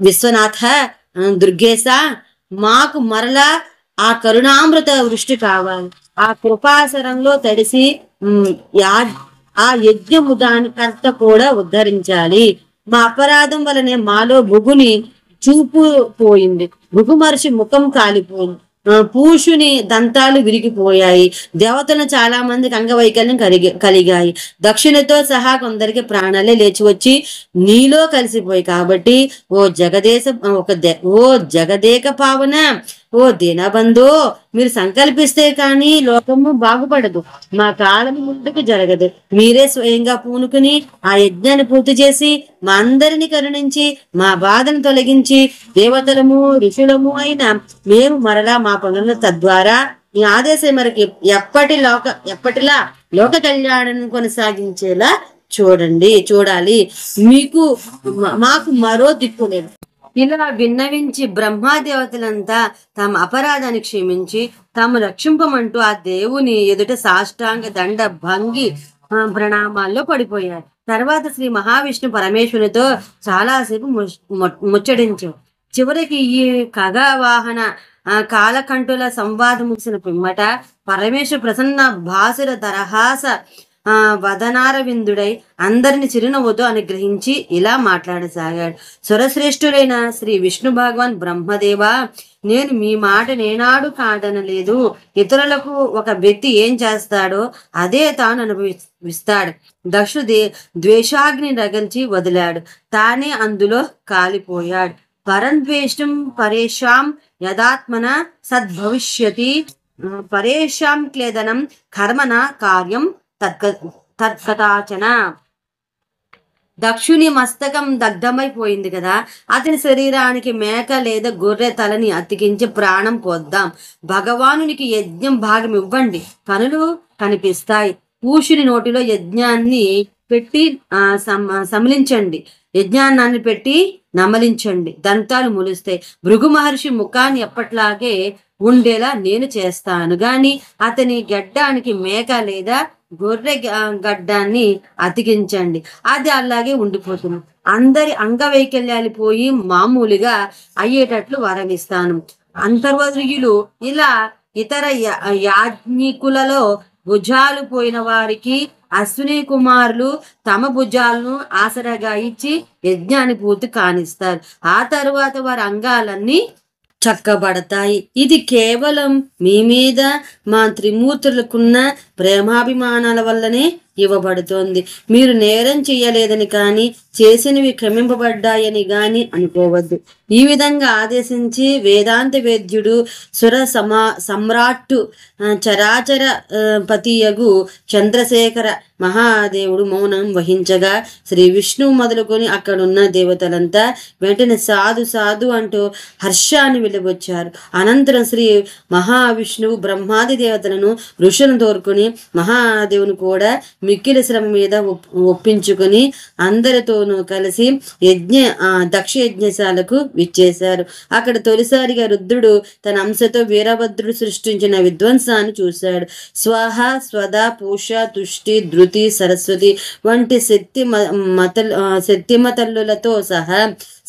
విశ్వనాథ, దుర్గేశ, మాకు మరలా ఆ కరుణామృత వృష్టి కావాలి. ఆ కృపాసరంలో తడిసి ఆ యజ్ఞము దాని కర్త కూడా ఉద్ధరించాలి. మా అపరాధం వలనే మాలో భృగుని చూపు పోయింది. భృగు మహర్షి ముఖం కాలిపోయింది. పూషుని దంతాలు విరిగిపోయాయి. దేవతలను చాలా మందికి అంగవైకల్యం కలిగాయి. దక్షిణతో సహా కొందరికి ప్రాణాలే లేచి వచ్చి నీలో కలిసిపోయి. కాబట్టి ఓ జగదేక పావన, ఓ దీనబంధో, మీరు సంకల్పిస్తే కానీ లోకము బాగుపడదు. మా కాలం ముందుకు జరగదు. మీరే స్వయంగా పూనుకుని ఆ యజ్ఞాన్ని పూర్తి చేసి మా అందరిని కరుణించి మా బాధను తొలగించి దేవతలము ఋషులము అయిన మేము మరలా మా పనులను తద్వారా మీ ఆదేశం మనకి ఎప్పటిలా లోక కళ్యాణాన్ని కొనసాగించేలా చూడాలి. మాకు మరో దిక్కు లేదు. ఇలా విన్నవించి బ్రహ్మాదేవతలంతా తమ అపరాధాన్ని క్షమించి తాము రక్షింపమంటూ ఆ దేవుని ఎదుట సాష్టాంగ దండ భంగి ప్రణామాల్లో పడిపోయారు. తర్వాత శ్రీ మహావిష్ణు పరమేశ్వరునితో చాలాసేపు ముచ్చడించారు. చివరికి ఈ ఖగవాహన కాలకంఠుల సంవాదం ముగిసిన పిమ్మట పరమేశ్వర ప్రసన్న భాసుర దరహాస వదనారవిందుడై అందరిని చిరునవ్వుతో అనుగ్రహించి ఇలా మాట్లాడసాగాడు. సురశ్రేష్ఠుడైన శ్రీ విష్ణు భగవాన్ బ్రహ్మదేవ, నేను మీ మాట నేనాడు కాదనలేదు. ఇతరులకు ఒక వ్యక్తి ఏం చేస్తాడో అదే తాను అనుభవిస్తాడు. దక్షుడు ద్వేషాగ్ని రగిల్చి వదిలాడు. తానే అందులో కాలిపోయాడు. పరంద్వేషం పరేషాం యదాత్మన సద్భవిష్యతి, పరేషాం క్లేదనం కర్మన కార్యం తత్కథాచన. దక్షుని మస్తకం దగ్ధమైపోయింది కదా, అతని శరీరానికి మేక లేదా గొర్రె తలని అతికించి ప్రాణం పోద్దాం. భగవానునికి యజ్ఞం భాగం ఇవ్వండి, కనులు కనిపిస్తాయి. పూషుని నోటిలో యజ్ఞాన్ని పెట్టి సమలించండి, యజ్ఞాన్నాన్ని పెట్టి నమలించండి, దంతాలు ములుస్తాయి. భృగు మహర్షి ముఖాన్ని ఎప్పట్లాగే ఉండేలా నేను చేస్తాను గాని అతని గడ్డానికి మేక లేదా గొర్రె గడ్డాన్ని అతికించండి, అది అలాగే ఉండిపోతుంది. అందరి అంగవైకల్యాలు పోయి మామూలుగా అయ్యేటట్లు వరమిస్తాను. అంతర్వర్యులు ఇలా ఇతర యాజ్ఞికులలో భుజాలు పోయిన వారికి అశ్విని కుమారులు తమ భుజాలను ఆసరాగా ఇచ్చి యజ్ఞాన్ని పూర్తి కానిస్తారు. ఆ తరువాత వారి అంగాలన్నీ చక్కబడతాయి. ఇది కేవలం మీ మీద మా త్రిమూర్తులకున్న ప్రేమాభిమానాల వల్లనే ఇవ్వబడుతోంది. మీరు నేరం చెయ్యలేదని కానీ చేసినవి క్షమింపబడ్డాయని గాని అనుకోవద్దు. ఈ విధంగా ఆదేశించి వేదాంత వేద్యుడు సుర సమ్రాట్టు చరాచర పతియగు చంద్రశేఖర మహాదేవుడు మౌనం వహించగా శ్రీ విష్ణువు మొదలుకొని అక్కడున్న దేవతలంతా వెంటనే సాధు సాధు అంటూ హర్షాన్ని వెలువచ్చారు. అనంతరం శ్రీ మహావిష్ణువు బ్రహ్మాది దేవతలను ఋషులను తోరుకుని మహాదేవుని కూడా మిక్కిలి శ్రమ మీద ఒప్పించుకుని అందరితోనూ కలిసి దక్ష యజ్ఞశాలకు విచ్చేశారు. అక్కడ తొలిసారిగా రుద్రుడు తన అంశతో వీరభద్రుడు సృష్టించిన విధ్వంసాన్ని చూశాడు. స్వాహ, స్వద, పూష, తుష్టి, ధృతి, సరస్వతి వంటి శక్తిమతల్లులతో సహా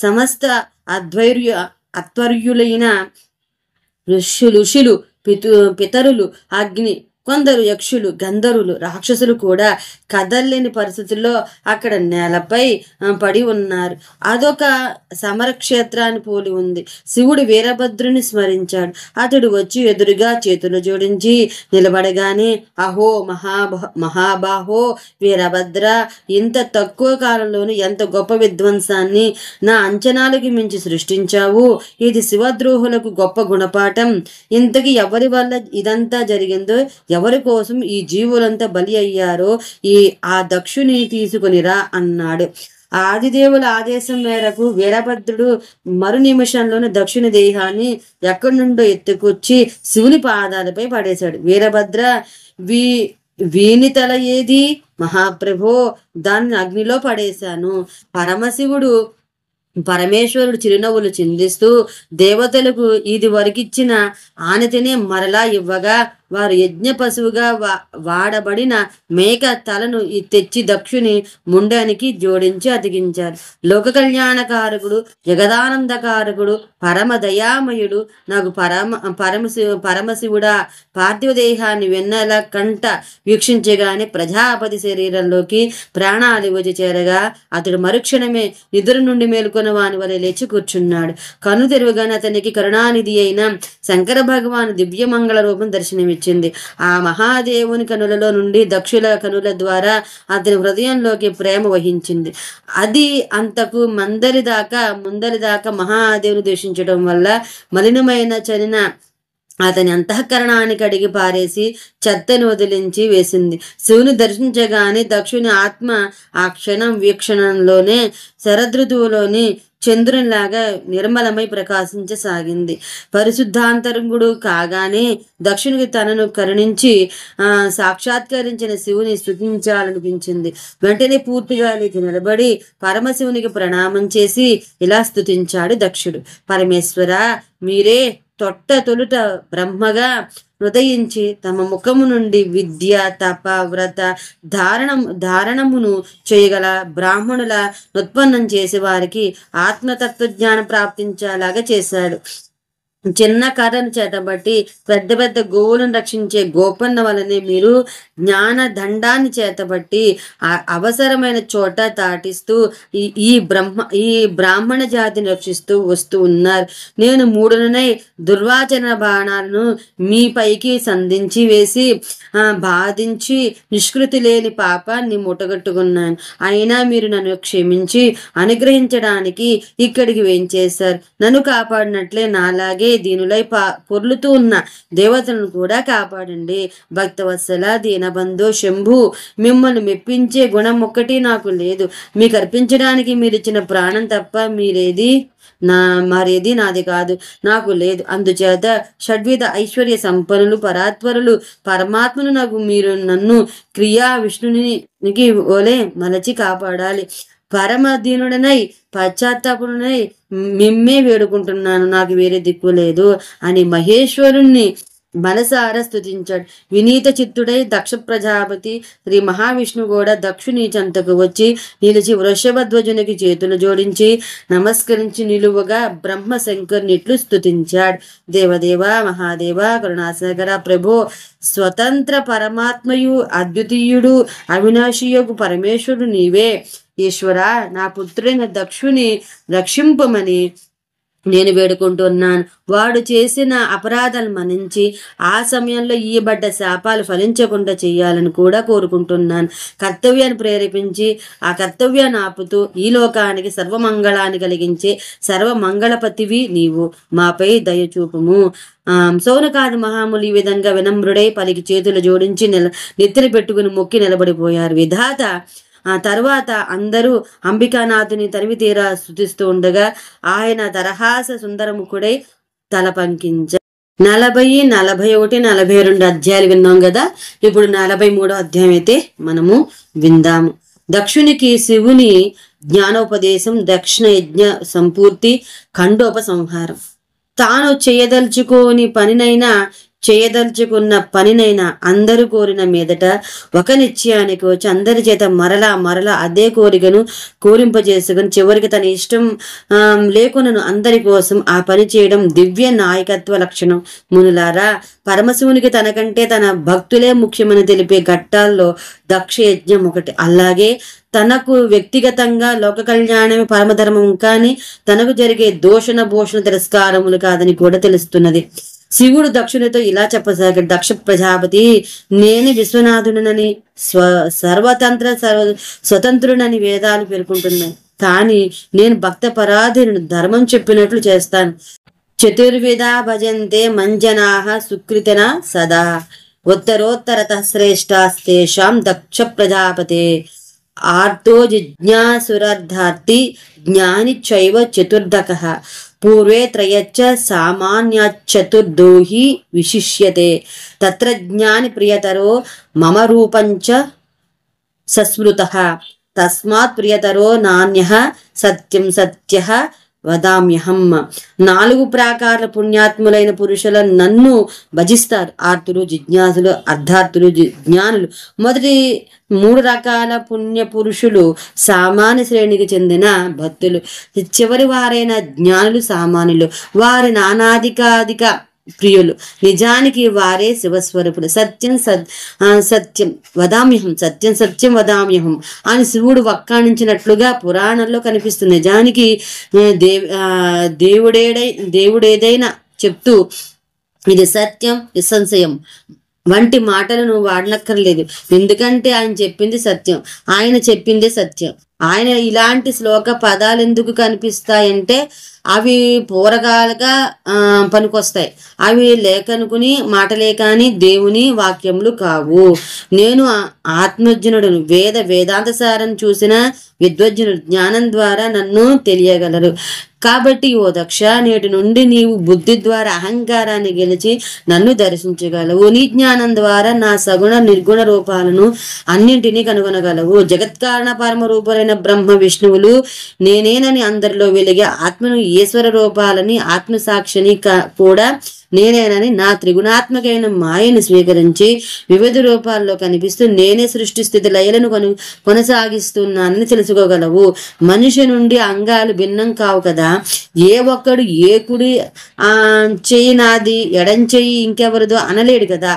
సమస్త అత్వర్యులైన ఋషులు, పితరులు, అగ్ని, కొందరు యక్షులు, గంధర్వులు, రాక్షసులు కూడా కదల్లేని పరిస్థితుల్లో అక్కడ నేలపై పడి ఉన్నారు. అదొక సమరక్షేత్రాన్ని పోలి ఉంది. శివుడు వీరభద్రుని స్మరించాడు. అతడు వచ్చి ఎదురుగా చేతులు జోడించి నిలబడగానే, అహో మహాబాహో వీరభద్ర, ఇంత తక్కువ కాలంలోనూ ఎంత గొప్ప విధ్వంసాన్ని నా అంచనాలకు మించి సృష్టించావు. ఇది శివద్రోహులకు గొప్ప గుణపాఠం. ఇంతకి ఎవరి వల్ల ఇదంతా జరిగిందో ఎవరి కోసం ఈ జీవులంతా బలి అయ్యారో ఆ దక్షుని తీసుకొనిరా అన్నాడు. ఆదిదేవుల ఆదేశం మేరకు వీరభద్రుడు మరు నిమిషంలోనే దక్షుని దేహాన్ని ఎక్కడి నుండో ఎత్తుకొచ్చి శివుని పాదాలపై పడేశాడు. వీరభద్ర, వీని తల ఏది? మహాప్రభో, దాన్ని అగ్నిలో పడేశాను. పరమేశ్వరుడు చిరునవ్వులు చిందిస్తూ దేవతలకు ఇది వరకిచ్చిన ఆనతినే మరలా ఇవ్వగా వారు యజ్ఞ పశువుగా వాడబడిన మేక తలను తెచ్చి దక్షుని ముండానికి జోడించి అతికించారు. లోక కళ్యాణకారకుడు, జగదానందకారకుడు, పరమ దయామయుడు నాకు పరమశివుడా పార్థివ దేహాన్ని వెన్నెల కంట వీక్షించగానే ప్రజాపతి శరీరంలోకి ప్రాణాలు వచ్చి చేరగా అతడు మరుక్షణమే నిద్ర నుండి మేలుకొని వాని వలె లేచి కూర్చున్నాడు. కను తెరువగానే అతనికి కరుణానిధి అయిన శంకర భగవాను దివ్యమంగళ రూపం దర్శనమిచ్చింది. ఆ మహాదేవుని కనులలో నుండి దక్షుల కనుల ద్వారా అతని హృదయంలోకి ప్రేమ వహించింది. అది అంతకు ముందరిదాకా మహాదేవుని దూషించడం వల్ల మలినమైన చలిన అతని అంతఃకరణానికి అడిగి పారేసి చెత్తను వదిలించి వేసింది. శివుని దర్శించగానే దక్షుని ఆత్మ ఆ వీక్షణంలోనే శరదృతువులోని చంద్రునిలాగా నిర్మలమై ప్రకాశించసాగింది. పరిశుద్ధాంతరంగుడు కాగానే దక్షునికి తనను కరుణించి సాక్షాత్కరించిన శివుని స్తుతించాలనిపించింది. వెంటనే పూర్తిగా లేచి నిలబడి పరమశివునికి ప్రణామం చేసి ఇలా స్తుతించాడు దక్షుడు. పరమేశ్వర, మీరే తొలుట బ్రహ్మగా హృదయించి తమ ముఖము నుండి విద్య, తప, వ్రత, ధారణమును చేయగల బ్రాహ్మణుల ఉత్పన్నం చేసే వారికి ఆత్మతత్వజ్ఞానం ప్రాప్తించేలాగా చేశాడు. చిన్న కర్రను చేతబట్టి పెద్ద పెద్ద గోవులను రక్షించే గోపన్న వలనే మీరు జ్ఞాన దండాన్ని చేతబట్టి అవసరమైన చోట తాటిస్తూ ఈ బ్రాహ్మణ జాతిని రక్షిస్తూ వస్తూ ఉన్నారు. నేను మూడునై దుర్వాచన బాణాలను మీ పైకి సంధించి వేసి బాధించి నిష్కృతి లేని పాపాన్ని మూటగట్టుకున్నాను. అయినా మీరు నన్ను క్షమించి అనుగ్రహించడానికి ఇక్కడికి వేంచేశారు. నన్ను కాపాడినట్లే నాలాగే దీనులై పొర్లుతూ ఉన్న దేవతలను కూడా కాపాడండి. భక్తవత్సల, దీనబంధు, శంభు, మిమ్మల్ని మెప్పించే గుణం ఒక్కటి నాకు లేదు. మీకు అర్పించడానికి మీరిచ్చిన ప్రాణం తప్ప మరేది నాది కాదు, నాకు లేదు. అందుచేత షడ్విధ ఐశ్వర్య సంపన్నులు, పరాత్పరులు, పరమాత్మను మీరు నన్ను క్రియా విష్ణునికి ఓలే మలచి కాపాడాలి. పరమదీనుడనై పశ్చాత్తాపుడనై మిమ్మే వేడుకుంటున్నాను, నాకు వేరే దిక్కు లేదు అని మహేశ్వరుణ్ణి మనసారా స్తుతించాడు. వినీత చిత్తుడై దక్ష ప్రజాపతి శ్రీ మహావిష్ణువు కూడా దక్షుని చెంతకు వచ్చి నిలిచి వృషభధ్వజునికి చేతులు జోడించి నమస్కరించి నిలువగా బ్రహ్మ శంకరునిట్లు స్తుతించాడు. దేవదేవ, మహాదేవ, కరుణాసాగర, ప్రభో, స్వతంత్ర పరమాత్మయు, అద్వితీయుడు, అవినాశియగు పరమేశ్వరుడు నీవే. ఈశ్వర, నా పుత్రుడైన దక్షుని రక్షింపమని నేను వేడుకుంటున్నాను. వాడు చేసిన అపరాధాలు మన్నించి ఆ సమయంలో ఇయ్యబడ్డ శాపాలు ఫలించకుండా చేయాలని కూడా కోరుకుంటున్నాను. కర్తవ్యాన్ని ప్రేరేపించి ఆ కర్తవ్యాన్ని ఆపుతూ ఈ లోకానికి సర్వమంగళాన్ని కలిగించే సర్వమంగళపతివి నీవు. మాపై దయచూపుము. సౌనకాది మహాములు ఈ విధంగా వినమ్రుడై పలికి చేతులు జోడించి నెత్తిన పెట్టుకుని మొక్కి నిలబడిపోయారు. విధాత ఆ తర్వాత అందరూ అంబికానాథుని తనివి తీరా స్తుతిస్తూ ఉండగా ఆయన దరహాస సుందరముఖుడై తల పంకించారు. 40, 41, 42 అధ్యాయాలు విన్నాం కదా. ఇప్పుడు 43వ అధ్యాయం అయితే మనము విందాము. దక్షునికి శివుని జ్ఞానోపదేశం, దక్షిణ యజ్ఞ సంపూర్తి, ఖండోపసంహారం. తాను చేయదలుచుకున్న పనినైనా అందరూ కోరిన మీదట ఒక నిశ్చయానికి వచ్చి అందరి చేత మరలా అదే కోరికను కోరింపజేసుకుని చివరికి తన ఇష్టం లేకునను అందరి కోసం ఆ పని చేయడం దివ్య నాయకత్వ లక్షణం. మునులారా, పరమశివునికి తనకంటే తన భక్తులే ముఖ్యమని తెలిపే ఘట్టాల్లో దక్ష యజ్ఞం ఒకటి. అలాగే తనకు వ్యక్తిగతంగా లోక కళ్యాణమే పరమధర్మం కానీ తనకు జరిగే దోషణ భూషణ తిరస్కారములు కాదని కూడా తెలుస్తున్నది. శివుడు దక్షునితో ఇలా చెప్పసాగాడు. దక్ష ప్రజాపతి, నేను విశ్వనాథునని స్వతంత్రునని వేదాలు పేర్కొంటున్నాయి. కానీ నేను భక్త పరాధీనుడు, ధర్మం చెప్పినట్లు చేస్తాను. చతుర్విధ భజంతే మంజనాహ సుకృతన సదా. ఉత్తరోత్తరతః శ్రేష్టాస్తేషాం దక్ష ప్రజాపతే ఆర్తో జిజ్ఞాసురర్థార్థి జ్ఞాని చైవ చతుర్దకః పూర్వే త్రయచ్చ సామాన్యచతుర్దోహి విశిష్యతే తత్ర జ్ఞాని ప్రియతరో మమ రూపంచ సస్మృతః తస్మాత్ ప్రియతరో నాన్యః సత్యం సత్యః వదామ్యహం. 4 ప్రాకారాల పుణ్యాత్ములైన పురుషుల నన్ను భజిస్తారు. ఆర్తులు, జిజ్ఞాసులు, అర్ధార్థులు, జ్ఞానులు. మొదటి 3 రకాల పుణ్య పురుషులు సామాన్య శ్రేణికి చెందిన భక్తులు. చివరి వారైన జ్ఞానులు సామాన్యులు. వారి నానాధికాధిక ప్రియులు. నిజానికి వారే శివస్వరూపులు. సత్యం వదామ్యహం, సత్యం సత్యం వదామ్యహం అని శివుడు వక్కాణించినట్లుగా పురాణంలో కనిపిస్తుంది. నిజానికి దేవుడేదైనా చెప్తూ ఇది సత్యం నిస్సంశయం వంటి మాటలను వాడనక్కర్లేదు. ఎందుకంటే ఆయన చెప్పింది సత్యం, ఆయన చెప్పిందే సత్యం. ఆయన ఇలాంటి శ్లోక పదాలు ఎందుకు కనిపిస్తాయంటే అవి పూరగాలుగా పనికొస్తాయి. అవి లేకనుకుని మాటలే కాని దేవుని వాక్యములు కావు. నేను ఆత్మజ్ఞుడును, వేదాంత సారం చూసిన విద్వజ్ఞుడు. జ్ఞానం ద్వారా నన్ను తెలియగలరు. కాబట్టి ఓ దక్ష, నేటి నుండి నీవు బుద్ధి ద్వారా అహంకారాన్ని గెలిచి నన్ను దర్శించగలవు. నీ జ్ఞానం ద్వారా నా సగుణ నిర్గుణ రూపాలను అన్నింటినీ కనుగొనగలవు. జగత్కారణ పరమ రూపులైన బ్రహ్మ విష్ణువులు నేనేనని అందరిలో వెలిగే ఆత్మను, ఈశ్వర రూపాలని, ఆత్మసాక్షిని కూడా నేనేనని నా త్రిగుణాత్మకమైన మాయను స్వీకరించి వివిధ రూపాల్లో కనిపిస్తూ నేనే సృష్టి స్థితి లయలను కొనసాగిస్తున్నానని తెలుసుకోగలవు. మనిషి నుండి అంగాలు భిన్నం కావు కదా. ఏ ఒక్కడు ఏ కుడి చెయ్యి నాది, ఎడం చెయ్యి ఇంకెవరిదో అనలేడు కదా.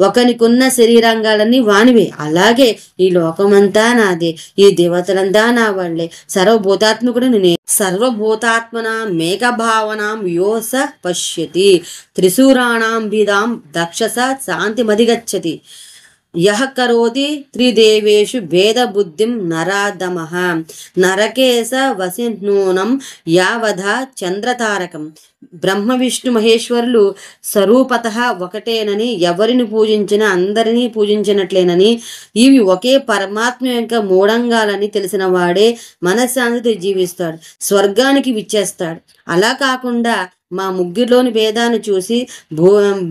ఒకనికున్న శరీరాంగాలన్నీ వానివే. అలాగే ఈ లోకమంతా నాదే, ఈ దేవతలంతా నా వాళ్ళే. సర్వభూతాత్మకుడు నేనే. సర్వభూతాత్మనా మేఘభావనాం యోస పశ్యతి త్రిశూరాణాం భిదాం దక్షస శాంతిమధిగచ్చతి యః కరోతి త్రిదేవేషు భేద బుద్ధిం నరాధమః నరకేశ వసినూనం యావధ చంద్రతారకం. బ్రహ్మ విష్ణు మహేశ్వరులు స్వరూపతః ఒకటేనని, ఎవరిని పూజించినా అందరినీ పూజించినట్లేనని, ఇవి ఒకే పరమాత్మ యొక్క మూడంగాలని తెలిసిన వాడే మనశ్శాంతితో జీవిస్తాడు, స్వర్గానికి విచ్చేస్తాడు. అలా కాకుండా మా ముగ్గురిలోని భేదాన్ని చూసి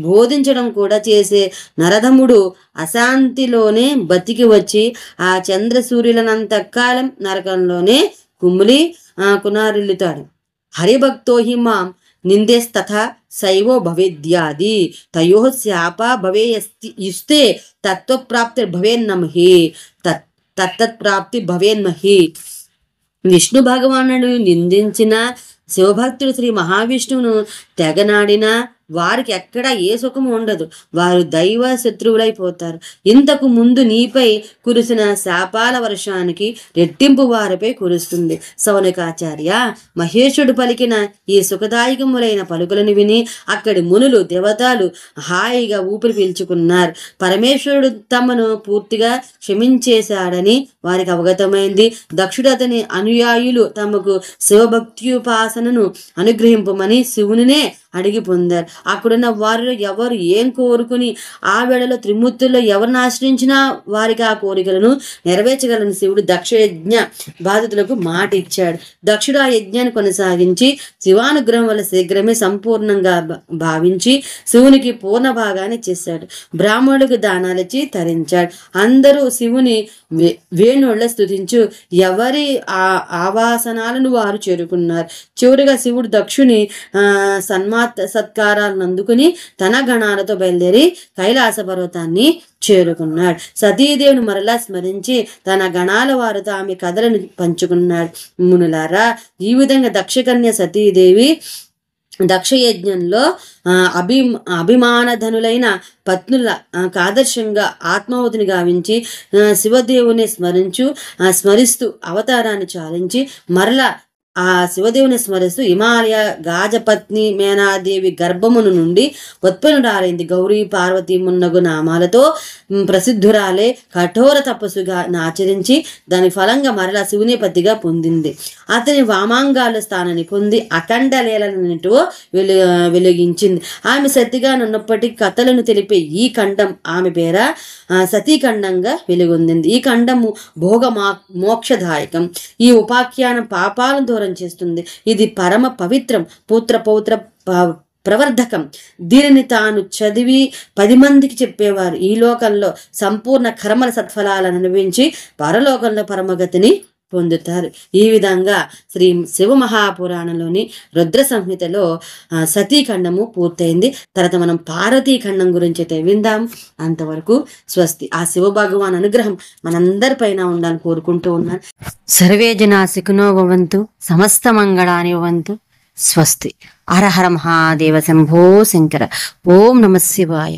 బోధించడం కూడా చేసే నరధముడు అశాంతిలోనే బతికి వచ్చి ఆ చంద్ర సూర్యులనంత కాలం నరకంలోనే కుమిలి కునారిల్లుతాడు. హరిభక్తో హి మాం నిందేస్తథా శైవో భవేద్యాది తయో శాప భవేయుస్తే తత్వప్రాప్తి భవేన్నమహి తత్తత్ప్రాప్తి భవేన్మహి. విష్ణు భగవానుడు నిందించిన శివభక్తుడు శ్రీ మహావిష్ణువును తెగనాడినా వారికి ఎక్కడ ఏ సుఖము ఉండదు. వారు దైవ శత్రువులైపోతారు. ఇంతకు ముందు నీపై కురిసిన శాపాల వర్షానికి రెట్టింపు వారిపై కురుస్తుంది. సౌనకాచార్య, మహేశుడు పలికిన ఈ సుఖదాయకములైన పలుకులను విని అక్కడి మునులు, దేవతలు హాయిగా ఊపిరి పీల్చుకున్నారు. పరమేశ్వరుడు తమను పూర్తిగా క్షమించేశాడని వారికి అవగతమైంది. దక్షుడు అతని అనుయాయులు తమకు శివభక్త్యుపాసనను అనుగ్రహింపమని శివునినే అడిగి పొందారు. అక్కడున్న వారిలో ఎవరు ఏం కోరుకుని ఆ వేళలో త్రిమూర్తుల్లో ఎవరిని ఆశ్రయించినా వారికి ఆ కోరికలను నెరవేర్చగలని శివుడు దక్ష యజ్ఞ బాధితులకు మాట ఇచ్చాడు. దక్షుడు ఆ యజ్ఞాన్ని కొనసాగించి శివానుగ్రహం వల్ల శీఘ్రమే సంపూర్ణంగా భావించి శివునికి పూర్ణ భాగాన్ని చేశాడు. బ్రాహ్మణులకు దానాలిచ్చి తరించాడు. అందరూ శివుని వేణుళ్ళ స్తుతించు ఎవరి ఆవాసనాలను వారు చేరుకున్నారు. చివరిగా శివుడు దక్షుని సత్కారాలను అందుకుని తన గణాలతో బయలుదేరి కైలాస పర్వతాన్ని చేరుకున్నాడు. సతీదేవిని మరలా స్మరించి తన గణాల వారితో ఆమె కథలను పంచుకున్నాడు. మునులారా, ఈ విధంగా దక్షకన్య సతీదేవి దక్షయజ్ఞంలో అభిమానధనులైన పత్నుల ఆదర్శంగా ఆత్మావతిని గావించి శివదేవుని స్మరిస్తూ అవతారాన్ని చాలించి మరలా ఆ శివదేవుని స్మరిస్తూ హిమాలయ గాజపత్ని మేనాదేవి గర్భమును నుండి ఉత్పన్నురాలైంది. గౌరీ పార్వతీ మున్నగు నామాలతో ప్రసిద్ధురాలే కఠోర తపస్సుగా ఆచరించి దాని ఫలంగా మరలా శివుని పతిగా పొందింది. అతని వామాంగాల స్థానాన్ని పొంది అఖండ లీలన్నిటిలో వెలిగించింది. ఆమె సతిగా ఉన్నప్పటికీ కథలను తెలిపే ఈ ఖండం ఆమె పేర సతీఖండంగా వెలుగొందింది. ఈ ఖండము భోగ మోక్షదాయకం. ఈ ఉపాఖ్యానం పాపాలను దూరం చేస్తుంది. ఇది పరమ పవిత్రం, పౌత్ర ప్రవర్ధకం. దీనిని తాను చదివి 10 మందికి చెప్పేవారు ఈ లోకంలో సంపూర్ణ కర్మల సత్ఫలాలను అనుభవించి పరలోకంలో పరమగతిని పొందుతారు. ఈ విధంగా శ్రీ శివ మహాపురాణంలోని రుద్ర సంహితలో సతీఖండము పూర్తయింది. తర్వాత మనం పార్వతీఖండం గురించి అయితే విందాం. అంతవరకు స్వస్తి. ఆ శివ భగవాన్ అనుగ్రహం మనందరిపైన ఉండాలని కోరుకుంటూ ఉన్నాను. సర్వే జనా సుఖినో భవంతు, సమస్త మంగళాని భవంతు. స్వస్తి. హర హర మహాదేవ శంభో శంకర. ఓం నమ శివాయ.